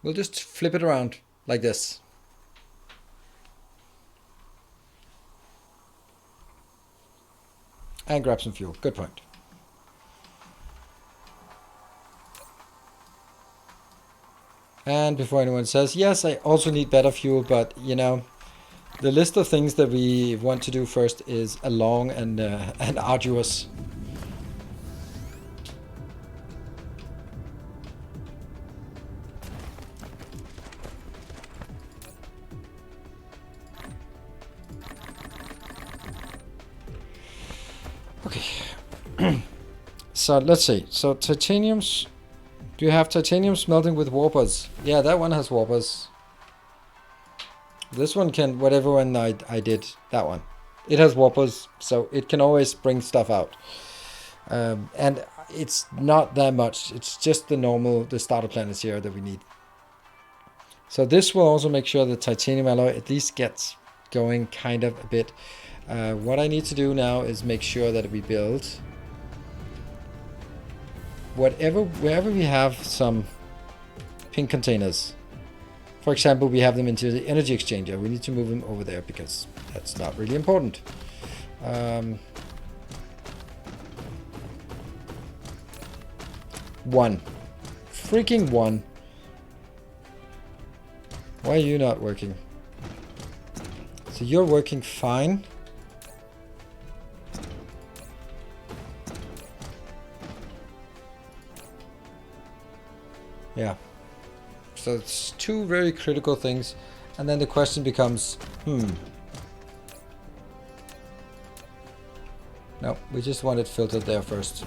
We'll just flip it around like this. And grab some fuel. Good point. And before anyone says, yes, I also need better fuel, but you know, the list of things that we want to do first is a long and arduous. Okay. So let's see. So titanium's. Do you have titanium smelting with warpers? Yeah, that one has warpers. This one can, whatever one I did, that one. It has warpers, so it can always bring stuff out. And it's not that much. It's just the starter planets here that we need. So this will also make sure the titanium alloy at least gets going kind of a bit. What I need to do now is make sure that we build wherever we have some pink containers. For example, we have them into the energy exchanger. We need to move them over there because that's not really important. One. Freaking one. Why are you not working? So you're working fine. Yeah. So it's two very critical things. And then the question becomes, No, we just want it filtered there first.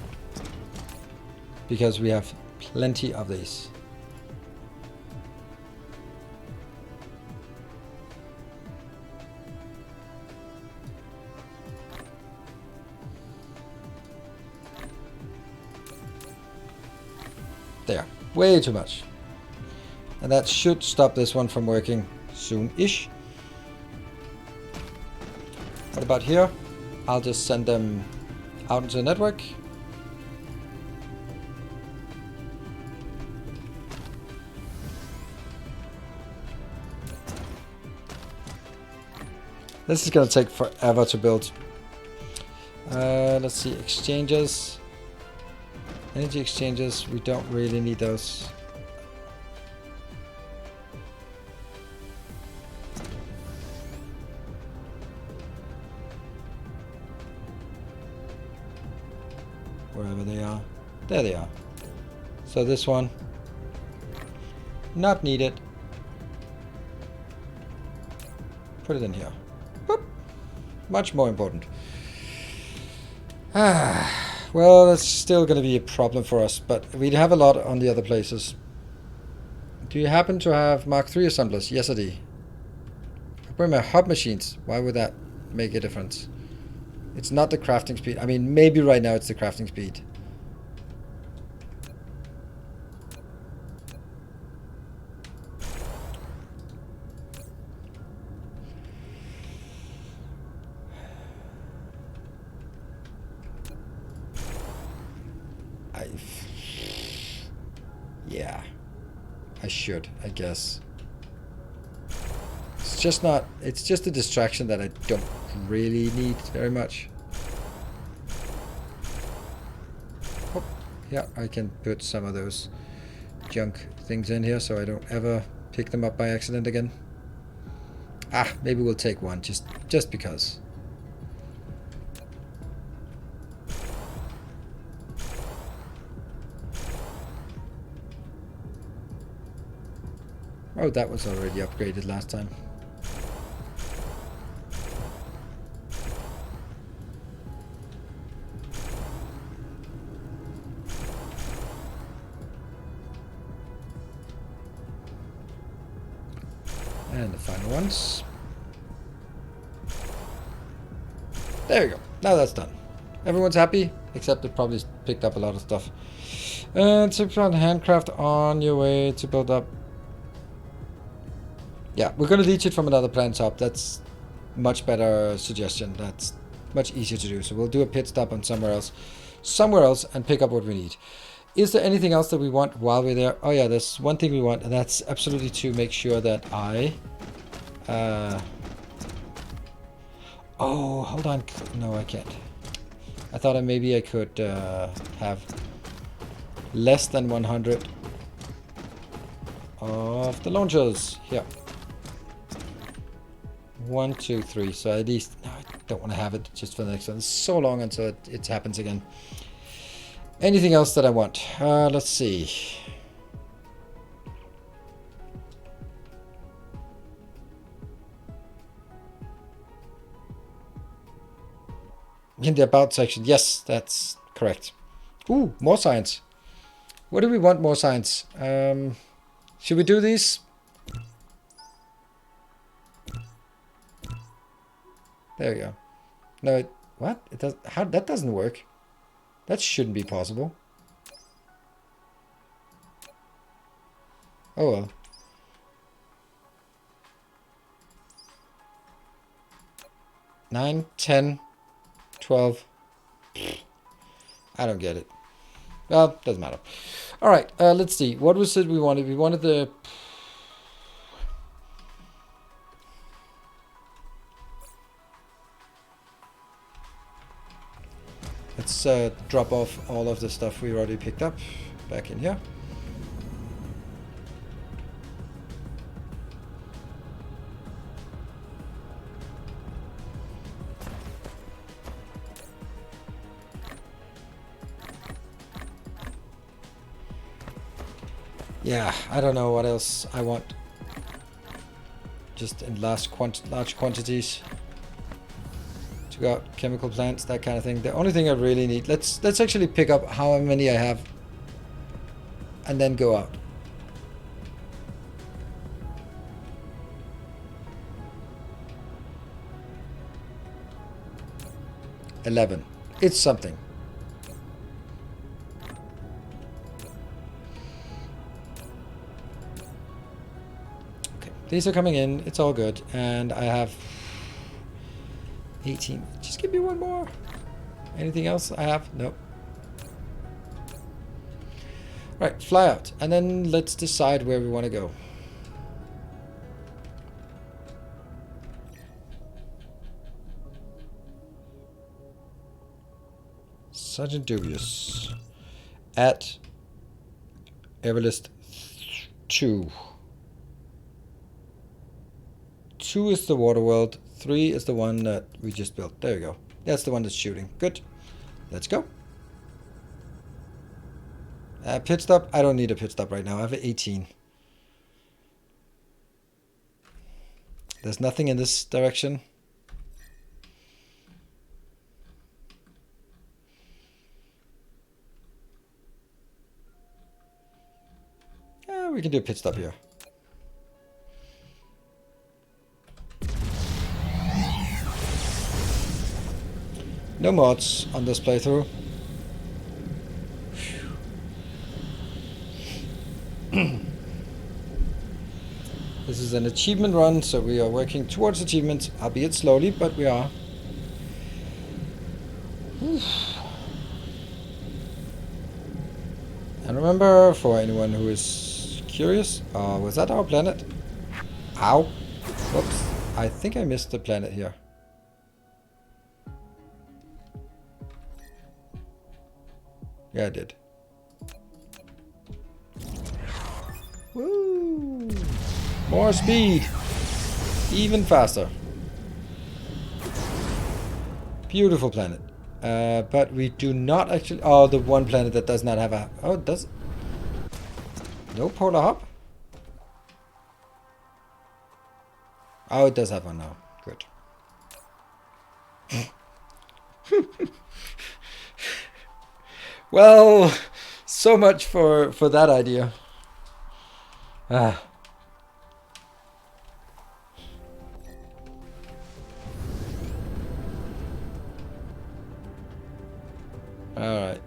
Because we have plenty of these. There. Way too much. And that should stop this one from working soon-ish. What about here? I'll just send them out into the network. This is going to take forever to build. Let's see, exchanges. Energy exchanges, we don't really need those. Wherever they are. There they are. So this one, not needed. Put it in here. Boop. Much more important. Well, that's still going to be a problem for us, but we have a lot on the other places. Do you happen to have Mark III assemblers? Yes, I do. I bring my hub machines. Why would that make a difference? It's not the crafting speed. I mean, maybe right now it's the crafting speed. Yeah, I should, I guess. It's just not, it's just a distraction that I don't really need very much. Oh, yeah, I can put some of those junk things in here so I don't ever pick them up by accident again. Maybe we'll take one just because. Oh, that was already upgraded last time. And the final ones. There we go. Now that's done. Everyone's happy, except it probably picked up a lot of stuff. And Superman handcraft on your way to build up. Yeah, we're going to leech it from another planet top. That's much better suggestion. That's much easier to do. So we'll do a pit stop on somewhere else, and pick up what we need. Is there anything else that we want while we're there? Oh yeah, there's one thing we want, and that's absolutely to make sure that I... oh, hold on. No, I can't. I thought maybe I could have less than 100 of the launchers. Here. 1, 2, 3. So at least... no, I don't want to have it just for the next one. It's so long until it happens again. Anything else that I want? Let's see. In the about section. Yes, that's correct. Ooh, more science. What do we want more science? Should we do these? There we go. No, what? It does. How? That doesn't work. That shouldn't be possible. Oh well. Nine, 10, 12. I don't get it. Well, doesn't matter. All right, let's see. What was it we wanted? We wanted the... let's drop off all of the stuff we already picked up back in here. Yeah, I don't know what else I want. Just in large quantities. To go out, chemical plants, that kind of thing. The only thing I really need... Let's actually pick up how many I have. And then go out. $11. It's something. These are coming in. It's all good. And I have 18. Just give me one more. Anything else I have? Nope. Right, fly out. And then let's decide where we want to go. Sergeant Dubious. At Everlist 2. 2 is the water world. 3 is the one that we just built. There we go. That's the one that's shooting. Good. Let's go. Pit stop. I don't need a pit stop right now. I have 18. There's nothing in this direction. We can do a pit stop here. No mods on this playthrough. This is an achievement run, so we are working towards achievements, albeit slowly, but we are. And remember, for anyone who is curious, was that our planet? Ow. Whoops. I think I missed the planet here. Yeah, I did. Woo! More speed! Even faster. Beautiful planet. But we do not actually... Oh, the one planet that does not have a... Oh, it does... No polar hop? Oh, it does have one now. Good. Well, so much for that idea. Ah. Alright.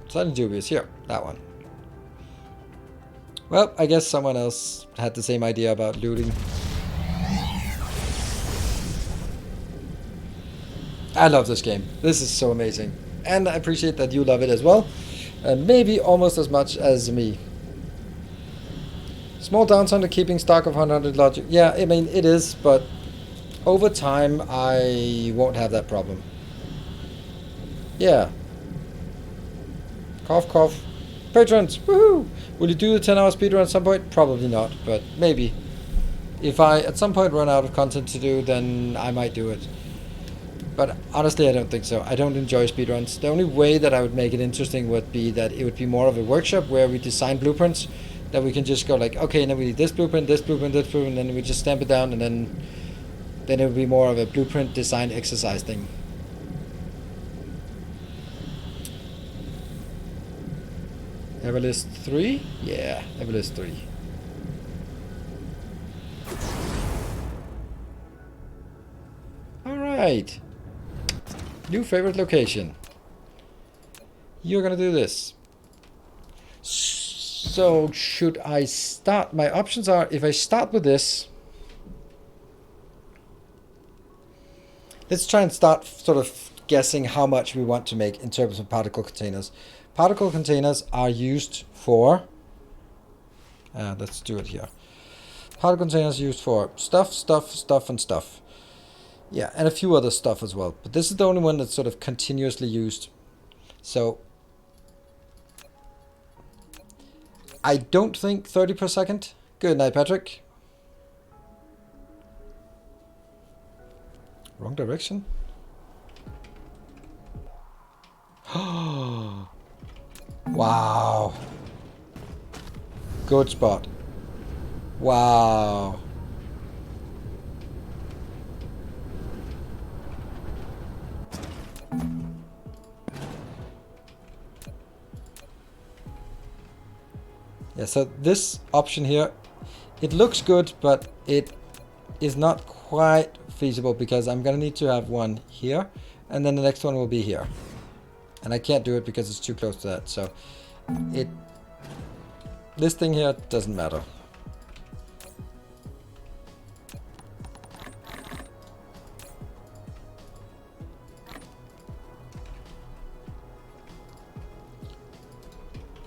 Slightly dubious. Here. That one. Well, I guess someone else had the same idea about looting. I love this game. This is so amazing. And I appreciate that you love it as well. Maybe almost as much as me. Small downside to keeping stock of 100 logic. Yeah, I mean, it is, but over time, I won't have that problem. Yeah. Cough, cough. Patrons, woohoo! Will you do the 10-hour speedrun at some point? Probably not, but maybe. If I, at some point, run out of content to do, then I might do it. But honestly, I don't think so. I don't enjoy speedruns. The only way that I would make it interesting would be that it would be more of a workshop where we design blueprints that we can just go like, okay, now we need this blueprint, this blueprint, this blueprint, and then we just stamp it down, and then it would be more of a blueprint design exercise thing. Everlist 3? Yeah, Everlist 3. Alright. New favorite location. You're gonna do this. So, should I start? My options are, if I start with this, let's try and start sort of guessing how much we want to make in terms of particle containers. Particle containers are used for, let's do it here. Particle containers are used for stuff, and stuff. Yeah, and a few other stuff as well. But this is the only one that's sort of continuously used. So, I don't think 30 per second. Good night, Patrick. Wrong direction. Wow. Good spot. Wow. Yeah, so this option here, it looks good, but it is not quite feasible because I'm gonna need to have one here, and then the next one will be here. And I can't do it because it's too close to that, so this thing here doesn't matter.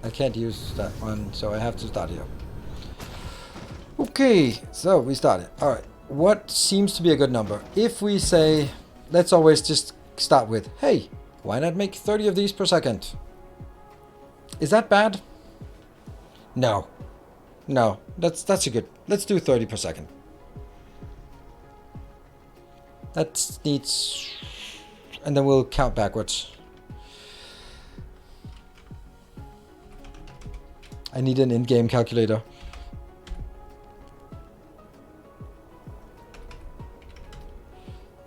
I can't use that one, so I have to start here. Okay, so we started. Alright, what seems to be a good number? If we say, let's always just start with, hey, why not make 30 of these per second? Is that bad? No. No, that's a good, let's do 30 per second. That needs, and then we'll count backwards. I need an in-game calculator.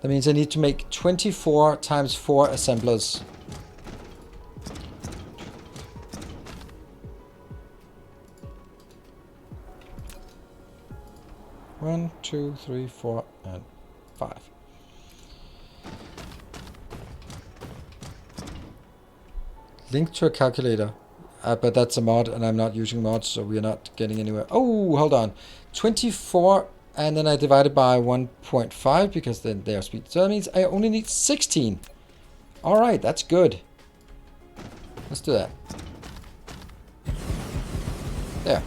That means I need to make 24 times 4 assemblers. One, two, three, 4, and 5. Link to a calculator. But that's a mod, and I'm not using mods, so we're not getting anywhere. Oh, hold on. 24, and then I divide it by 1.5, because then they are speed. So that means I only need 16. Alright, that's good. Let's do that. There.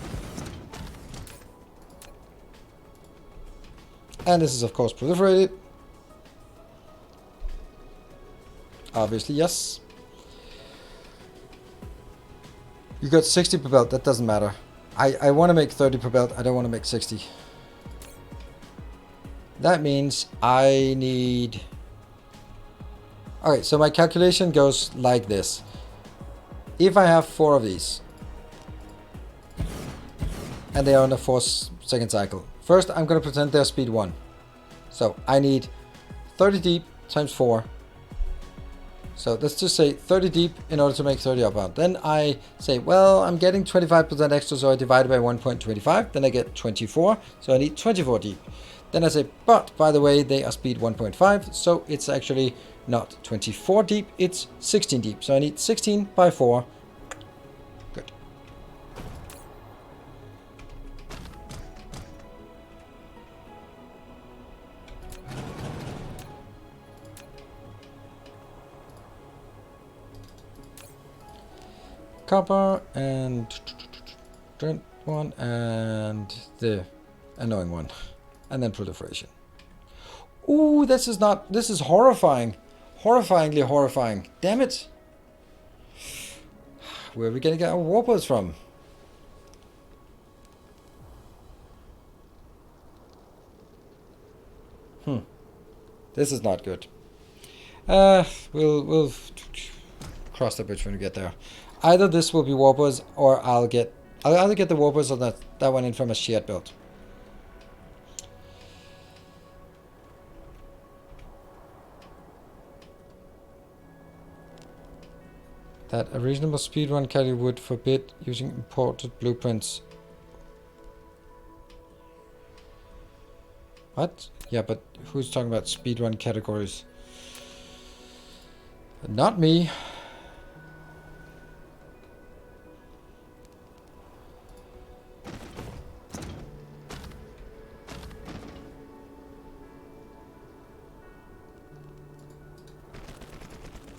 And this is, of course, proliferated. Obviously, yes. You got 60 per belt, that doesn't matter. I want to make 30 per belt, I don't want to make 60. That means I need... Alright, so my calculation goes like this. If I have 4 of these, and they are on a 4-second cycle, first I'm going to pretend they're speed 1. So I need 30 deep times 4. So let's just say 30 deep in order to make 30 outbound. Then I say, well, I'm getting 25% extra, so I divide by 1.25. Then I get 24, so I need 24 deep. Then I say, but by the way, they are speed 1.5, so it's actually not 24 deep, it's 16 deep. So I need 16 by 4. Good. copper and that one and the annoying one, and then proliferation. Ooh, this is horrifying. Horrifyingly horrifying. Damn it. Where are we gonna get our warpers from? This is not good. We'll cross the bridge when we get there. Either this will be warpers, or I'll either get the warpers or that one in from a shared build. That a reasonable speedrun category would forbid using imported blueprints. What? Yeah, but who's talking about speedrun categories? Not me.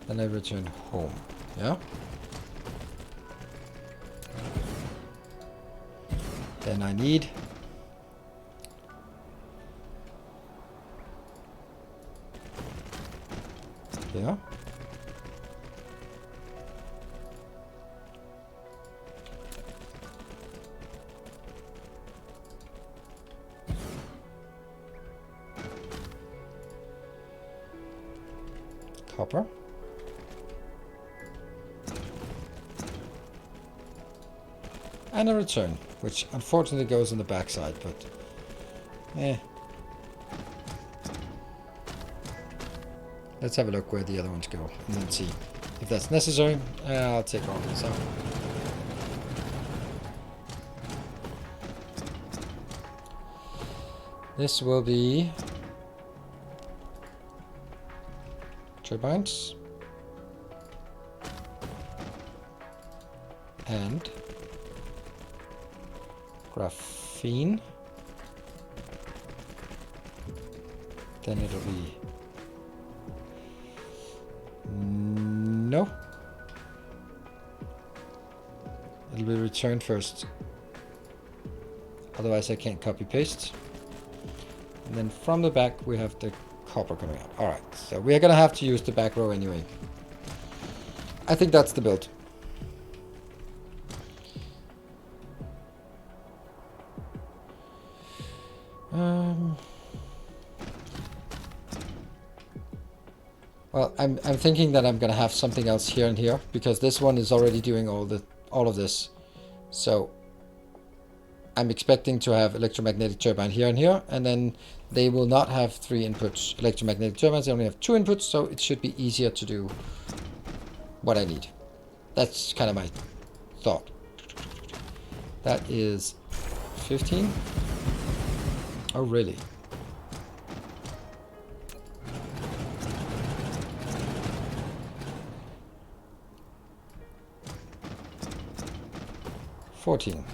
Then I return home. Yeah? Then I need yeah. Copper. And a return, which unfortunately goes on the backside, but let's have a look where the other ones go and then see if that's necessary. I'll take all of this out. This will be turbines and graphene. Then it'll be no. It'll be returned first. Otherwise I can't copy paste. And then from the back we have the copper coming out. Alright, so we are gonna have to use the back row anyway. I think that's the build. Well, I'm thinking that I'm gonna have something else here and here, because this one is already doing all of this. So I'm expecting to have electromagnetic turbine here and here, and then they will not have 3 inputs electromagnetic turbines, they only have 2 inputs, so it should be easier to do what I need. That's kind of my thought. That is 15. Oh, really? $14,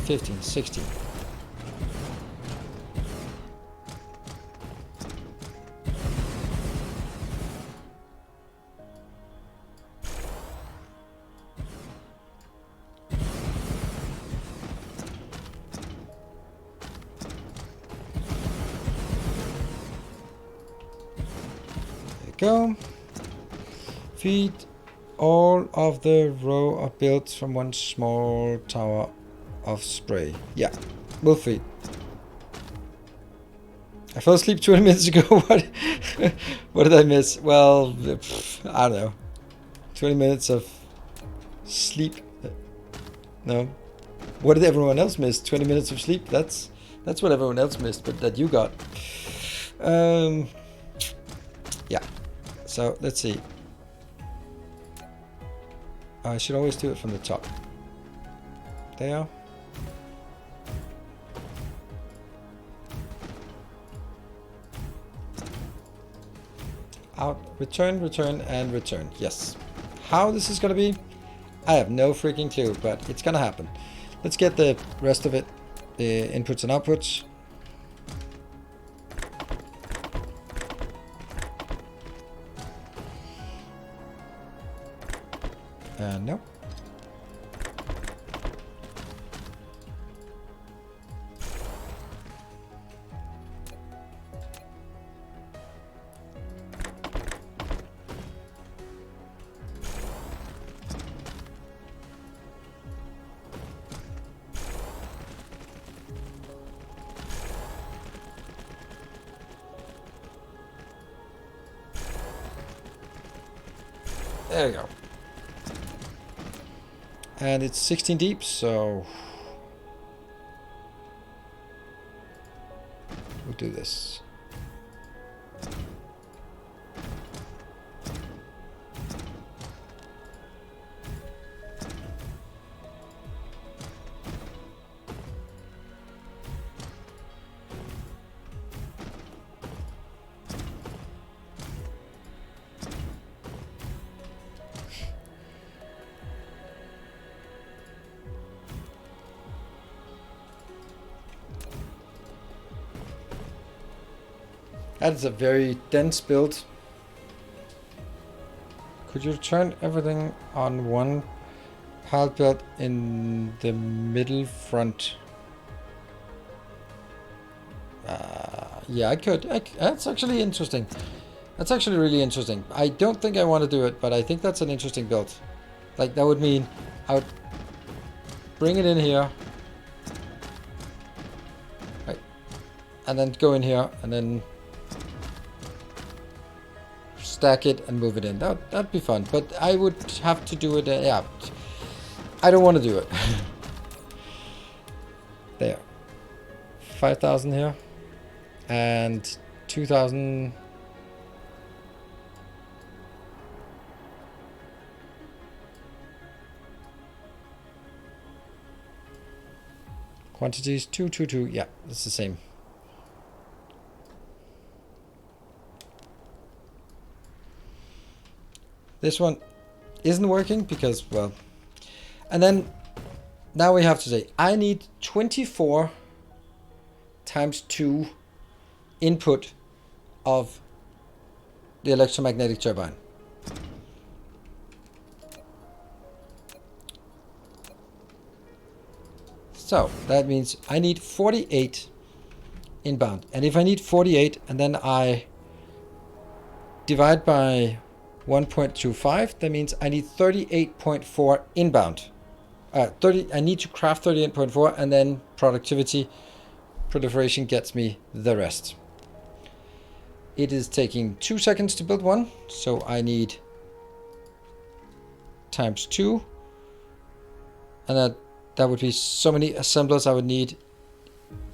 $15, $16. There you go. Feed. All of the row are built from one small tower of spray. Yeah, we'll feed. I fell asleep 20 minutes ago. What did I miss? Well, I don't know. 20 minutes of sleep. No. What did everyone else miss? 20 minutes of sleep? That's what everyone else missed, but that you got. Yeah. So let's see. I should always do it from the top. There. Out, return, return, and return. Yes. How this is gonna be, I have no freaking clue, but it's gonna happen. Let's get the rest of it, the inputs and outputs. No, There we go. And it's 16 deep, so we'll do this. That is a very dense build. Could you turn everything on one pallet build in the middle front? Yeah, I could. That's actually interesting. That's actually really interesting. I don't think I want to do it, but I think that's an interesting build. Like, that would mean I would bring it in here. Right. And then go in here, and then stack it and move it in. That'd be fun, but I would have to do it. Yeah, I don't want to do it. There, 5,000 here, and 2,000. Quantities 222. Yeah, it's the same. This one isn't working because, well, and then now we have to say I need 24 times 2 input of the electromagnetic turbine. So that means I need 48 inbound. And if I need 48 and then I divide by 1.25, that means I need 38.4 inbound. I need to craft 38.4, and then productivity proliferation gets me the rest. It is taking 2 seconds to build one, so I need times 2, and that would be so many assemblers I would need.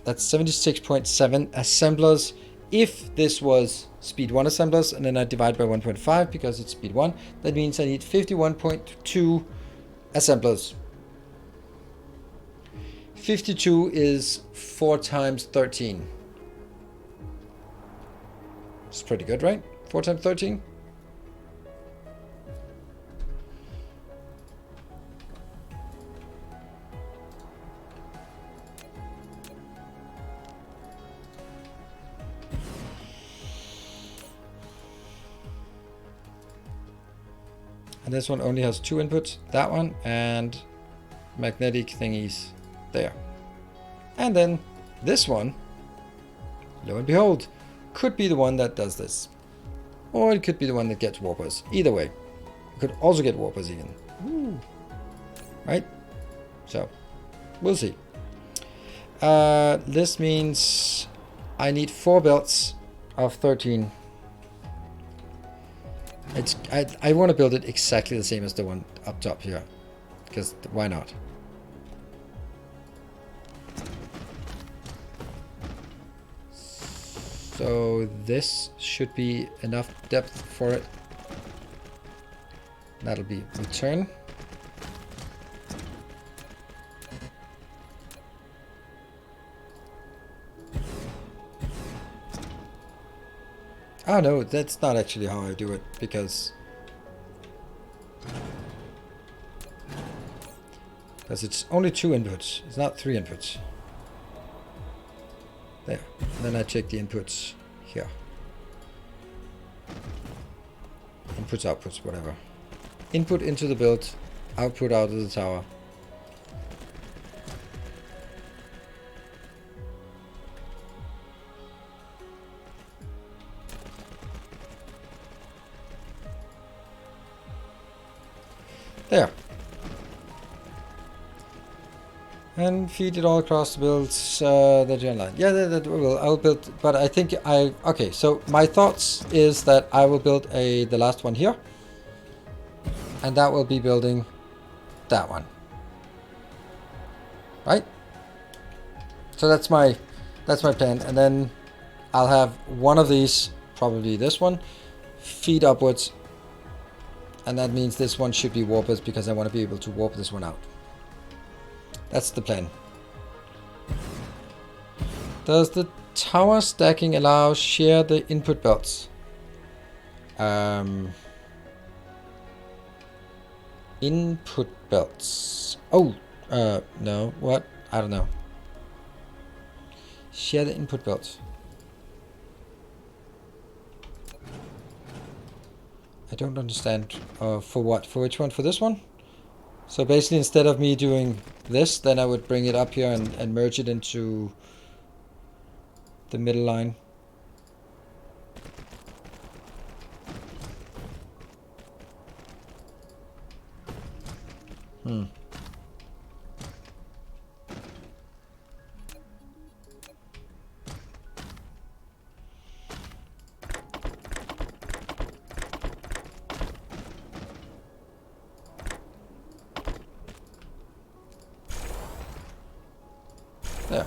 That's 76.7 assemblers. If this was speed 1 assemblers, and then I divide by 1.5 because it's speed 1, that means I need 51.2 assemblers. 52 is 4 times 13. It's pretty good, right? 4 times 13. And this one only has 2 inputs, that one and magnetic thingies there. And then this one, lo and behold, could be the one that does this. Or it could be the one that gets warpers. Either way. It could also get warpers even. Ooh. Right? So, we'll see. This means I need 4 belts of 13. I want to build it exactly the same as the one up top here, because why not? So this should be enough depth for it. That'll be return. Oh no, that's not actually how I do it, because it's only 2 inputs, it's not 3 inputs. There, and then I check the inputs here. Inputs, outputs, whatever. Input into the build, output out of the tower. There. And feed it all across the builds, the gen line. Yeah, that will. I'll build, but I think okay, so my thoughts is that I will build the last one here. And that will be building that one. Right? So that's my plan. And then I'll have one of these, probably this one, feed upwards. And that means this one should be warpers because I want to be able to warp this one out. That's the plan. Does the tower stacking allow share the input belts? Input belts. Oh, no. What? I don't know. Share the input belts. I don't understand. For what? For which one? For this one? So basically, instead of me doing this, then I would bring it up here and merge it into the middle line. There.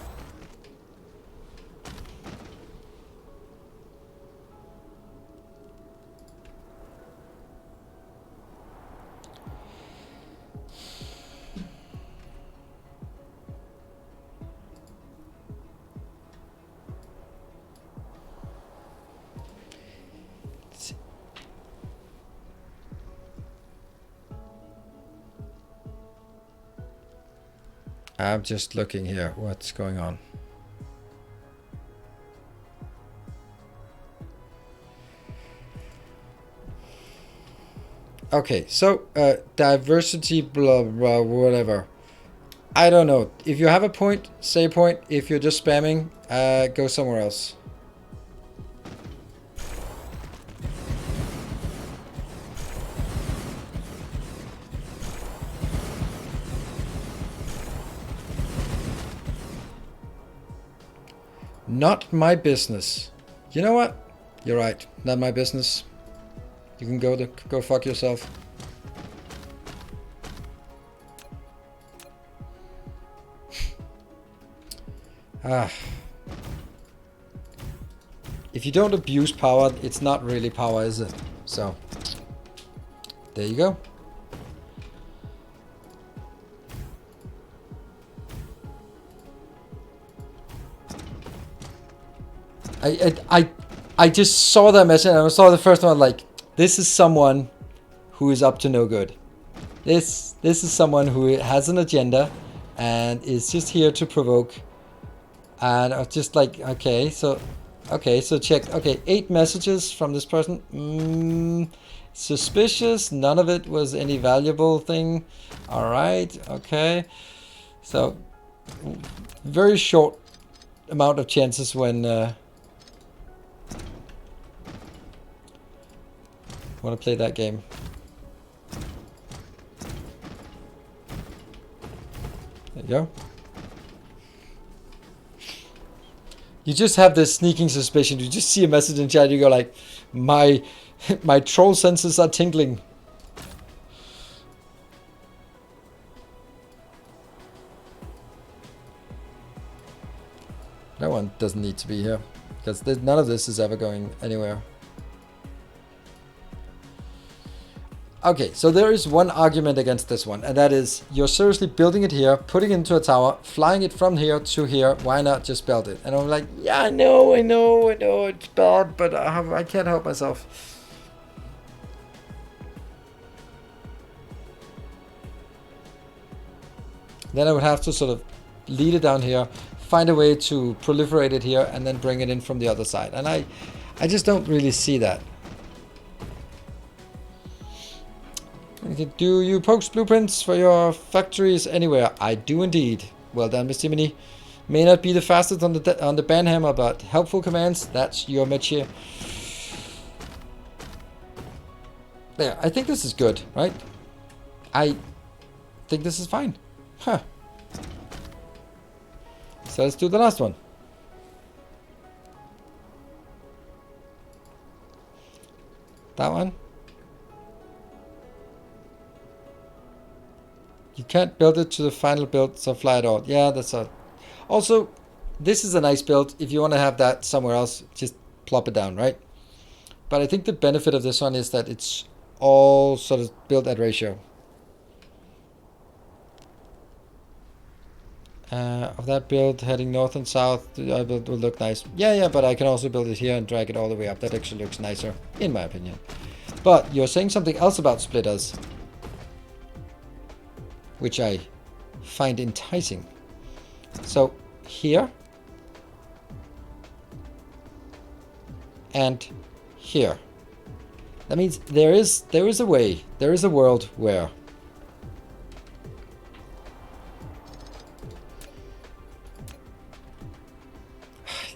I'm just looking here. What's going on? Okay, so diversity, blah blah, whatever. I don't know. If you have a point, say a point. If you're just spamming, go somewhere else. Not my business. You know what? You're right. Not my business. You can go fuck yourself. If you don't abuse power, it's not really power, is it? So, there you go. I just saw that message and I saw the first one like, this is someone who is up to no good. This is someone who has an agenda and is just here to provoke. And I was just like, okay, so check. Okay, 8 messages from this person. Suspicious. None of it was any valuable thing. All right, okay. So very short amount of chances when want to play that game. There you go. You just have this sneaking suspicion. You just see a message in chat, you go like, my troll senses are tingling. That one doesn't need to be here, because none of this is ever going anywhere. Okay, so there is one argument against this one, and that is you're seriously building it here, putting it into a tower, flying it from here to here. Why not just build it? And I'm like, yeah, I know, it's bad, but I can't help myself. Then I would have to sort of lead it down here, find a way to proliferate it here, and then bring it in from the other side. And I just don't really see that. Do you post blueprints for your factories anywhere? I do indeed. Well done, Miss Timony. May not be the fastest on the banhammer, but helpful commands, that's your métier. There, I think this is good, right? I think this is fine. Huh. So let's do the last one. That one. You can't build it to the final build, so fly it out. Yeah, that's a... Also, this is a nice build. If you want to have that somewhere else, just plop it down, right? But I think the benefit of this one is that it's all sort of built at ratio. Of that build, heading north and south, will look nice. Yeah, but I can also build it here and drag it all the way up. That actually looks nicer, in my opinion. But you're saying something else about splitters, which I find enticing. So here and here. That means there is a way, there is a world where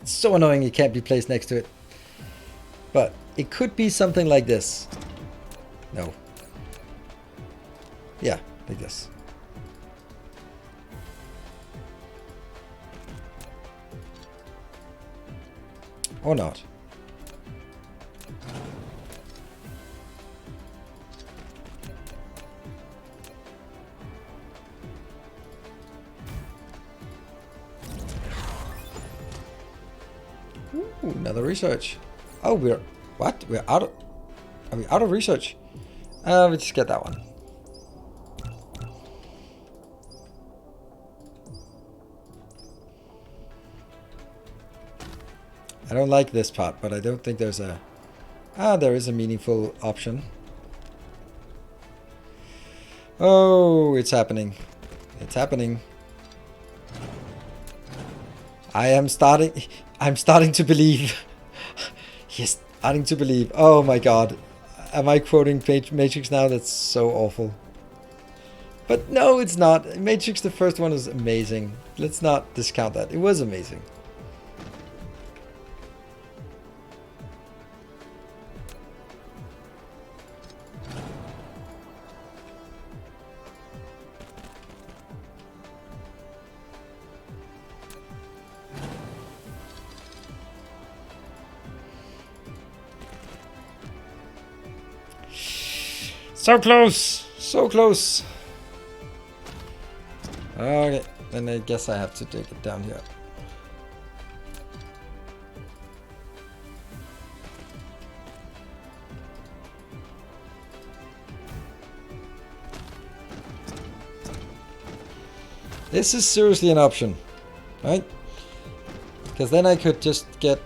it's so annoying it can't be placed next to it. But it could be something like this. No. Yeah, like this. Or not. Ooh, another research. Oh, we're... What? We're out of... Are we out of research? We just get that one. I don't like this part, but I don't think there's a... there is a meaningful option. Oh, it's happening. It's happening. I'm starting to believe. Yes, starting to believe. Oh my god. Am I quoting Matrix now? That's so awful. But no, it's not. Matrix, the first one, is amazing. Let's not discount that. It was amazing. So close! So close! Okay, then I guess I have to take it down here. This is seriously an option, right? Because then I could just get,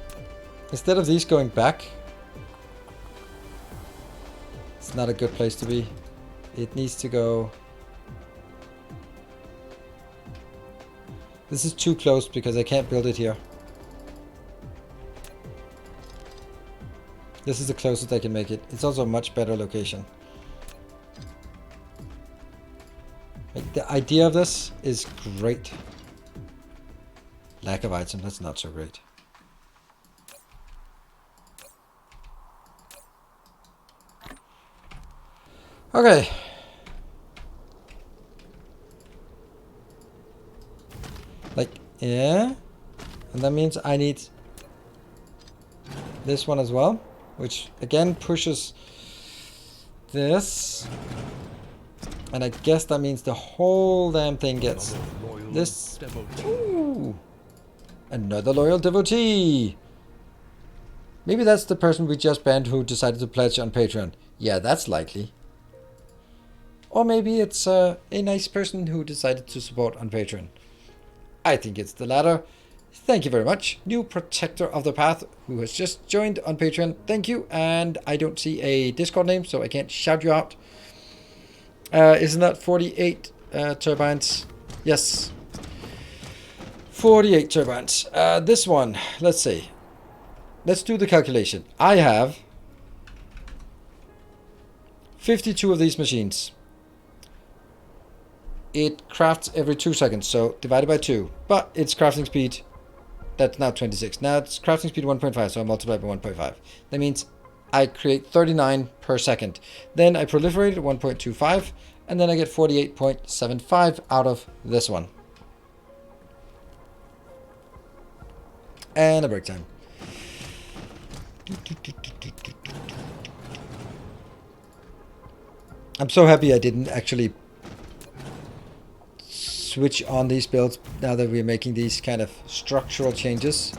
instead of these going back, it's not a good place to be. It needs to go... This is too close because I can't build it here. This is the closest I can make it. It's also a much better location. Like, the idea of this is great. Lack of item, that's not so great. Okay. Like, yeah. And that means I need this one as well, which again pushes this. And I guess that means the whole damn thing gets this. Ooh. Another loyal devotee. Maybe that's the person we just banned who decided to pledge on Patreon. Yeah, that's likely. Or maybe it's a nice person who decided to support on Patreon. I think it's the latter. Thank you very much. New Protector of the Path who has just joined on Patreon. Thank you. And I don't see a Discord name, so I can't shout you out. Isn't that 48 turbines? Yes. 48 turbines. This one, let's see. Let's do the calculation. I have 52 of these machines. It crafts every 2 seconds, so divided by 2. But its crafting speed, that's now 26. Now it's crafting speed 1.5, so I multiply by 1.5. That means I create 39 per second. Then I proliferate at 1.25, and then I get 48.75 out of this one. And a break time. I'm so happy I didn't actually switch on these builds now that we're making these kind of structural changes.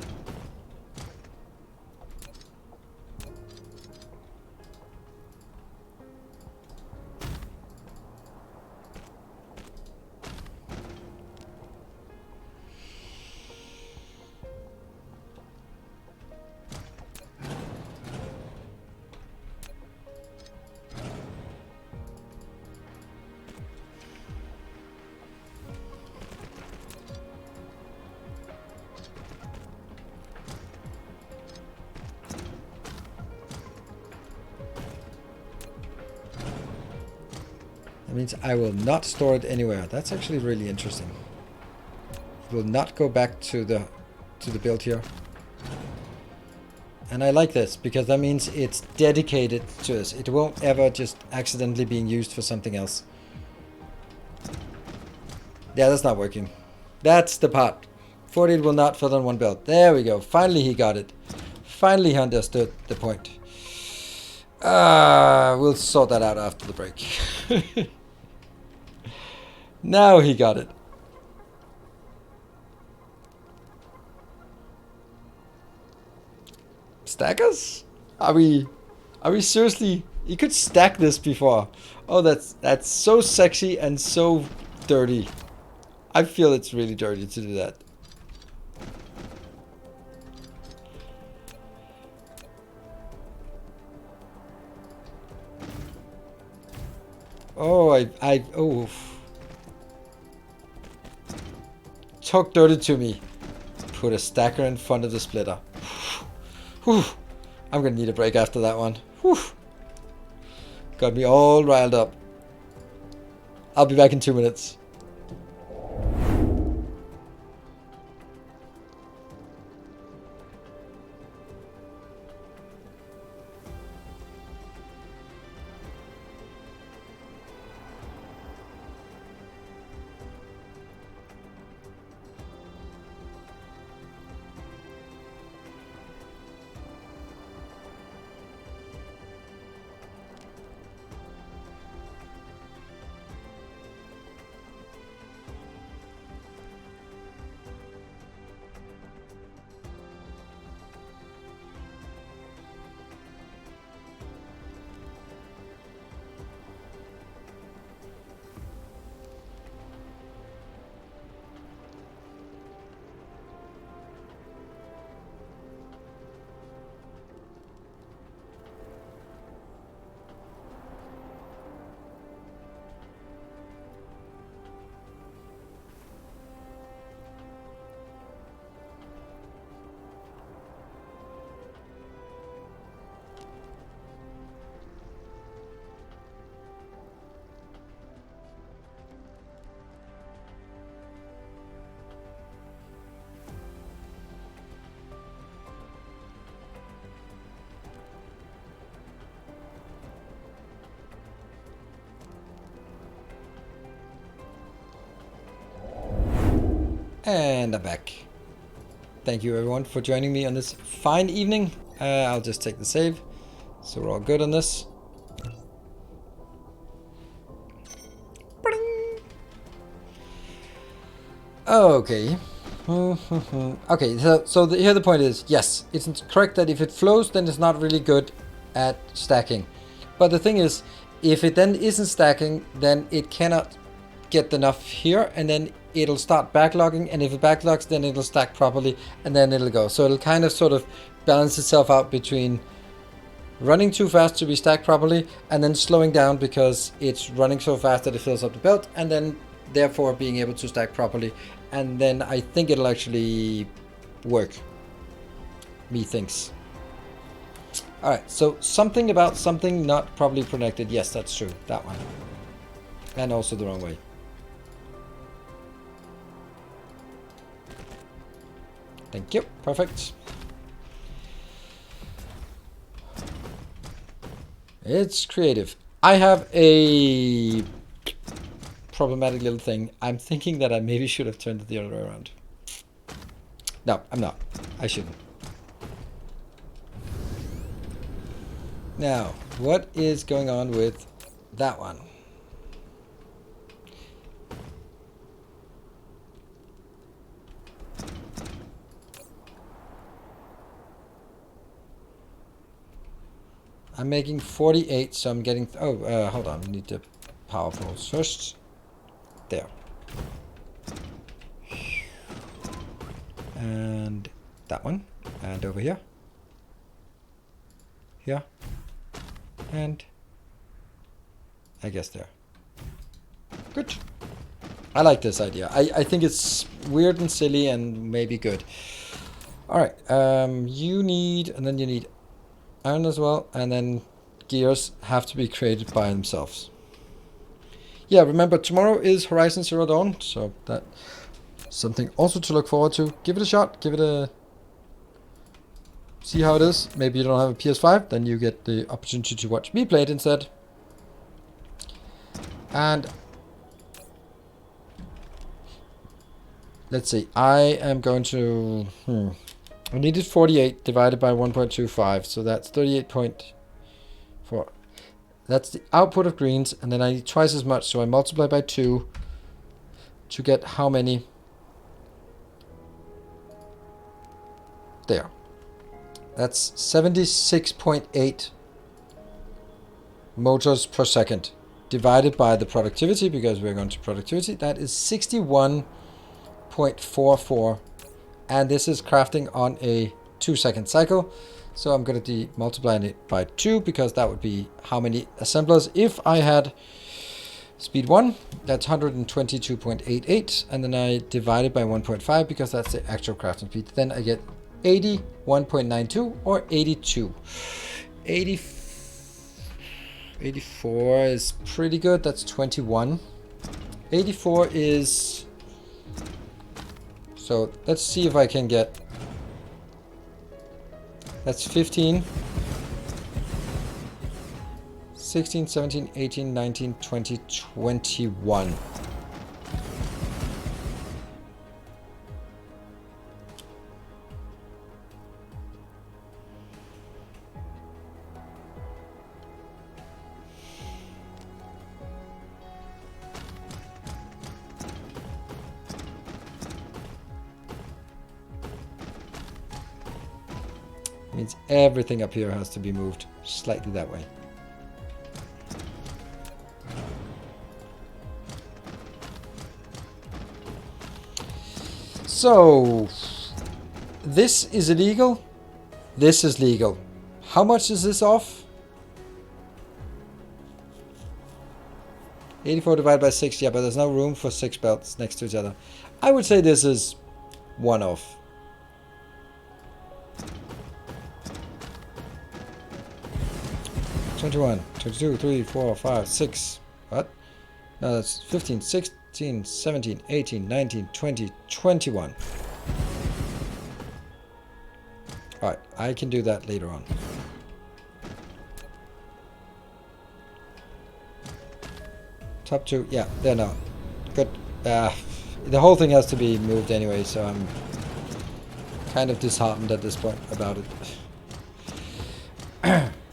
That means I will not store it anywhere. That's actually really interesting. It will not go back to the build here. And I like this because that means it's dedicated to us. It won't ever just accidentally being used for something else. Yeah, that's not working. That's the part. 48 will not fit on one build. There we go. Finally he got it. Finally he understood the point. We'll sort that out after the break. Now he got it. Stackers? Are we seriously? You could stack this before. Oh, that's so sexy and so dirty. I feel it's really dirty to do that. Oh, oh. Talk dirty to me. Put a stacker in front of the splitter. Whew. I'm gonna need a break after that one. Whew. Got me all riled up. I'll be back in 2 minutes. And I'm back. Thank you everyone for joining me on this fine evening. I'll just take the save. So we're all good on this. Okay. Okay, so here the point is, yes, it's correct that if it flows, then it's not really good at stacking. But the thing is, if it then isn't stacking, then it cannot get enough here, and then it'll start backlogging, and if it backlogs, then it'll stack properly, and then it'll go. So it'll kind of sort of balance itself out between running too fast to be stacked properly, and then slowing down because it's running so fast that it fills up the belt, and then therefore being able to stack properly. And then I think it'll actually work. Methinks. Alright, so something about something not properly connected. Yes, that's true. That one. And also the wrong way. Thank you. Perfect. It's creative. I have a problematic little thing. I'm thinking that I maybe should have turned it the other way around. No, I'm not. I shouldn't. Now, what is going on with that one? I'm making 48, so I'm getting... hold on. We need the power poles first. There. And that one. And over here. Here. And I guess there. Good. I like this idea. I think it's weird and silly and maybe good. Alright. You need... And then you need iron as well. And then gears have to be created by themselves. Yeah, remember, tomorrow is Horizon Zero Dawn, so that's something also to look forward to. Give it a shot, give it a... see how it is. Maybe you don't have a PS5, then you get the opportunity to watch me play it instead. And... let's see, I am going to... I needed 48 divided by 1.25, so that's 38.4. That's the output of greens, and then I need twice as much, so I multiply by 2 to get how many? There. That's 76.8 motors per second divided by the productivity, because we're going to productivity. That is 61.44, and this is crafting on a 2-second cycle. So I'm going to multiply it by 2, because that would be how many assemblers. If I had speed 1, that's 122.88, and then I divide it by 1.5, because that's the actual crafting speed. Then I get 81.92 or 82. 84 is pretty good. That's 21. 84 is... so let's see if I can get... that's 15, 16, 17, 18, 19, 20, 21. Means everything up here has to be moved slightly that way. So, this is illegal. This is legal. How much is this off? 84 divided by 6, yeah, but there's no room for 6 belts next to each other. I would say this is 1 off. $21, 22, 3, 4, 5, 6. What? No, that's 15, 16, 17, 18, 19, 20, 21. Alright, I can do that later on. Top 2, yeah, there now. Good. The whole thing has to be moved anyway, so I'm kind of disheartened at this point about it.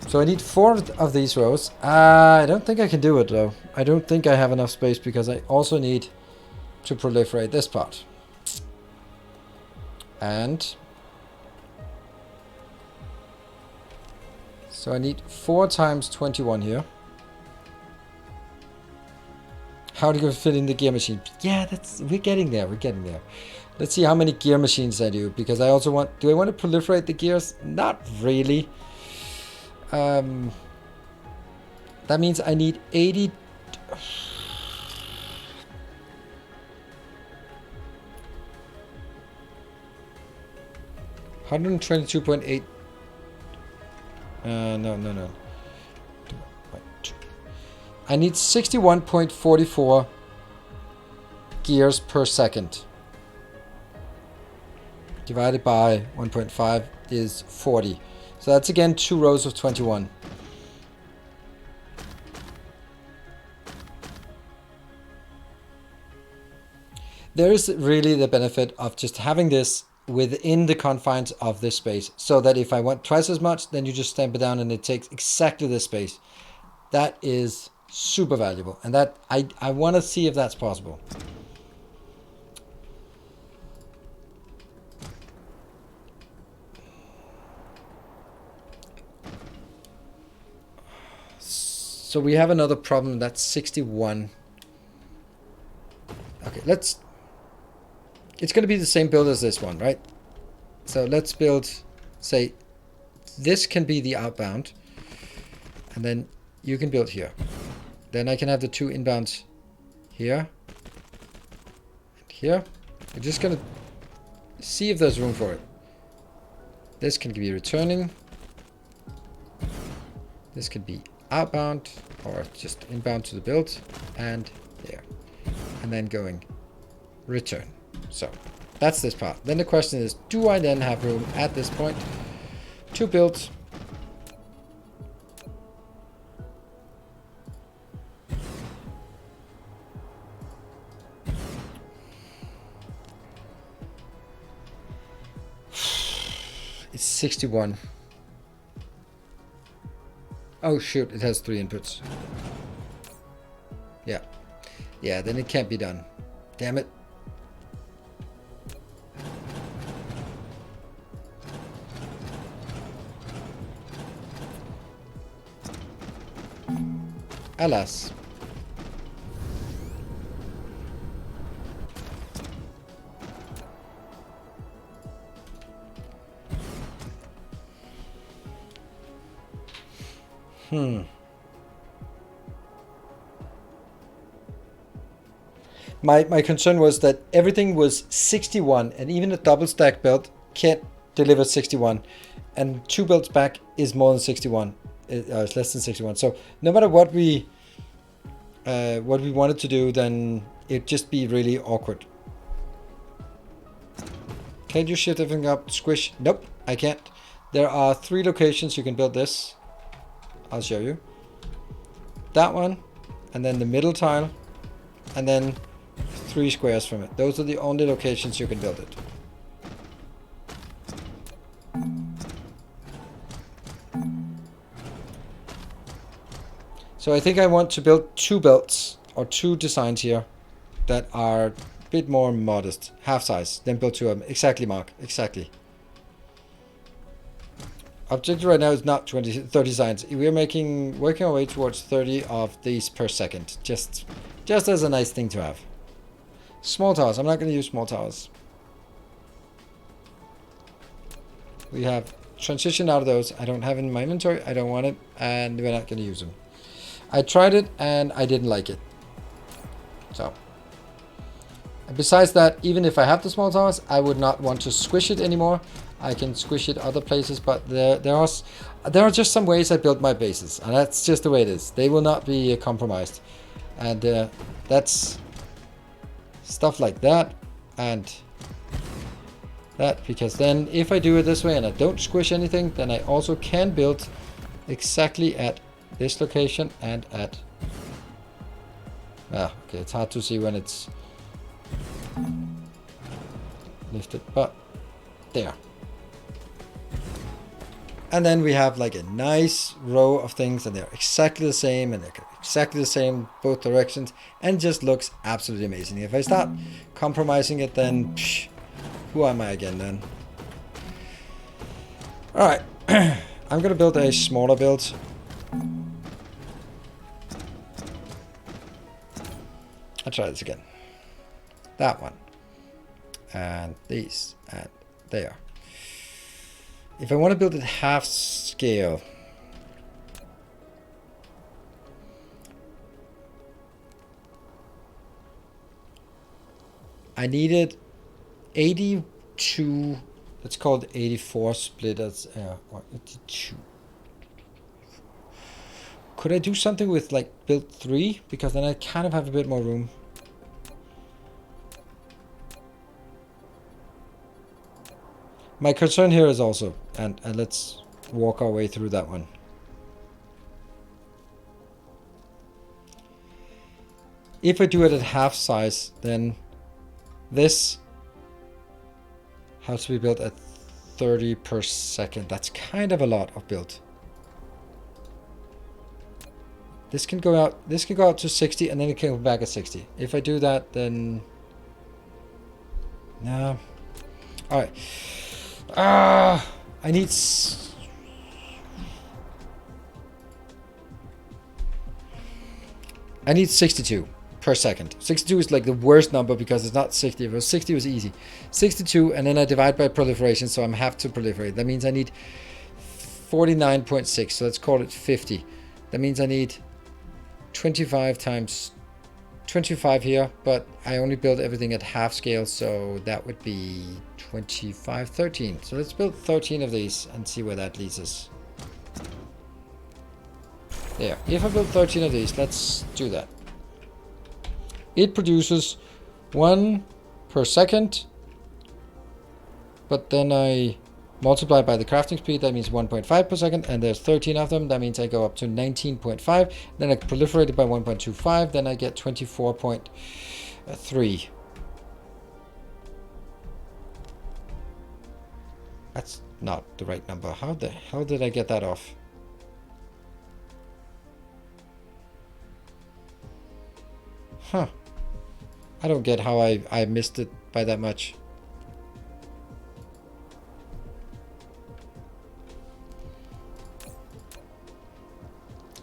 So I need 4 of these rows. I don't think I can do it though. I don't think I have enough space, because I also need to proliferate this part. And so I need 4 times 21 here. How do you fit in the gear machine? Yeah, we're getting there. We're getting there. Let's see how many gear machines I do, because I also want... do I want to proliferate the gears? Not really. That means I need 80... 122.8. No. I need 61.44 gears per second. Divided by 1.5 is 40. So that's again 2 rows of 21. There is really the benefit of just having this within the confines of this space, so that if I want twice as much, then you just stamp it down and it takes exactly this space. That is super valuable, and that I want to see if that's possible. So we have another problem. That's 61. Okay, let's... It's going to be the same build as this one, right? So let's build, say, this can be the outbound. And then you can build here. Then I can have the 2 inbounds here. And here. We're just going to see if there's room for it. This can be returning. This could be outbound or just inbound to the build. And there. And then going return. So that's this part. Then the question is, do I then have room at this point to build? It's 61. Oh shoot, it has 3 inputs. Yeah. Yeah, then it can't be done. Damn it. Alas. My concern was that everything was 61, and even a double stack belt can't deliver 61, and 2 belts back is more than 61. It's less than 61. So no matter what we wanted to do, then it'd just be really awkward. Can't you shift everything up? Squish? Nope, I can't. There are 3 locations you can build this. I'll show you. That one, and then the middle tile, and then 3 squares from it. Those are the only locations you can build it. So I think I want to build 2 belts or 2 designs here that are a bit more modest, half size. Then build 2 of them. Exactly, Mark. Exactly. Objective right now is not 30 designs. We're working our way towards 30 of these per second. Just as a nice thing to have. Small towers. I'm not going to use small towers. We have transitioned out of those. I don't have it in my inventory. I don't want it. And we're not going to use them. I tried it and I didn't like it. So. And besides that, even if I have the small towers, I would not want to squish it anymore. I can squish it other places, but there are just some ways I build my bases, and that's just the way it is. They will not be compromised, and that's stuff like that and that, because then if I do it this way and I don't squish anything, then I also can build exactly at this location and at okay, it's hard to see when it's lifted, but there. And then we have like a nice row of things, and they're exactly the same, and they're exactly the same both directions, and just looks absolutely amazing. If I start compromising it, then psh, who am I again then? Alright, I'm gonna build a smaller build. I'll try this again. That one. And these, and there. If I want to build it half scale, I needed 82, let's call it 84 splitters, or 82. Could I do something with like build 3? Because then I kind of have a bit more room. My concern here is also, and let's walk our way through that one. If I do it at half size, then this has to be built at 30 per second. That's kind of a lot of build. This can go out to 60, and then it can go back at 60. If I do that, then no. All right. I need I need 62 per second. 62 is like the worst number because it's not 60. If it was 60, it was easy. 62, and then I divide by proliferation, so I have to proliferate. That means I need 49.6, so let's call it 50. That means I need 25 times 25 here, but I only build everything at half scale, so that would be 25, 13. So let's build 13 of these and see where that leads us. There. If I build 13 of these, let's do that. It produces 1 per second, but then I multiply by the crafting speed, that means 1.5 per second, and there's 13 of them, that means I go up to 19.5, then I proliferate it by 1.25, then I get 24.3. That's not the right number. How the hell did I get that off? Huh. I don't get how I missed it by that much.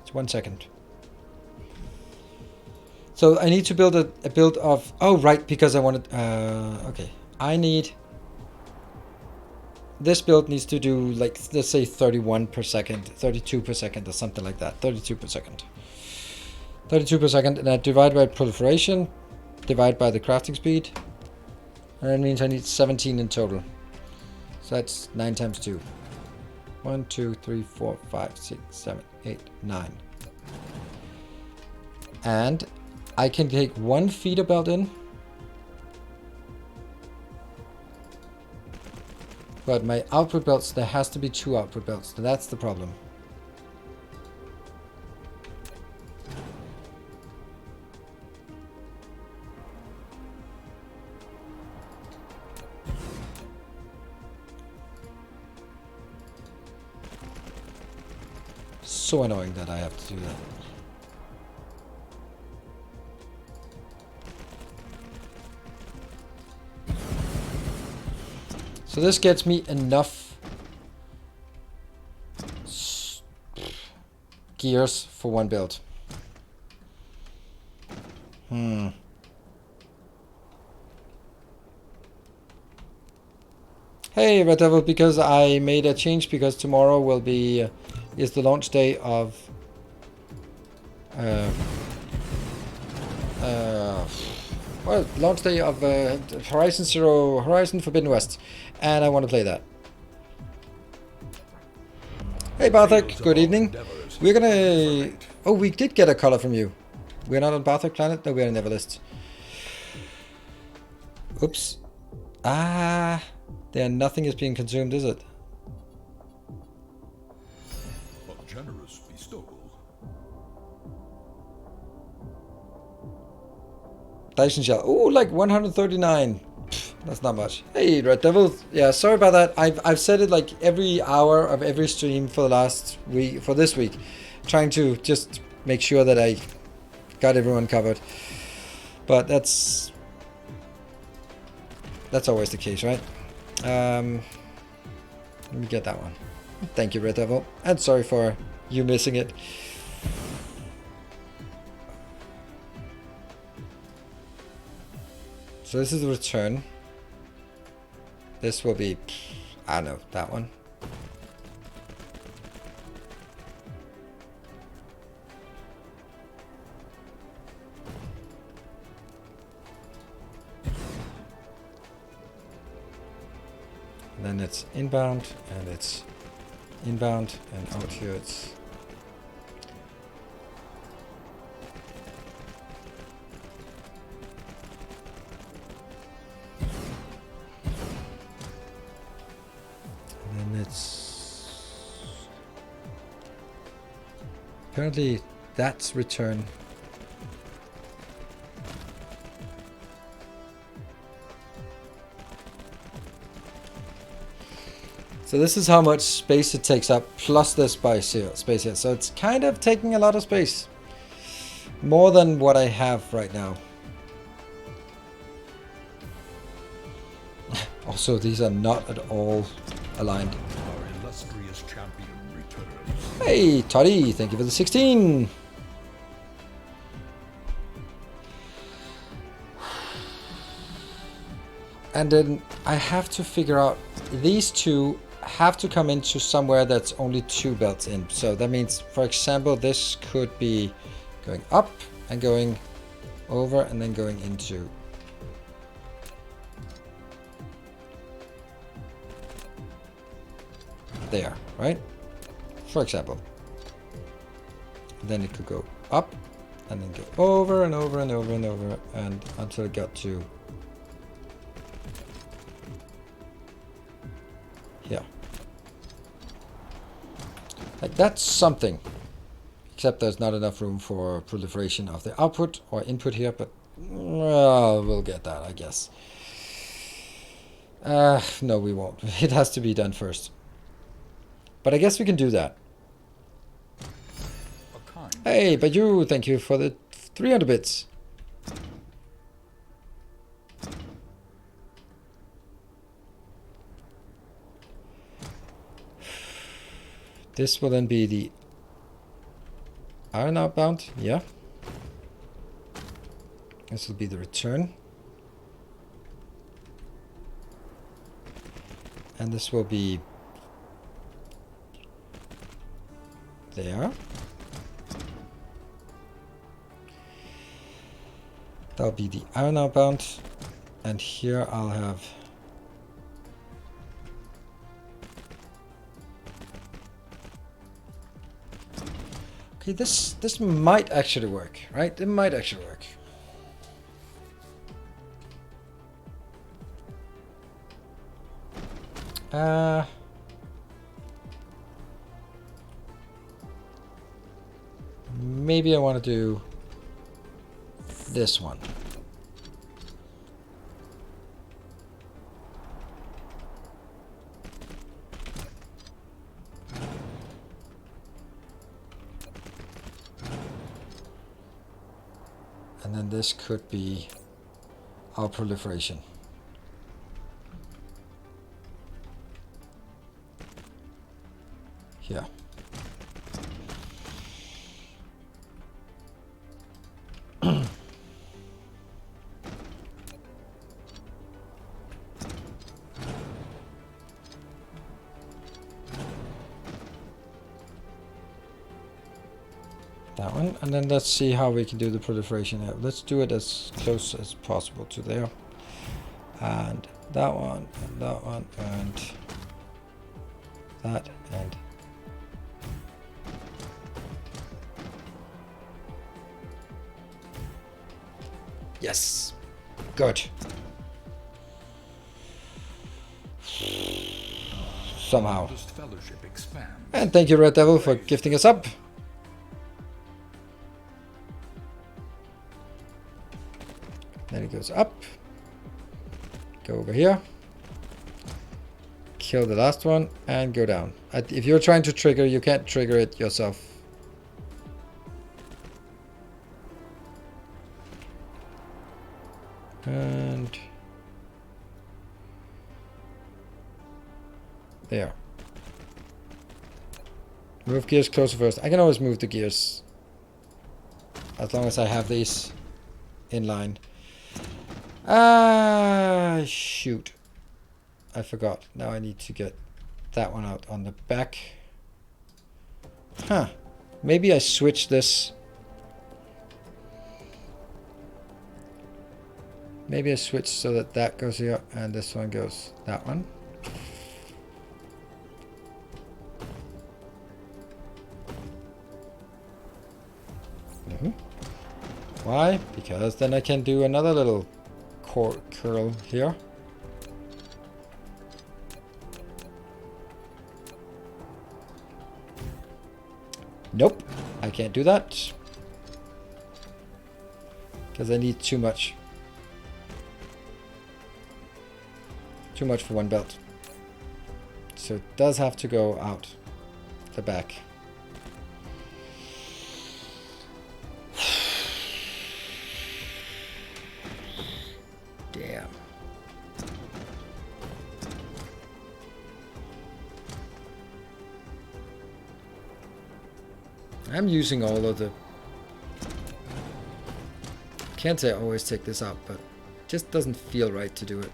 It's 1 second. So I need to build a build of... Oh, right, because I wanted... okay. I need... This build needs to do, like, let's say 31 per second, 32 per second, or something like that. 32 per second. 32 per second, and I divide by proliferation, divide by the crafting speed, and that means I need 17 in total. So that's 9 times 2. 1, 2, 3, 4, 5, 6, 7, 8, 9. And I can take 1 feeder belt in, but my output belts, there has to be 2 output belts, so that's the problem. So annoying that I have to do that. So this gets me enough gears for 1 build. Hey Red Devil, because I made a change because tomorrow will be is the launch day of launch day of Horizon Forbidden West, and I want to play that. Hey Barthek, good evening. We're gonna... Oh, we did get a color from you. We're not on Barthek Planet? No, we're on Everlist. Oops. Ah, there nothing is being consumed, is it? A generous bestowal. Dyson shell. Oh, like 139. Pfft, that's not much. Hey, Red Devil. Yeah, sorry about that. I've said it like every hour of every stream for the last week, for this week, trying to just make sure that I got everyone covered. But that's always the case, right? Let me get that one. Thank you, Red Devil. And sorry for you missing it. So this is the return. This will be, I don't know, that one. And then it's inbound, and it's inbound, and out here it's... It's apparently that's return. So this is how much space it takes up plus this space here. So it's kind of taking a lot of space. More than what I have right now. Also, these are not at all aligned. Our illustrious champion returns. Hey, Toddy, thank you for the 16. And then I have to figure out, these two have to come into somewhere that's only 2 belts in. So that means, for example, this could be going up and going over and then going into there, right? For example. Then it could go up and then go over and over and over and over and until it got to here. Like that's something. Except there's not enough room for proliferation of the output or input here, but well, we'll get that, I guess. No, we won't. It has to be done first. But I guess we can do that. Hey, but you, thank you for the 300 bits. This will then be the iron outbound, yeah. This will be the return. And this will be there. That'll be the iron outbound. And here I'll have okay, this might actually work, right? It might actually work. Maybe I want to do this one. And then this could be our proliferation. Here. That one, and then let's see how we can do the proliferation here. Let's do it as close as possible to there. And that one, and that one, and that, and yes, good. Somehow. And thank you, Red Devil, for gifting us up. Then it goes up. Go over here. Kill the last one and go down. If you're trying to trigger, you can't trigger it yourself. And there. Move gears closer first. I can always move the gears as long as I have these in line. Ah, shoot. I forgot. Now I need to get that one out on the back. Huh. Maybe I switch this. Maybe I switch so that that goes here and this one goes that one. Why? Because then I can do another little curl here. Nope, I can't do that because I need too much for one belt, so it does have to go out the back. Damn. I'm using all of the... Can't say I always take this out, but it just doesn't feel right to do it.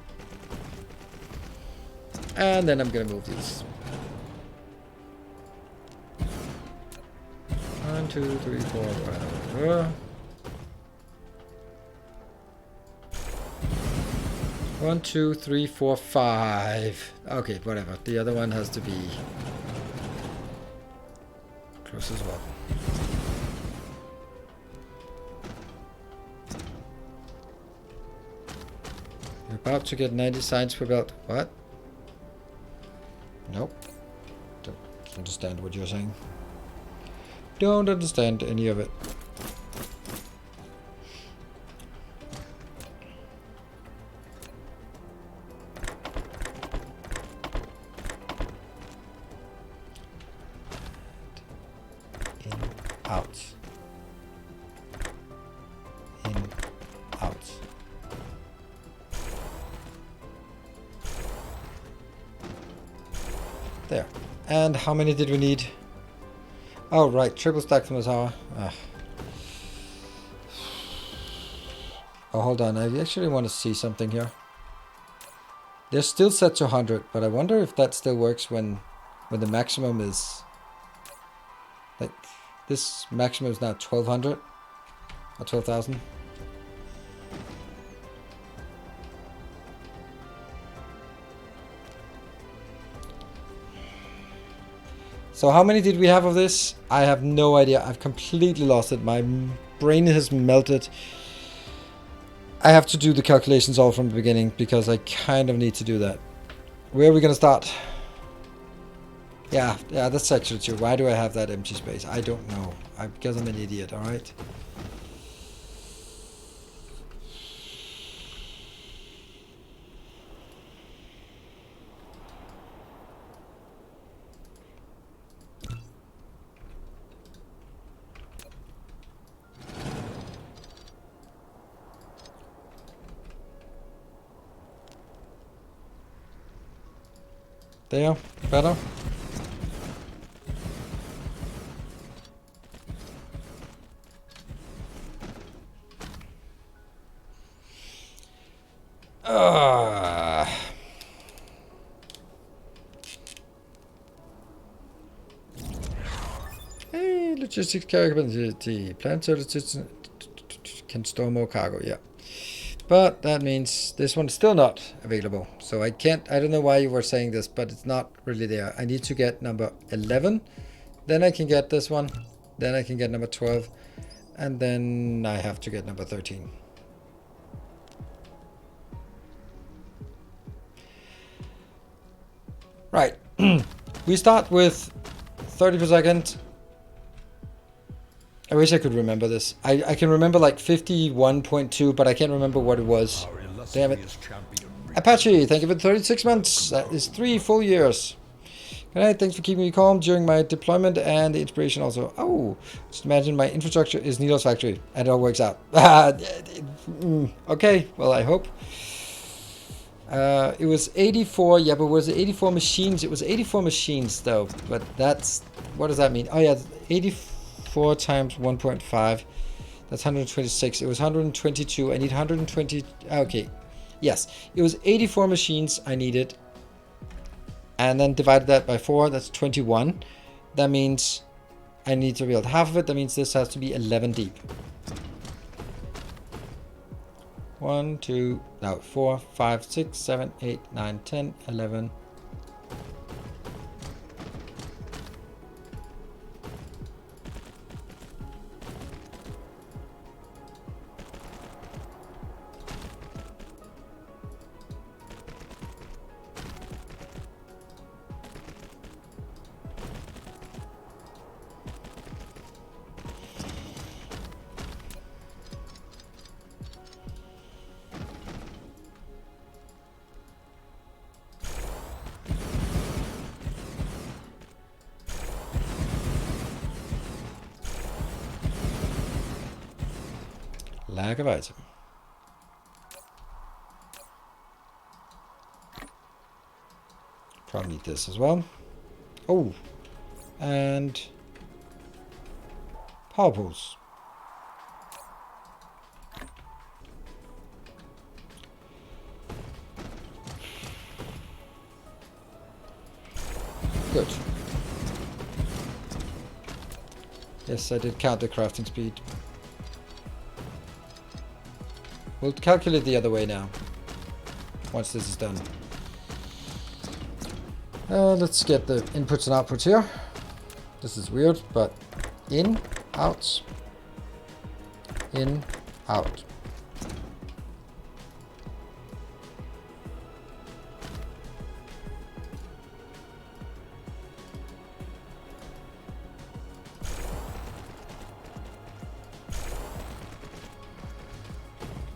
And then I'm gonna move these. 1, 2, 3, 4, whatever. 1, 2, 3, 4, 5. Okay, whatever. The other one has to be close as well. You're about to get 90 signs per belt. What? Nope. Don't understand what you're saying. Don't understand any of it. In, out. In, out. There. And how many did we need? Oh, right. Triple stack from the tower. Ah. Oh, hold on. I actually want to see something here. They're still set to 100, but I wonder if that still works when the maximum is... Like, this maximum is now 1200 or 12,000. So how many did we have of this? I have no idea. I've completely lost it. My brain has melted. I have to do the calculations all from the beginning because I kind of need to do that. Where are we going to start? Yeah, that's actually true. Why do I have that empty space? I don't know. Because I'm an idiot, alright? There, better. Hey, logistics capability. Plant services can store more cargo, yeah. But that means this one's still not available. So I don't know why you were saying this, but it's not really there. I need to get number 11. Then I can get this one. Then I can get number 12. And then I have to get number 13. Right. We start with 30 per second. I wish I could remember this. I can remember like 51.2, but I can't remember what it was. Damn it. Apache, thank you for 36 months. That is 3 full years. Good night, thanks for keeping me calm during my deployment and the inspiration also. Oh, just imagine my infrastructure is Needle's factory and it all works out. Okay, well, I hope. It was 84, yeah, but was it 84 machines? It was 84 machines though, but that's, what does that mean? Oh yeah, 84 times 1.5, that's 126. It was 122, I need 120, okay. Yes, it was 84 machines I needed. And then divided that by 4, that's 21. That means I need to build half of it. That means this has to be 11 deep. 1, 2, no, 4, 5, 6, 7, 8, 9, 10, 11. Lack of item. Probably need this as well. Oh, and power pools. Good. Yes, I did count the crafting speed. We'll calculate the other way now, once this is done. Let's get the inputs and outputs here. This is weird, but in, out, in, out.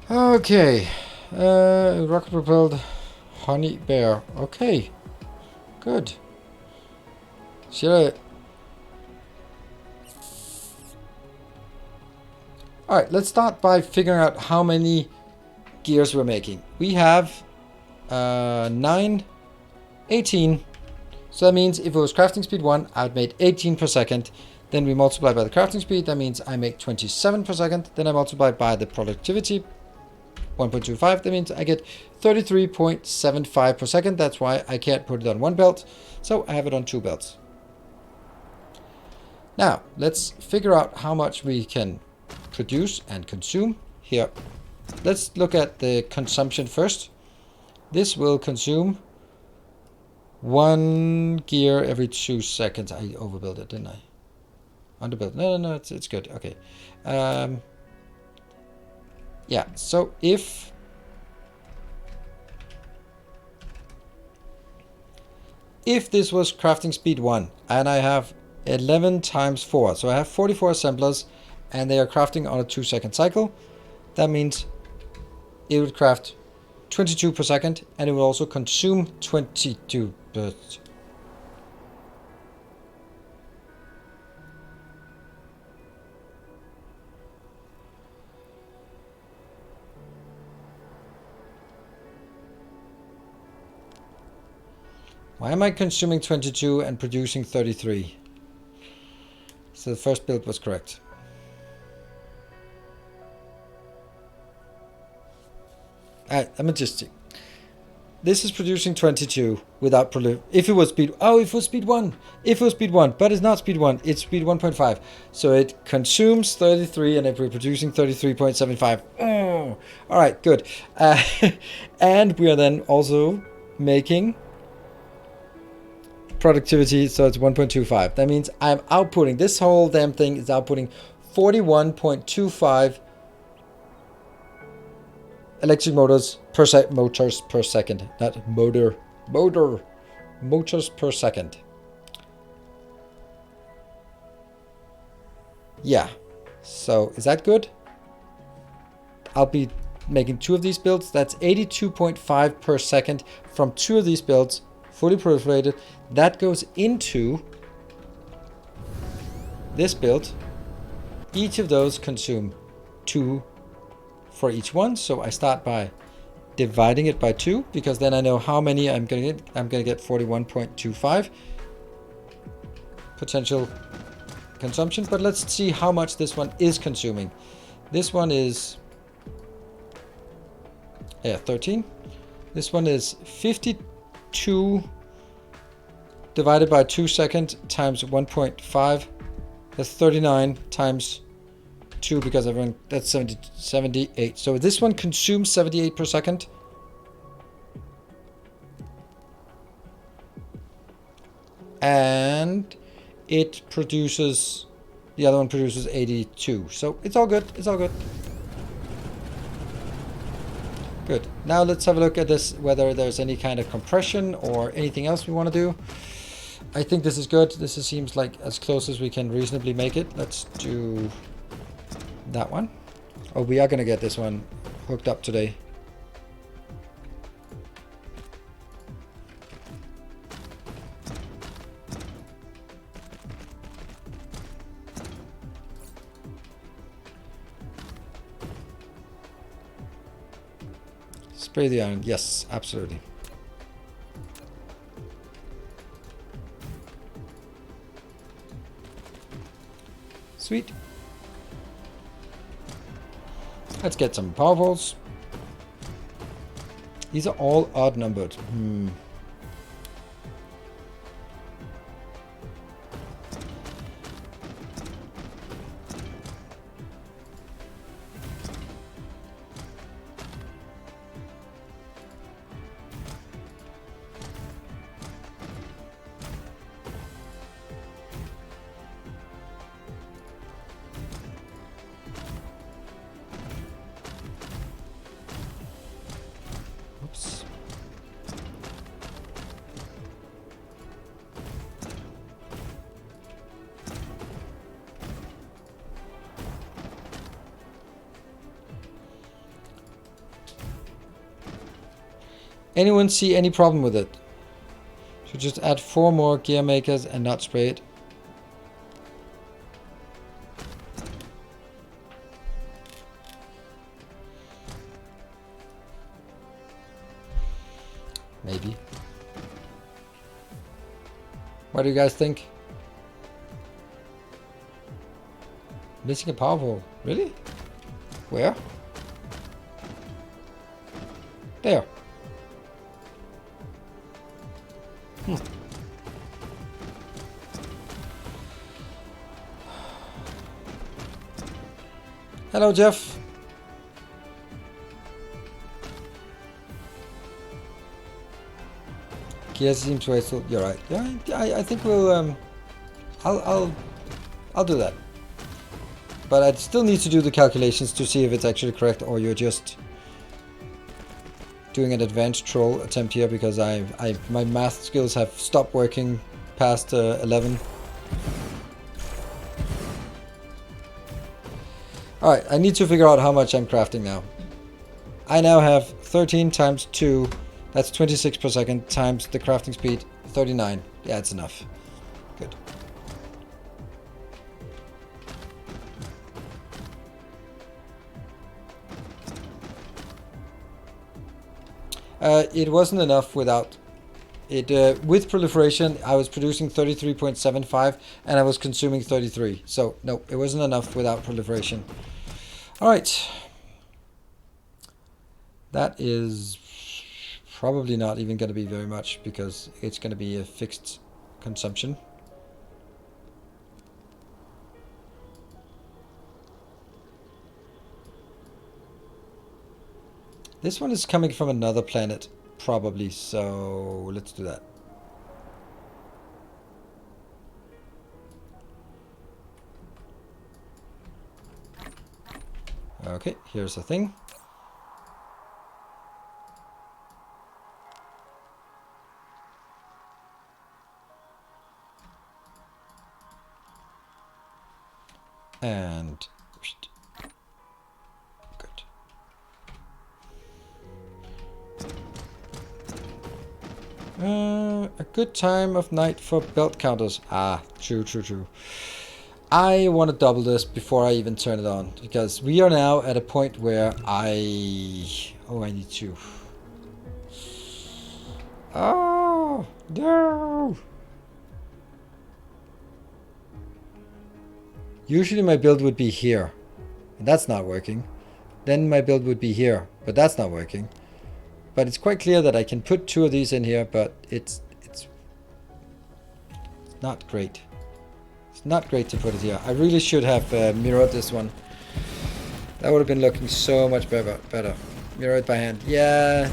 Okay, rocket propelled honey bear. Okay, good. Should I? All right, let's start by figuring out how many gears we're making. We have 9, 18. So that means if it was crafting speed 1, I'd make 18 per second. Then we multiply by the crafting speed. That means I make 27 per second. Then I multiply by the productivity, 1.25. That means I get 33.75 per second. That's why I can't put it on one belt. So I have it on 2 belts. Now, let's figure out how much we can produce and consume here. Let's look at the consumption first. This will consume 1 gear every 2 seconds. I overbuilt it, didn't I? Underbuilt. No, it's good. Okay. Yeah, so if this was crafting speed 1 and I have 11 times 4, so I have 44 assemblers and they are crafting on a 2-second cycle, that means it would craft 22 per second and it will also consume 22 per second. Why am I consuming 22 and producing 33? So the first build was correct. Alright, let me just see. This is producing 22 without if it was speed. Oh, if it was speed 1. If it was speed 1, but it's not speed 1. It's speed 1.5. So it consumes 33 and we're producing 33.75. Oh, alright, good. And we are then also making productivity, so it's 1.25. That means I'm outputting, this whole damn thing is outputting 41.25 electric motors per second, not motors per second. Yeah, so is that good? I'll be making 2 of these builds. That's 82.5 per second from 2 of these builds, fully proliferated. That goes into this build. Each of those consume 2 for each one. So I start by dividing it by 2 because then I know how many I'm going to get. I'm going to get 41.25 potential consumption. But let's see how much this one is consuming. This one is 13. This one is 52 divided by 2 seconds times 1.5. That's 39 times 2 because everyone, that's 78. So this one consumes 78 per second. And it produces, the other one produces 82. So it's all good. It's all good. Good. Now let's have a look at this, whether there's any kind of compression or anything else we want to do. I think this is good. This seems like as close as we can reasonably make it. Let's do that one. Oh, we are going to get this one hooked up today. Spray the iron. Yes, absolutely. Sweet. Let's get some power volts. These are all odd numbered. Anyone see any problem with it? Should just add 4 more gear makers and not spray it. Maybe. What do you guys think? Missing a power pole. Really? Where? There. Hello, Jeff. Kia seems wasteful. You're right. Yeah, I think we'll I'll do that. But I still need to do the calculations to see if it's actually correct, or you're just doing an advanced troll attempt here, because my math skills have stopped working past 11. Alright, I need to figure out how much I'm crafting now. I now have 13 times 2, that's 26 per second, times the crafting speed, 39. Yeah, it's enough. Good. It wasn't enough without it. With proliferation, I was producing 33.75 and I was consuming 33. So, no, it wasn't enough without proliferation. Alright. That is probably not even going to be very much, because it's going to be a fixed consumption. This one is coming from another planet, probably, so let's do that. Okay, here's the thing. And good. A good time of night for belt counters. Ah, true. I want to double this before I even turn it on, because we are now at a point where I need to. Oh, no. Usually my build would be here, and that's not working. Then my build would be here, but that's not working. But it's quite clear that I can put 2 of these in here, but it's not great. It's not great to put it here. I really should have mirrored this one. That would have been looking so much better. Mirror it by hand. Yeah,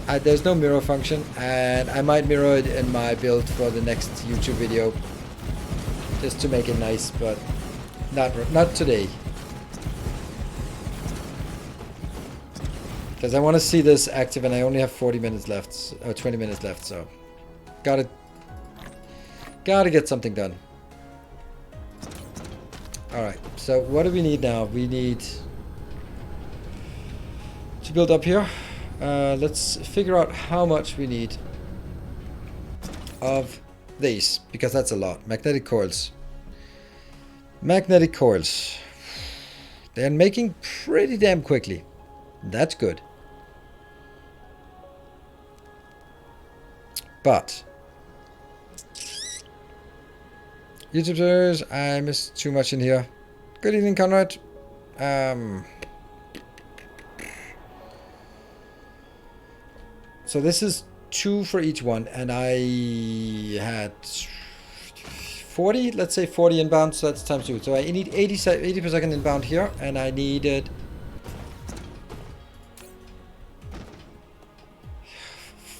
there's no mirror function, and I might mirror it in my build for the next YouTube video, just to make it nice, but not today. Because I want to see this active, and I only have 40 minutes left, or 20 minutes left, so gotta get something done. Alright, so what do we need now? We need to build up here. Let's figure out how much we need of these, because that's a lot. Magnetic coils. Magnetic coils. They're making pretty damn quickly. That's good. But YouTube viewers, I missed too much in here. Good evening, Conrad. So this is 2 for each one, and I had 40, let's say 40 inbound, so that's times 2. So I need 80 per second inbound here, and I needed...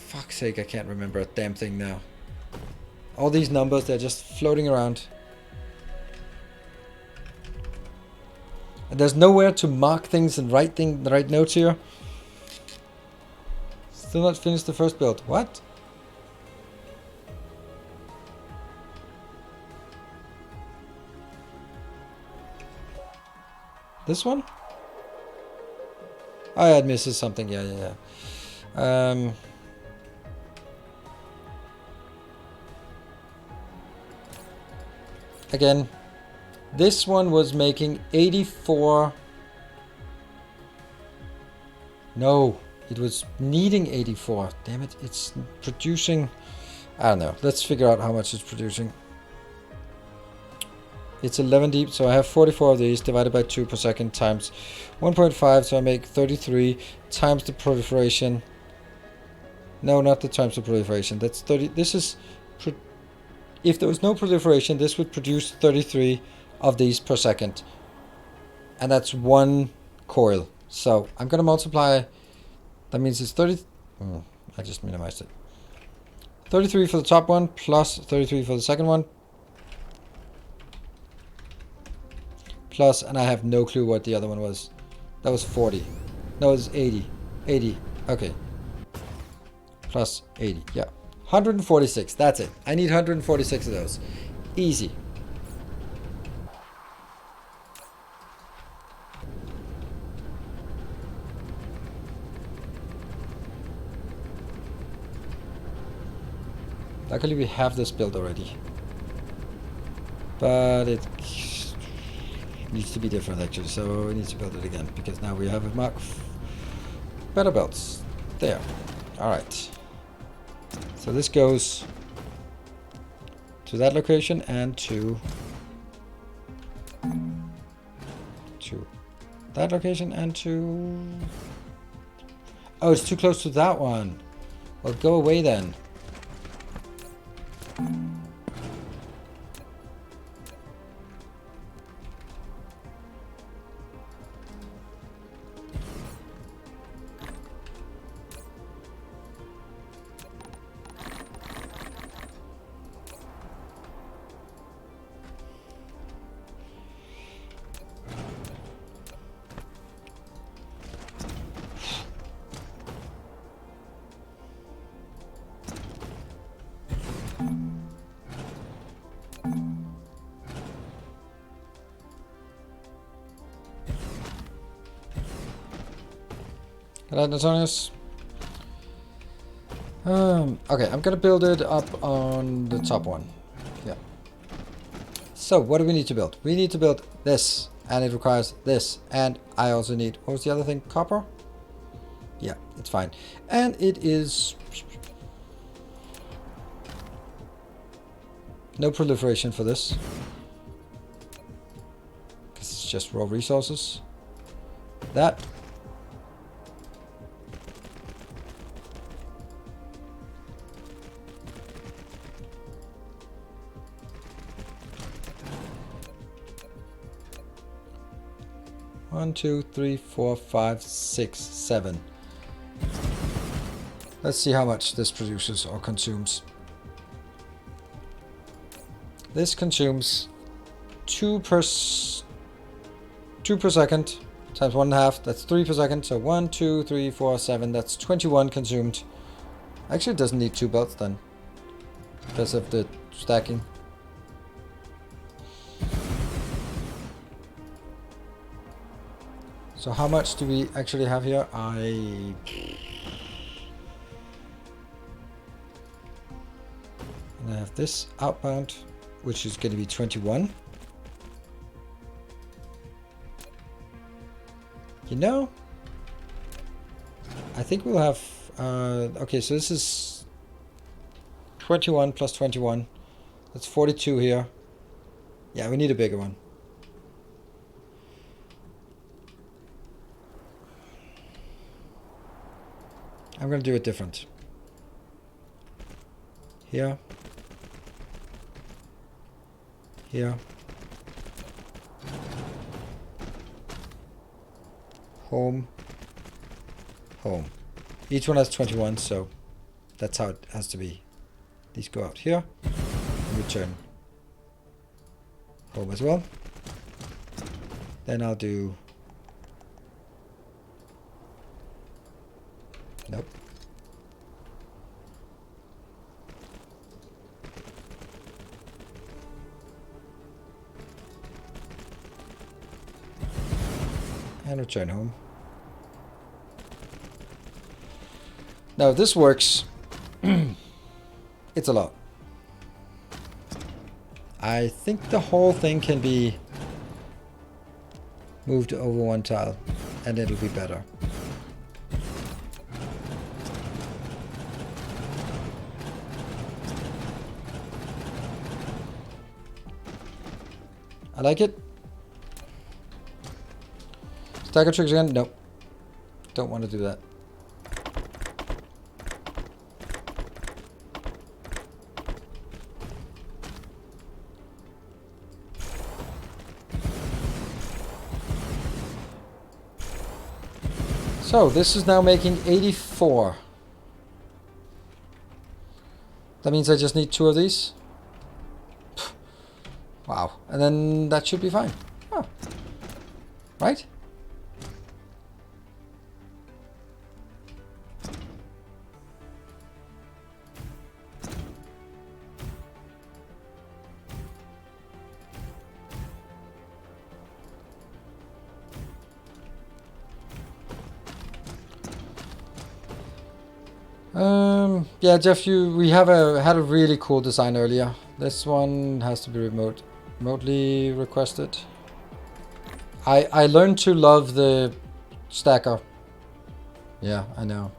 Fuck's sake, I can't remember a damn thing now. All these numbers, they're just floating around. And there's nowhere to mark things and write notes here. Still not finished the first build. What? This one? Oh, yeah, it misses something. Yeah. Again, this one was making 84. No, it was needing 84. Damn it, it's producing. I don't know. Let's figure out how much it's producing. It's 11 deep, so I have 44 of these divided by 2 per second times 1.5, so I make 33 times the proliferation. No, not the times the proliferation. That's 30. This is... If there was no proliferation, this would produce 33 of these per second. And that's one coil. So I'm going to multiply. That means it's 30. I just minimized it. 33 for the top one plus 33 for the second one. Plus, and I have no clue what the other one was. That was 40. No, it was 80. 80. Okay. Plus 80. Yeah. 146. That's it. I need 146 of those. Easy. Luckily we have this built already. But it needs to be different actually, so we need to build it again because now we have a mark better belts. There. Alright. So this goes to that location and to that location and to... Oh, it's too close to that one. Well, go away then. Hello, Antonius. Okay, I'm gonna build it up on the top one. Yeah. So, what do we need to build? We need to build this, and it requires this, and I also need, what was the other thing? Copper? Yeah, it's fine. And it is... no proliferation for this. Because it's just raw resources. That. One, two, three, four, five, six, 7. Let's see how much this produces or consumes. This consumes 2 per second times 1.5. That's 3 per second. So 1, 2, 3, 4, 7. That's 21 consumed. Actually, it doesn't need 2 belts then because of the stacking. So how much do we actually have here? And I have this outbound, which is going to be 21. You know, I think we'll have, okay, so this is 21 plus 21. That's 42 here. Yeah, we need a bigger one. I'm going to do it different. Here. Here. Home. Home. Each one has 21, so that's how it has to be. These go out here and return home as well. Then I'll do... Nope. And return home. Now if this works, it's a lot. I think the whole thing can be moved over one tile, and it'll be better. I like it. Stagger tricks again? Nope. Don't want to do that. So this is now making 84. That means I just need 2 of these. Wow. And then that should be fine. Oh. Right? Yeah, Jeff, we had a really cool design earlier. This one has to be remotely requested. I learned to love the stacker. Yeah, I know.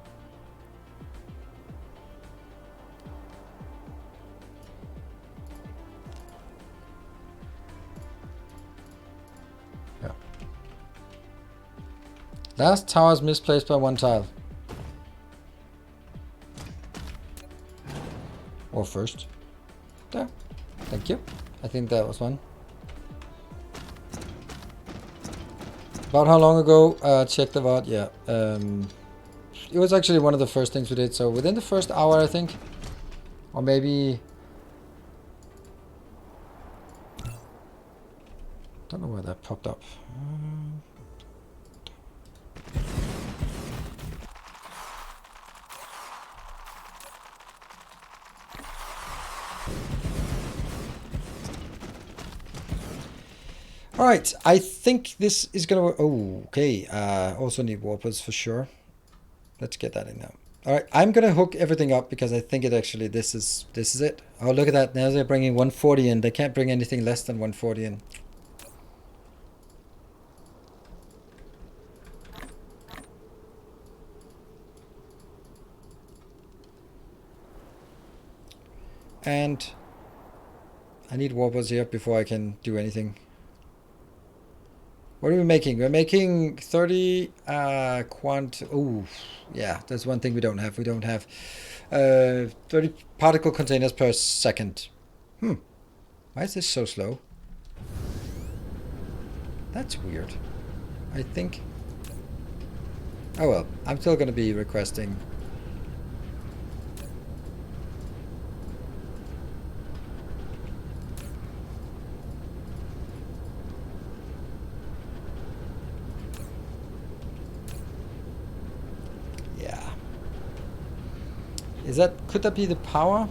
Yeah. Last tower is misplaced by 1 tile. Or first. There. Thank you. I think that was one. About how long ago? Check the VOD. Yeah. It was actually one of the first things we did. So within the first hour, I think. Or maybe... Don't know where that popped up. Alright, I think this is gonna work. Oh, okay. Also need warpers for sure. Let's get that in now. Alright, I'm gonna hook everything up because I think it actually, this is it. Oh, look at that. Now they're bringing 140 in. They can't bring anything less than 140 in. And I need warpers here before I can do anything. What are we making? We're making 30 quant. Oh, yeah, that's one thing we don't have. We don't have 30 particle containers per second. Why is this so slow? That's weird. I think... Oh well, I'm still going to be requesting... Could that be the power?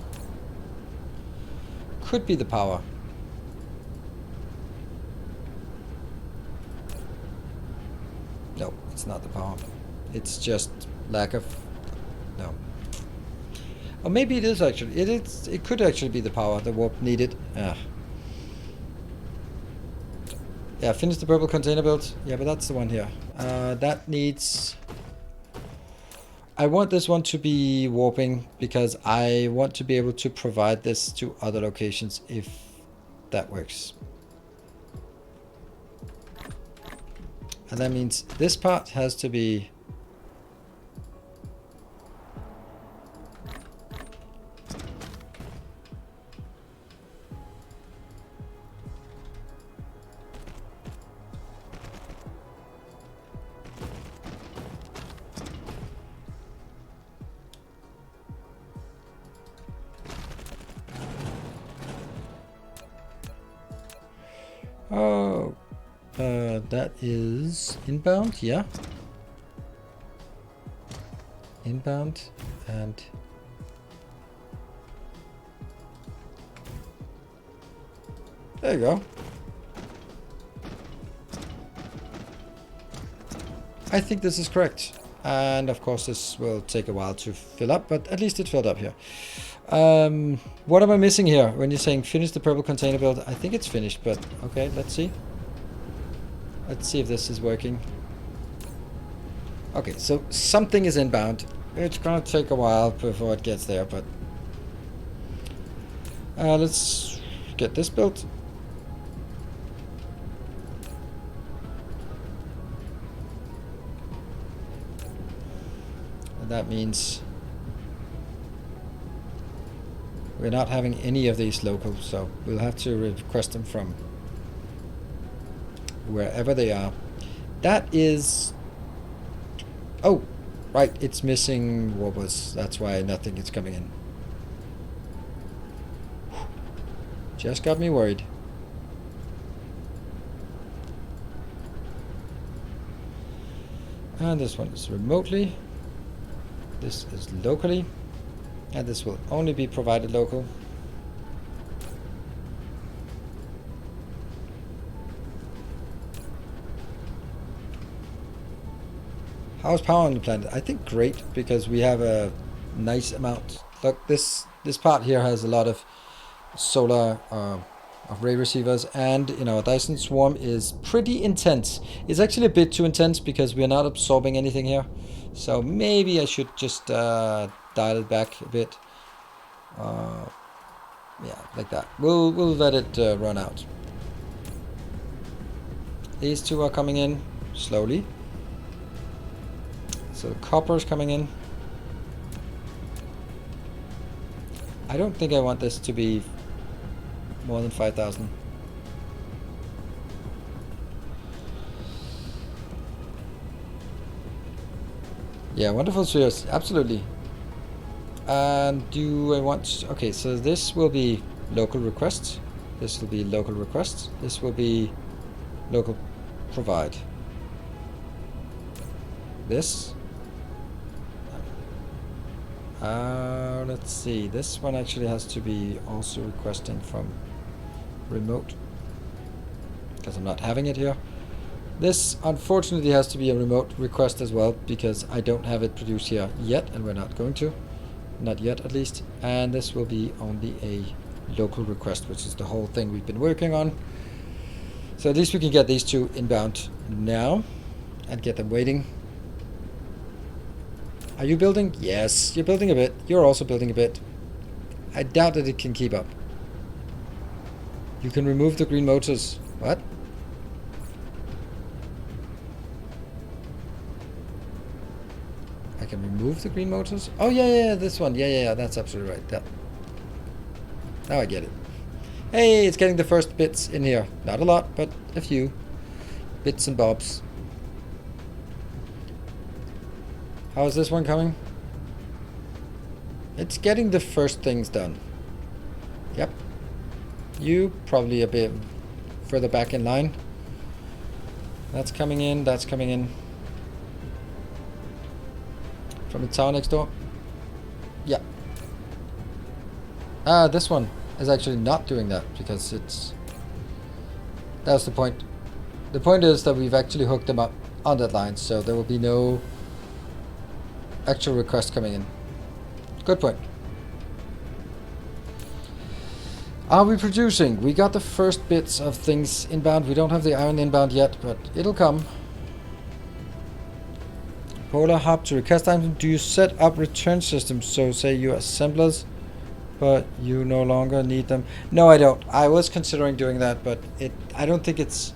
Could be the power. No, it's not the power. It's just lack of... No. Or maybe it is actually. It could actually be the power the warp needed. Yeah, finish the purple container build. Yeah, but that's the one here. That needs... I want this one to be warping because I want to be able to provide this to other locations if that works. And that means this part has to be... Oh, that is inbound, yeah. Inbound and there you go. I think this is correct. And of course this will take a while to fill up, but at least it filled up here. What am I missing here when you're saying finish the purple container build? I think it's finished, but okay, let's see. Let's see if this is working. Okay, so something is inbound. It's gonna take a while before it gets there, but let's get this built. And that means we're not having any of these local, so we'll have to request them from wherever they are. That is... Oh, right, it's missing warblers. That's why nothing is coming in. Just got me worried. And this one is remotely. This is locally. And this will only be provided local. How's power on the planet? I think great, because we have a nice amount. Look, this part here has a lot of solar of ray receivers, and you know, Dyson swarm is pretty intense. It's actually a bit too intense because we're not absorbing anything here. So maybe I should just dial it back a bit. Yeah, like that. We'll let it run out. These two are coming in slowly. So the copper is coming in. I don't think I want this to be more than 5,000. Yeah, wonderful spheres, absolutely. And do I want... Okay, so this will be local requests. This will be local requests. This will be local provide. This. Let's see. This one actually has to be also requesting from remote, because I'm not having it here. This unfortunately has to be a remote request as well, because I don't have it produced here yet, and we're not going to. Not yet, at least. And this will be only a local request, which is the whole thing we've been working on. So at least we can get these two inbound now and get them waiting. Are you building? Yes, you're building a bit. You're also building a bit. I doubt that it can keep up. You can remove the green motors. What? I can remove the green motors? Oh, yeah, this one. Yeah, that's absolutely right. Yeah. Now I get it. Hey, it's getting the first bits in here. Not a lot, but a few. Bits and bobs. How is this one coming? It's getting the first things done. Yep. You probably a bit further back in line. That's coming in, that's coming in. From the tower next door. Yeah. This one is actually not doing that because it's... That's the point. The point is that we've actually hooked them up on that line, so there will be no actual request coming in. Good point. Are we producing? We got the first bits of things inbound. We don't have the iron inbound yet, but it'll come. Polar hub to request item. Do you set up return systems? So say you assemblers, but you no longer need them. No, I don't. I was considering doing that, but I don't think it's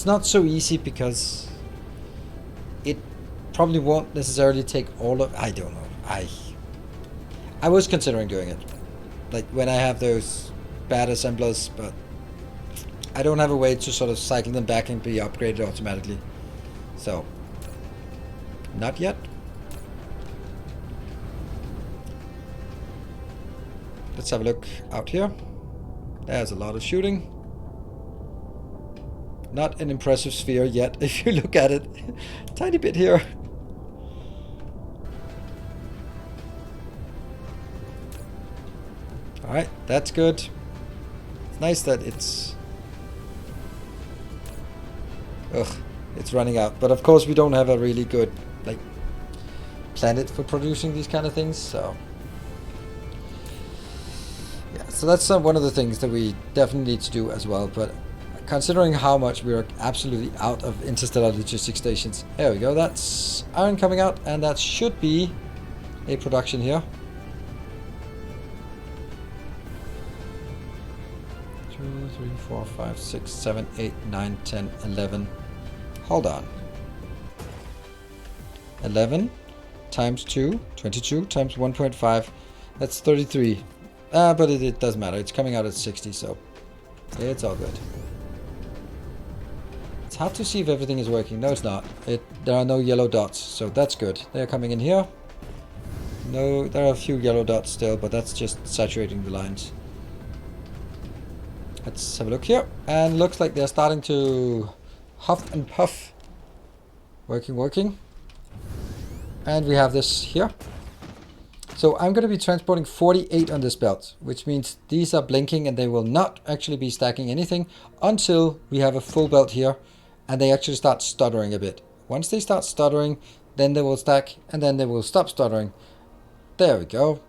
not so easy because it probably won't necessarily take all of... I don't know. I was considering doing it. Like when I have those bad assemblers, but I don't have a way to sort of cycle them back and be upgraded automatically. So, not yet. Let's have a look out here. There's a lot of shooting. Not an impressive sphere yet, if you look at it. Tiny bit here. Alright, that's good. It's nice that it's... it's running out. But of course we don't have a really good, planet for producing these kind of things, so... Yeah, so that's one of the things that we definitely need to do as well. But considering how much we are absolutely out of interstellar logistics stations, there we go. That's iron coming out, and that should be a production here. 2, 3, 4, 5, 6, 7, 8, 9, 10, 11. Hold on. 11 times 2, 22 times 1.5. That's 33. But it doesn't matter. It's coming out at 60, so it's all good. It's hard to see if everything is working. No, it's not. There are no yellow dots, so that's good. They're coming in here. No, there are a few yellow dots still, but that's just saturating the lines. Let's have a look here. And looks like they're starting to huff and puff. Working. And we have this here. So I'm going to be transporting 48 on this belt, which means these are blinking and they will not actually be stacking anything until we have a full belt here and they actually start stuttering a bit. Once they start stuttering, then they will stack and then they will stop stuttering. There we go.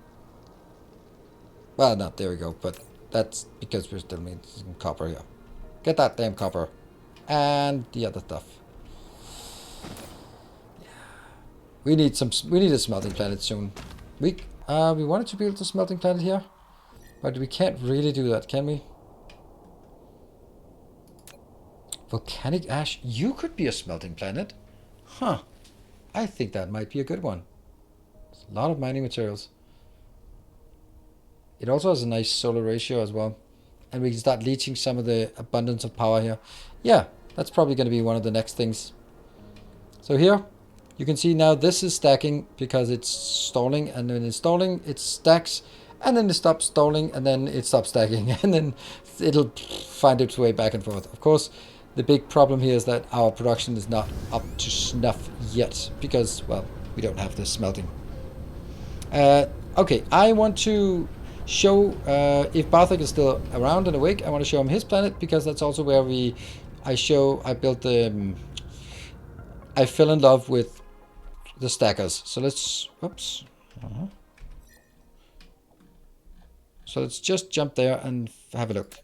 Well, not there we go, but that's because we're still missing some copper here. Get that damn copper. And the other stuff. We need a smelting planet soon. We wanted to build a smelting planet here, but we can't really do that, can we? Volcanic ash. You could be a smelting planet. Huh. I think that might be a good one. There's a lot of mining materials. It also has a nice solar ratio as well. And we can start leeching some of the abundance of power here. Yeah, that's probably going to be one of the next things. So here, you can see now this is stacking because it's stalling, and when it's stalling, it stacks, and then it stops stalling, and then it stops stacking, and then it'll find its way back and forth. Of course, the big problem here is that our production is not up to snuff yet because, well, we don't have the smelting. Okay, I want to show if Barthik is still around and awake. I want to show him his planet because that's also where I built the. I fell in love with the stackers. So let's, oops. So let's just jump there and have a look.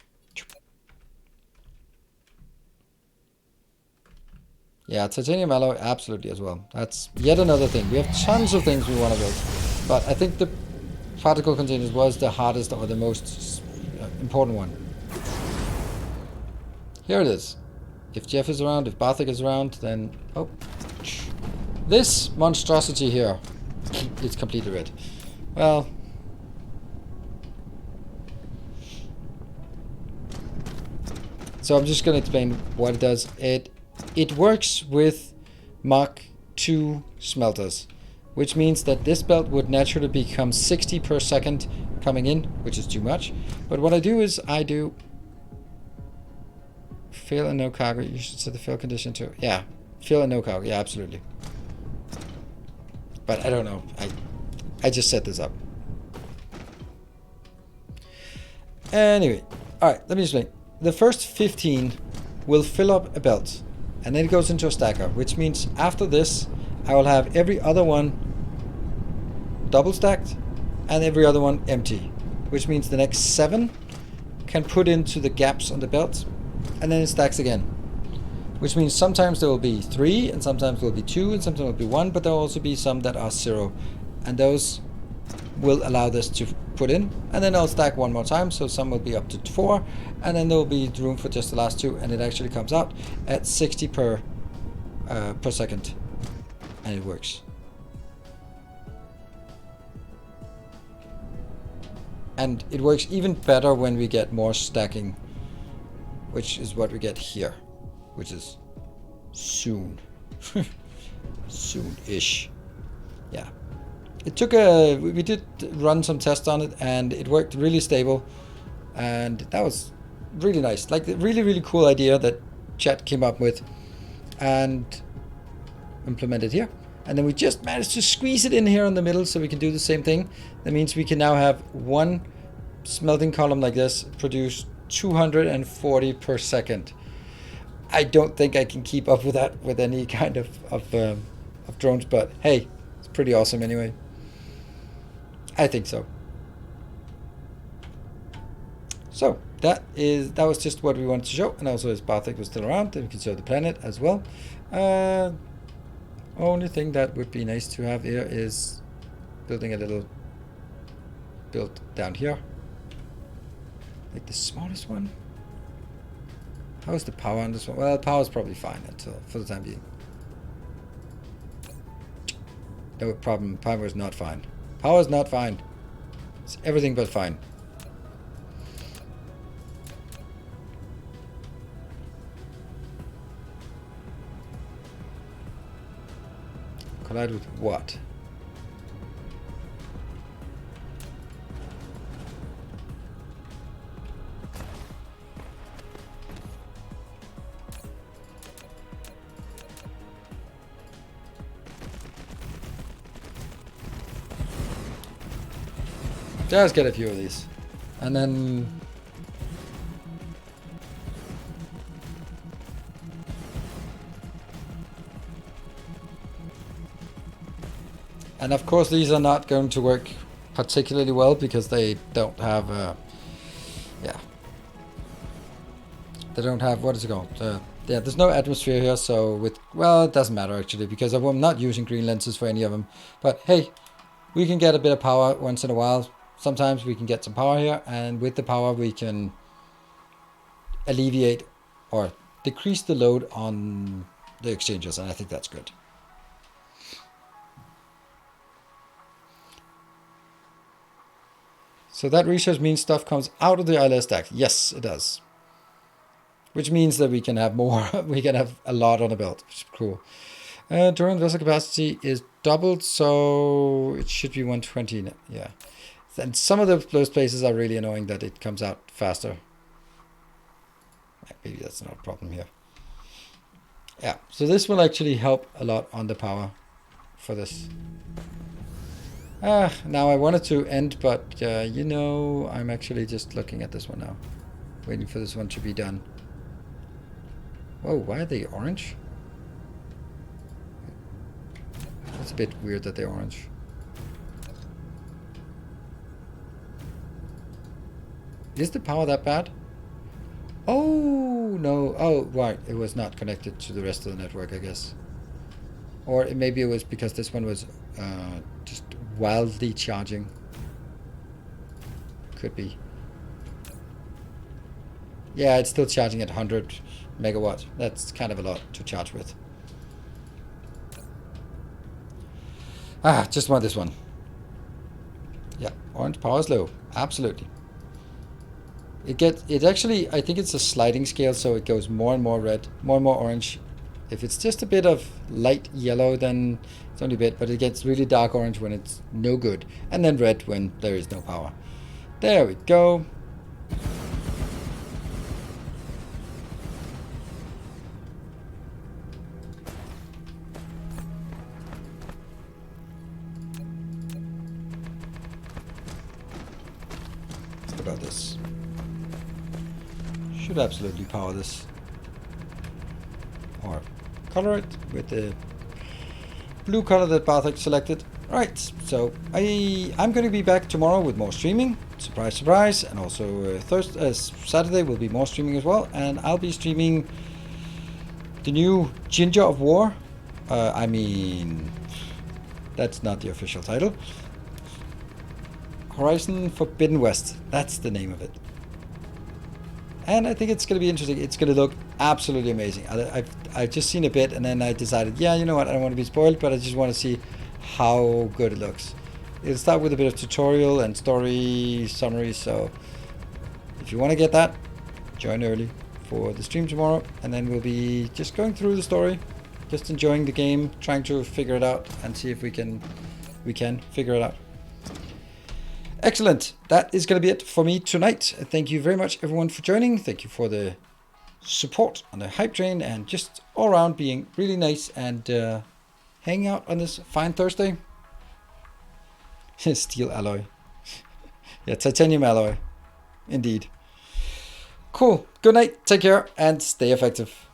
Yeah, titanium alloy, absolutely as well. That's yet another thing. We have tons of things we want to build. But I think the particle containers was the hardest or the most important one. Here it is. If Jeff is around, if Barthik is around, then... Oh. This monstrosity here. It's completely red. Well... So I'm just going to explain what it does. It works with Mark II smelters, which means that this belt would naturally become 60 per second coming in, which is too much. But what I do is I do fill and no cargo. You should set the fill condition to, yeah, fill and no cargo. Yeah, absolutely. But I don't know. I just set this up. Anyway, all right, let me explain. The first 15 will fill up a belt, and then it goes into a stacker, which means after this, I will have every other one double stacked and every other one empty, which means the next 7 can put into the gaps on the belt, and then it stacks again, which means sometimes there will be 3 and sometimes there will be 2 and sometimes there will be 1, but there will also be some that are 0, and those will allow this to put in, and then I'll stack one more time, so some will be up to 4, and then there will be room for just the last 2, and it actually comes out at 60 per second, and it works. And it works even better when we get more stacking, which is what we get here, which is soon. Soon-ish. Yeah. It took we did run some tests on it, and it worked really stable, and that was really nice. Like, the really, really cool idea that Chat came up with and implemented here. And then we just managed to squeeze it in here in the middle so we can do the same thing. That means we can now have one smelting column like this produce 240 per second. I don't think I can keep up with that with any kind of drones, but hey, it's pretty awesome anyway. I think so. So that was just what we wanted to show, and also as Bartek was still around, then we can show the planet as well. Only thing that would be nice to have here is building a little build down here, like the smallest one. How is the power on this one? Well, power is probably fine until for the time being. No problem. Power is not fine. Power is not fine. It's everything but fine. Collide with what? Just get a few of these. And then... And of course these are not going to work particularly well because they don't have... yeah. They don't have... What is it called? Yeah, there's no atmosphere here, so with... Well, it doesn't matter actually because I'm not using green lenses for any of them. But hey, we can get a bit of power once in a while. Sometimes we can get some power here, and with the power we can alleviate or decrease the load on the exchanges, and I think that's good. So that research means stuff comes out of the ILS stack. Yes, it does. Which means that we can have more, we can have a lot on the belt, which is cool. During vessel capacity is doubled, so it should be 120. Yeah. And some of those places are really annoying that it comes out faster. Maybe that's not a problem here. Yeah, so this will actually help a lot on the power for this. Now I wanted to end, but you know, I'm actually just looking at this one now. Waiting for this one to be done. Whoa, why are they orange? It's a bit weird that they're orange. Is the power that bad? Oh, no. Oh, right. It was not connected to the rest of the network, I guess. Or maybe it was because this one was just wildly charging. Could be. Yeah, it's still charging at 100 megawatt. That's kind of a lot to charge with. Just want this one. Yeah, orange power is low. Absolutely. It actually, I think it's a sliding scale, so it goes more and more red, more and more orange. If it's just a bit of light yellow, then it's only a bit, but it gets really dark orange when it's no good, and then red when there is no power. There we go. What about this? Should absolutely power this. Or color it with the blue color that Bartek selected. Right, so I'm going to be back tomorrow with more streaming. Surprise, surprise. And also Saturday will be more streaming as well. And I'll be streaming the new Ginger of War. I mean, that's not the official title. Horizon Forbidden West. That's the name of it. And I think it's going to be interesting. It's going to look absolutely amazing. I've just seen a bit, and then I decided, yeah, you know what, I don't want to be spoiled, but I just want to see how good it looks. It'll start with a bit of tutorial and story summary, so if you want to get that, join early for the stream tomorrow, and then we'll be just going through the story, just enjoying the game, trying to figure it out, and see if we can figure it out. Excellent. That is going to be it for me tonight. Thank you very much, everyone, for joining. Thank you for the support on the hype train and just all around being really nice and hanging out on this fine Thursday. Steel alloy. Yeah, titanium alloy. Indeed. Cool. Good night. Take care and stay effective.